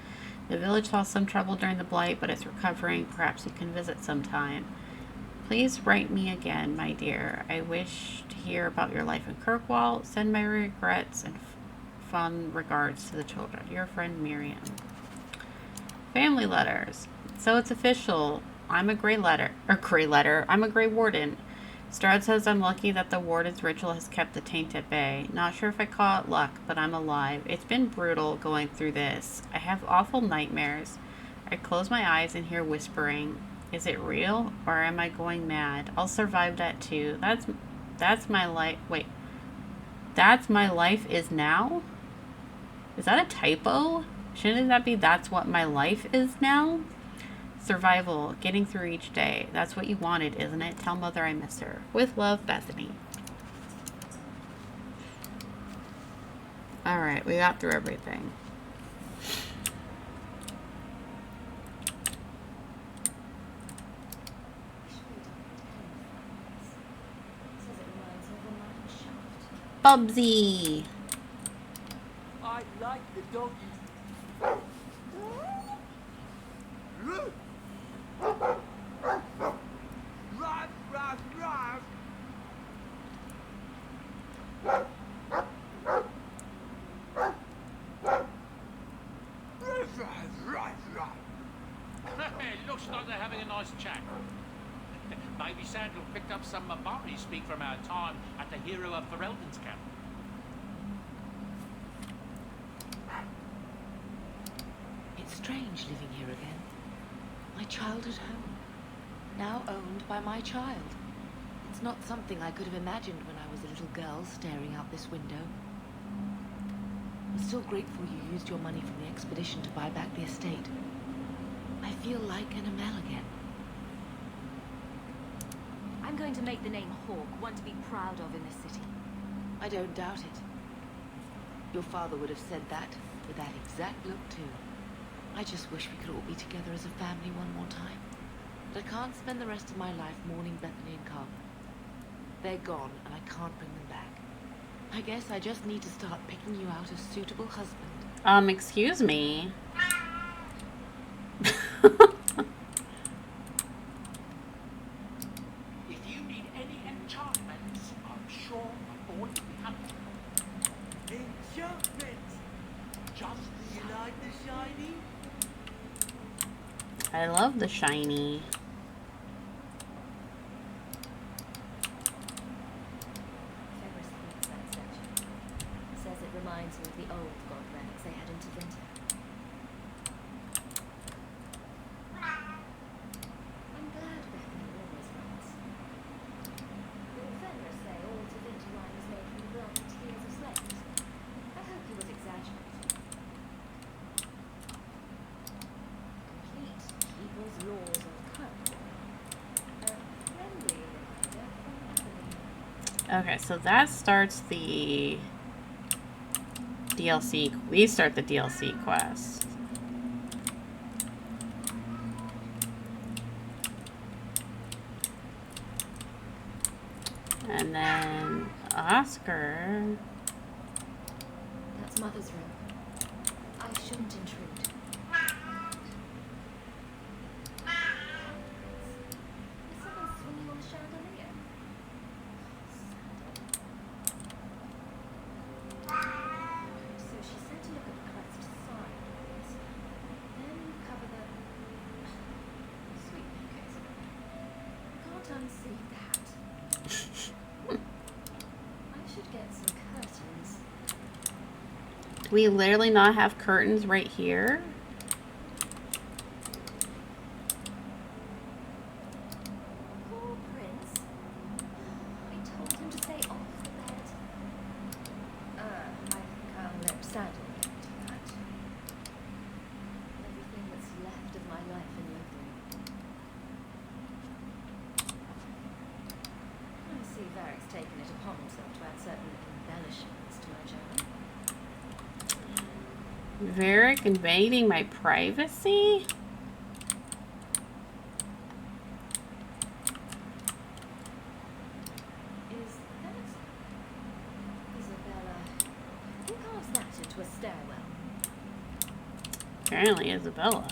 The village saw some trouble during the blight, but it's recovering. Perhaps you can visit sometime. Please write me again, my dear. I wish to hear about your life in Kirkwall. Send my regrets and fond regards to the children. Your friend Miriam. Family letters. So it's official. I'm a Grey Warden. Strahd says I'm lucky that the Warden's ritual has kept the taint at bay. Not sure if I call it luck, but I'm alive. It's been brutal going through this. I have awful nightmares. I close my eyes and hear whispering. Is it real, or am I going mad? I'll survive that too. That's my life. Wait. That's my life is now? Is that a typo? Shouldn't that be that's what my life is now? Survival, getting through each day. That's what you wanted, isn't it? Tell Mother I miss her. With love, Bethany. Alright, we got through everything. Bubsy! I like the doggy. Looks like they're having a nice chat. Maybe Sandal picked up some Mabari speak from our time at the hero of Ferelden's camp. It's strange living here again. My childhood home, now owned by my child. It's not something I could have imagined when I was a little girl staring out this window. I'm still grateful you used your money from the expedition to buy back the estate. I feel like an Amel again. I'm going to make the name Hawke one to be proud of in this city. I don't doubt it. Your father would have said that with that exact look too. I just wish we could all be together as a family one more time. But I can't spend the rest of my life mourning Bethany and Carver. They're gone, and I can't bring them back. I guess I just need to start picking you out a suitable husband. Excuse me. If you need any enchantments, I'm sure my boy will be happy. Enchantments? Just you like the shiny? I love the shiny. Says it reminds me of the old god relics they had in Tevinter. Okay, so that starts the DLC. We start the DLC quest. And then Oscar. That's Mother's room. I shouldn't intrude. Is someone swinging on the chandelier? So she said to look at the crest sideways, then cover the sweet pickers. Can't unsee that. I should get some curtains. Do we literally not have curtains right here? Poor Prince. I told him to stay off the bed. I think I'll let Sandal get to that. Everything that's left of my life in Lothian. I see Varric's taken it upon himself to add certain embellishments to my journal. Varric invading my privacy? Is that Isabella? Who carves that into a stairwell? Apparently Isabella.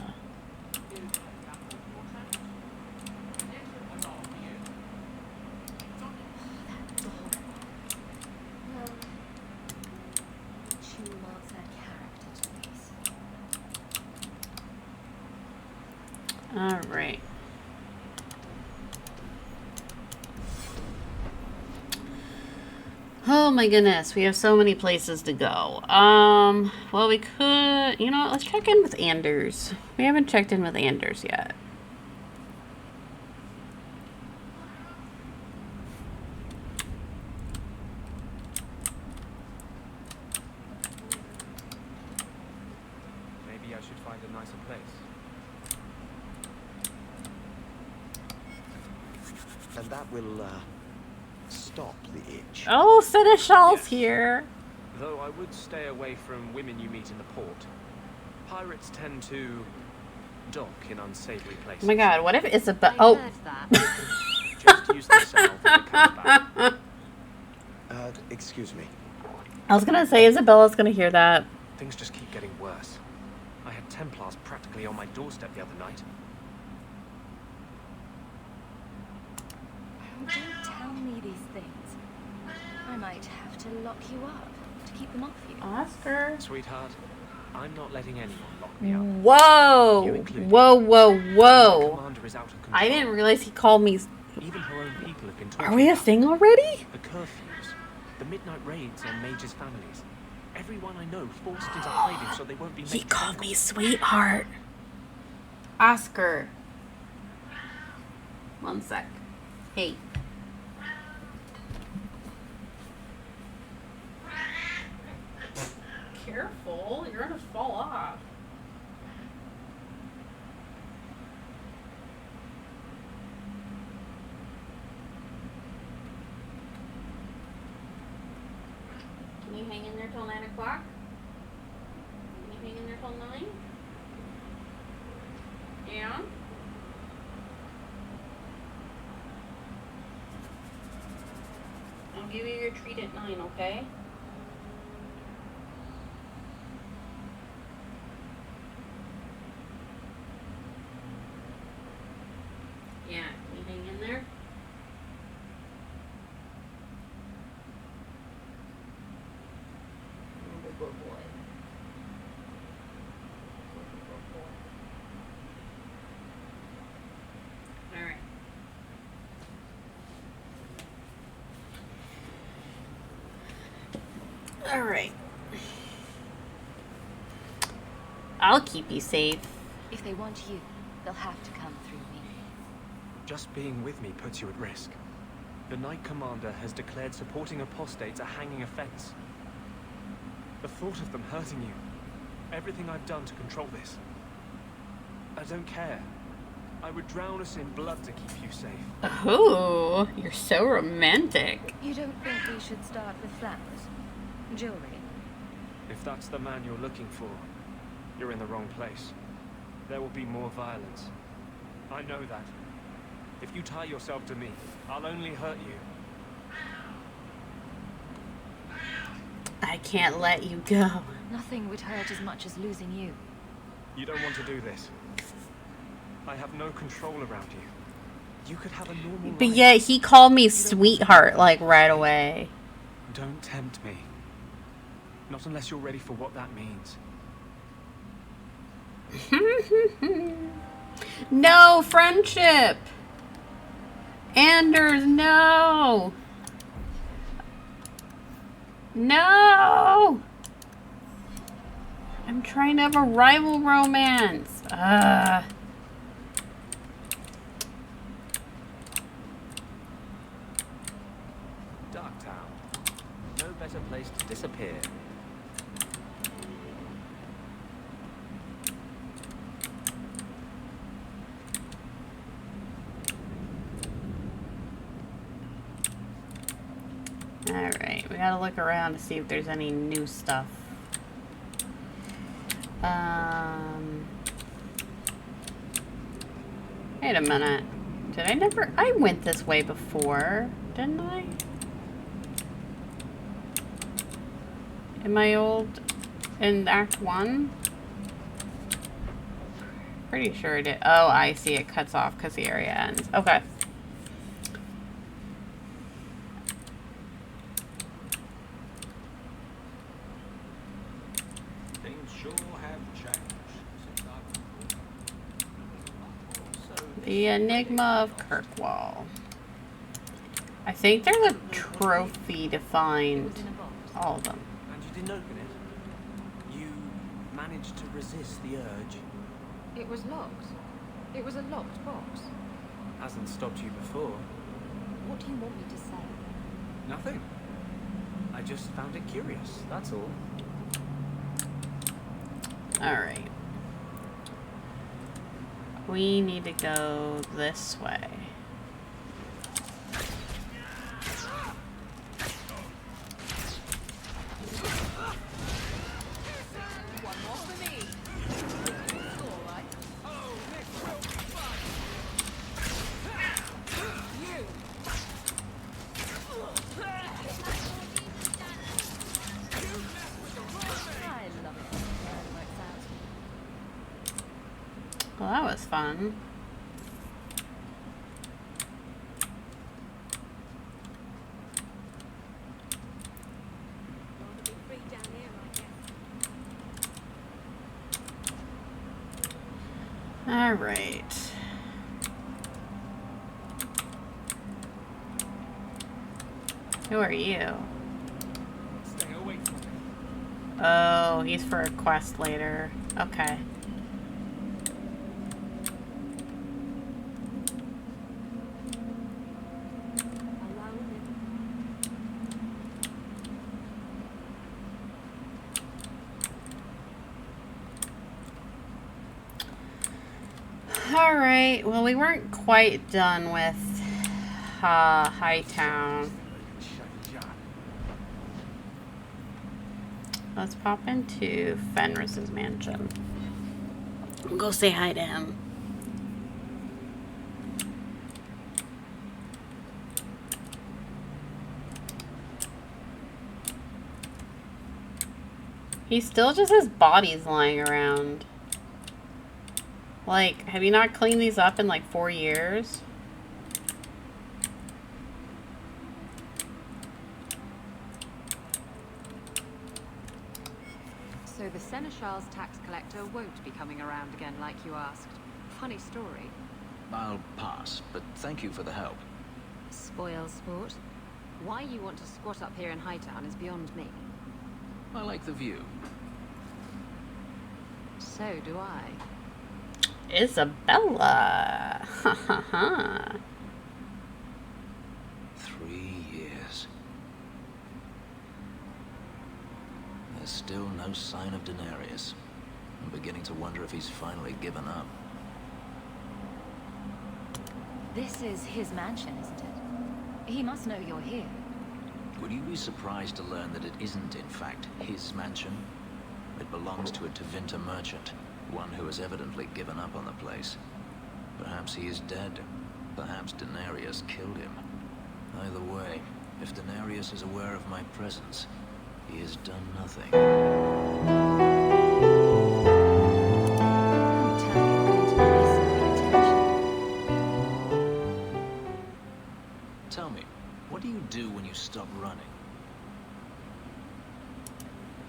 Well, she marks her character to these. All right. Oh my goodness, we have so many places to go. Well, we could, you know what, let's check in with Anders. We haven't checked in with Anders yet. Maybe I should find a nicer place. And that will, stop the itch. Oh, Seneschal's here. Though I would stay away from women you meet in the port. Pirates tend to dock in unsavory places. Oh my god, what if Isabella... Oh. Just use the salve when it comes back. Excuse me. I was gonna say Isabella's gonna hear that. Things just keep getting worse. I had Templars practically on my doorstep the other night. Don't tell me these things. I might have to lock you up to keep them off you. Oscar. Sweetheart, I'm not letting anyone lock me up. Whoa! Whoa, whoa, whoa. Commander is out of control. I didn't realize he called me... Even her own people have been talking. Are we a thing already? The curfews, the midnight raids on mages' families. Everyone I know forced into hiding so they won't be made. He called me sweetheart. Oscar. 1 sec. Hey. Careful, you're gonna fall off. Can you hang in there till 9 o'clock? Can you hang in there till 9? Yeah? I'll give you your treat at 9, okay? Yeah, can you hang in there? Good boy. All right. All right. I'll keep you safe. If they want you, they'll have to come through me. Just being with me puts you at risk. The Knight Commander has declared supporting apostates a hanging offense. The thought of them hurting you. Everything I've done to control this. I don't care. I would drown us in blood to keep you safe. Ooh, you're so romantic. You don't think we should start with flowers? Jewelry? If that's the man you're looking for, you're in the wrong place. There will be more violence. I know that. If you tie yourself to me, I'll only hurt you. I can't let you go. Nothing would hurt as much as losing you. You don't want to do this. I have no control around you. You could have a normal But life. yet he called me sweetheart like right away. Don't tempt me. Not unless you're ready for what that means. No friendship. Anders, no. No. I'm trying to have a rival romance. Darktown. No better place to disappear. Alright, we gotta look around to see if there's any new stuff. Wait a minute. I went this way before, didn't I? In Act 1? Pretty sure it did. Oh, I see, it cuts off because the area ends. Okay. The Enigma of Kirkwall. I think there's a trophy to find all of them. And you didn't open it? You managed to resist the urge? It was locked. It was a locked box. Hasn't stopped you before. What do you want me to say? Nothing. I just found it curious, that's all. Alright. We need to go this way. Well, that was fun. All right. Who are you? Stay away from me. Oh, he's for a quest later. Okay. Alright, well, we weren't quite done with Hightown. Let's pop into Fenris's mansion. We'll go say hi to him. He still just has bodies lying around. Like, have you not cleaned these up in like 4 years? So the Seneschal's tax collector won't be coming around again like you asked. Funny story. I'll pass, but thank you for the help. Spoil sport. Why you want to squat up here in Hightown is beyond me. I like the view. So do I. Isabella. Ha ha ha. 3 years. There's still no sign of Daenerys. I'm beginning to wonder if he's finally given up. This is his mansion, isn't it? He must know you're here. Would you be surprised to learn that it isn't, in fact, his mansion? It belongs to a Tevinter merchant, one who has evidently given up on the place. Perhaps he is dead. Perhaps Denarius killed him. Either way, if Denarius is aware of my presence, he has done nothing. Tell me, what do you do when you stop running?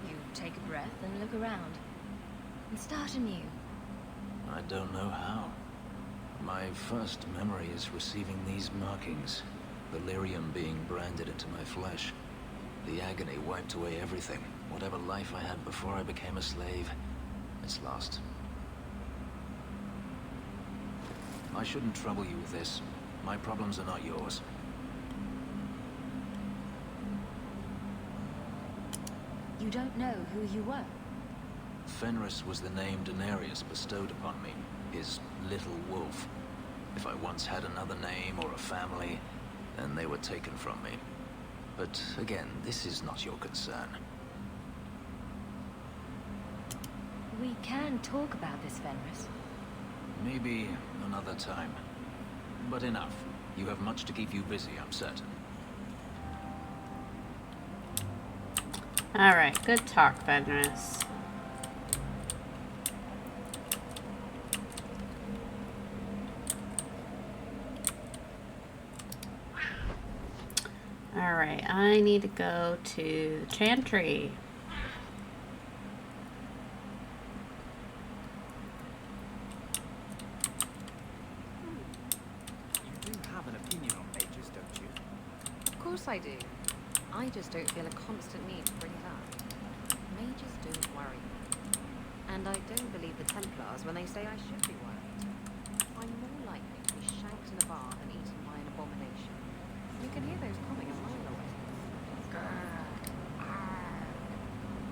You take a breath and look around. And start anew. I don't know how. My first memory is receiving these markings. The lyrium being branded into my flesh. The agony wiped away everything. Whatever life I had before I became a slave, it's lost. I shouldn't trouble you with this. My problems are not yours. You don't know who you were? Fenris was the name Denarius bestowed upon me, his little wolf. If I once had another name or a family, then they were taken from me. But again, this is not your concern. We can talk about this, Fenris. Maybe another time. But enough. You have much to keep you busy, I'm certain. Alright, good talk, Fenris. Alright, I need to go to the Chantry. You do have an opinion on mages, don't you? Of course I do. I just don't feel a constant need to bring it up. Mages don't worry me. And I don't believe the Templars when they say I should be worried. I'm more likely to be shanked in a bar than eaten by an abomination. You can hear those coming a mile away.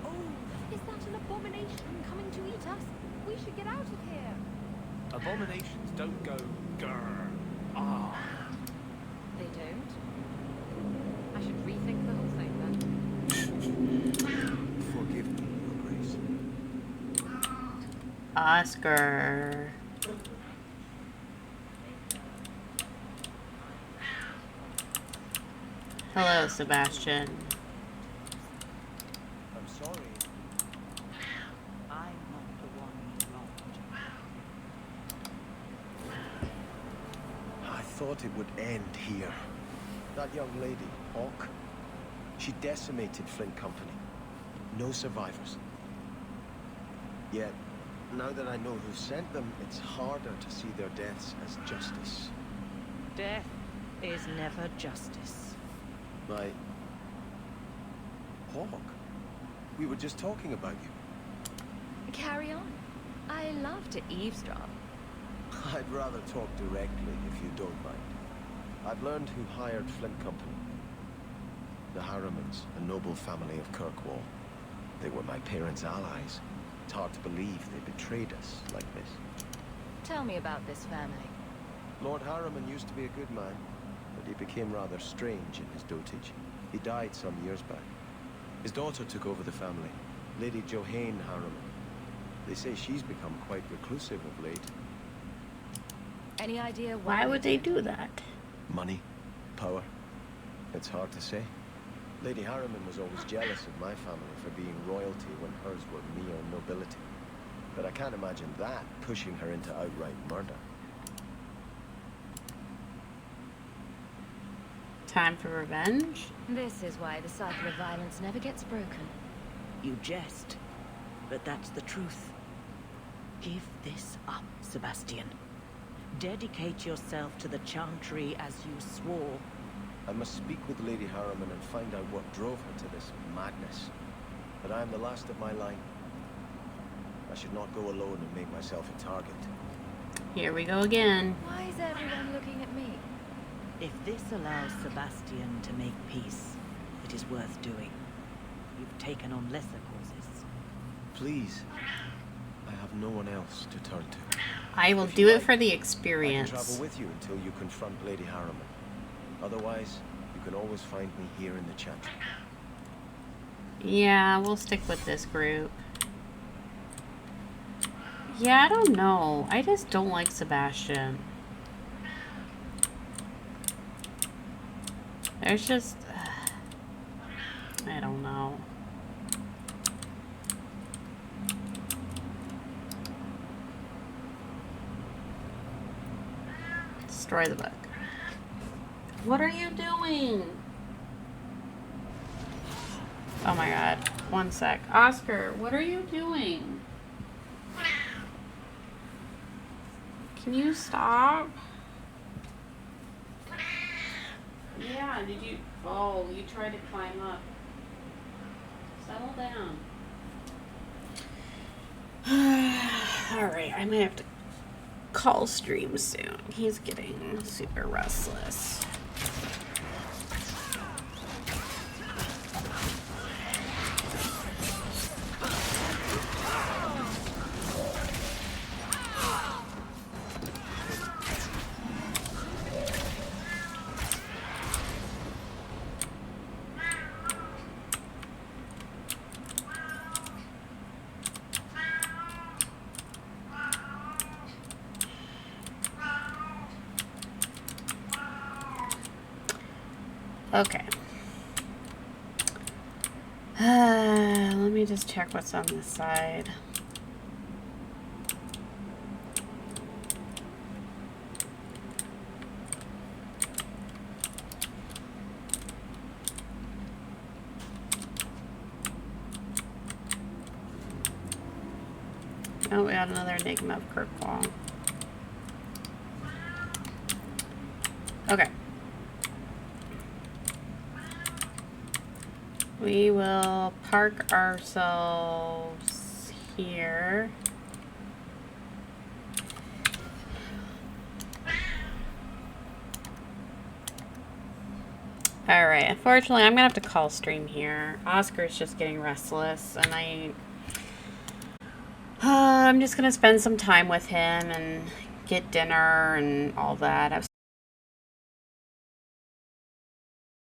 Oh, is that an abomination coming to eat us? We should get out of here. Abominations don't go grrr. Ah. They don't? I should rethink the whole thing then. Forgive me, Your Grace. Oscar. Hello, Sebastian. I'm sorry. I'm not the one you loved. I thought it would end here. That young lady, Hawke, she decimated Flint Company. No survivors. Yet, now that I know who sent them, it's harder to see their deaths as justice. Death is never justice. My... Hawke? We were just talking about you. Carry on. I love to eavesdrop. I'd rather talk directly, if you don't mind. I've learned who hired Flint Company. The Harrimans, a noble family of Kirkwall. They were my parents' allies. It's hard to believe they betrayed us like this. Tell me about this family. Lord Harriman used to be a good man, but he became rather strange in his dotage. He died some years back. His daughter took over the family, Lady Johanne Harriman. They say she's become quite reclusive of late. Any idea Why would they do that? Money, power. It's hard to say. Lady Harriman was always jealous of my family for being royalty when hers were mere nobility. But I can't imagine that pushing her into outright murder. Time for revenge? This is why the cycle of violence never gets broken. You jest, but that's the truth. Give this up, Sebastian. Dedicate yourself to the Chantry as you swore. I must speak with Lady Harriman and find out what drove her to this madness. But I am the last of my line. I should not go alone and make myself a target. Here we go again. Why is everyone looking at me? If this allows Sebastian to make peace, it is worth doing. You've taken on lesser causes. Please. I have no one else to turn to. I will If do you it like, for the I can experience. travel with you until you confront Lady Harriman. Otherwise, you can always find me here in the Chantry. Yeah, we'll stick with this group. Yeah, I don't know. I just don't like Sebastian. There's just... I don't know. Destroy the book. What are you doing? Oh my god. One sec. Oscar, what are you doing? Can you stop? Yeah, did you... Oh, you tried to climb up. Settle down. Alright, I might have to call stream soon. He's getting super restless. Okay. Let me just check what's on this side. Oh, we got another Enigma of Kirkwall. Okay. We will park ourselves here. Alright, unfortunately I'm gonna have to call stream here. Oscar's just getting restless and I'm just gonna spend some time with him and get dinner and all that. Have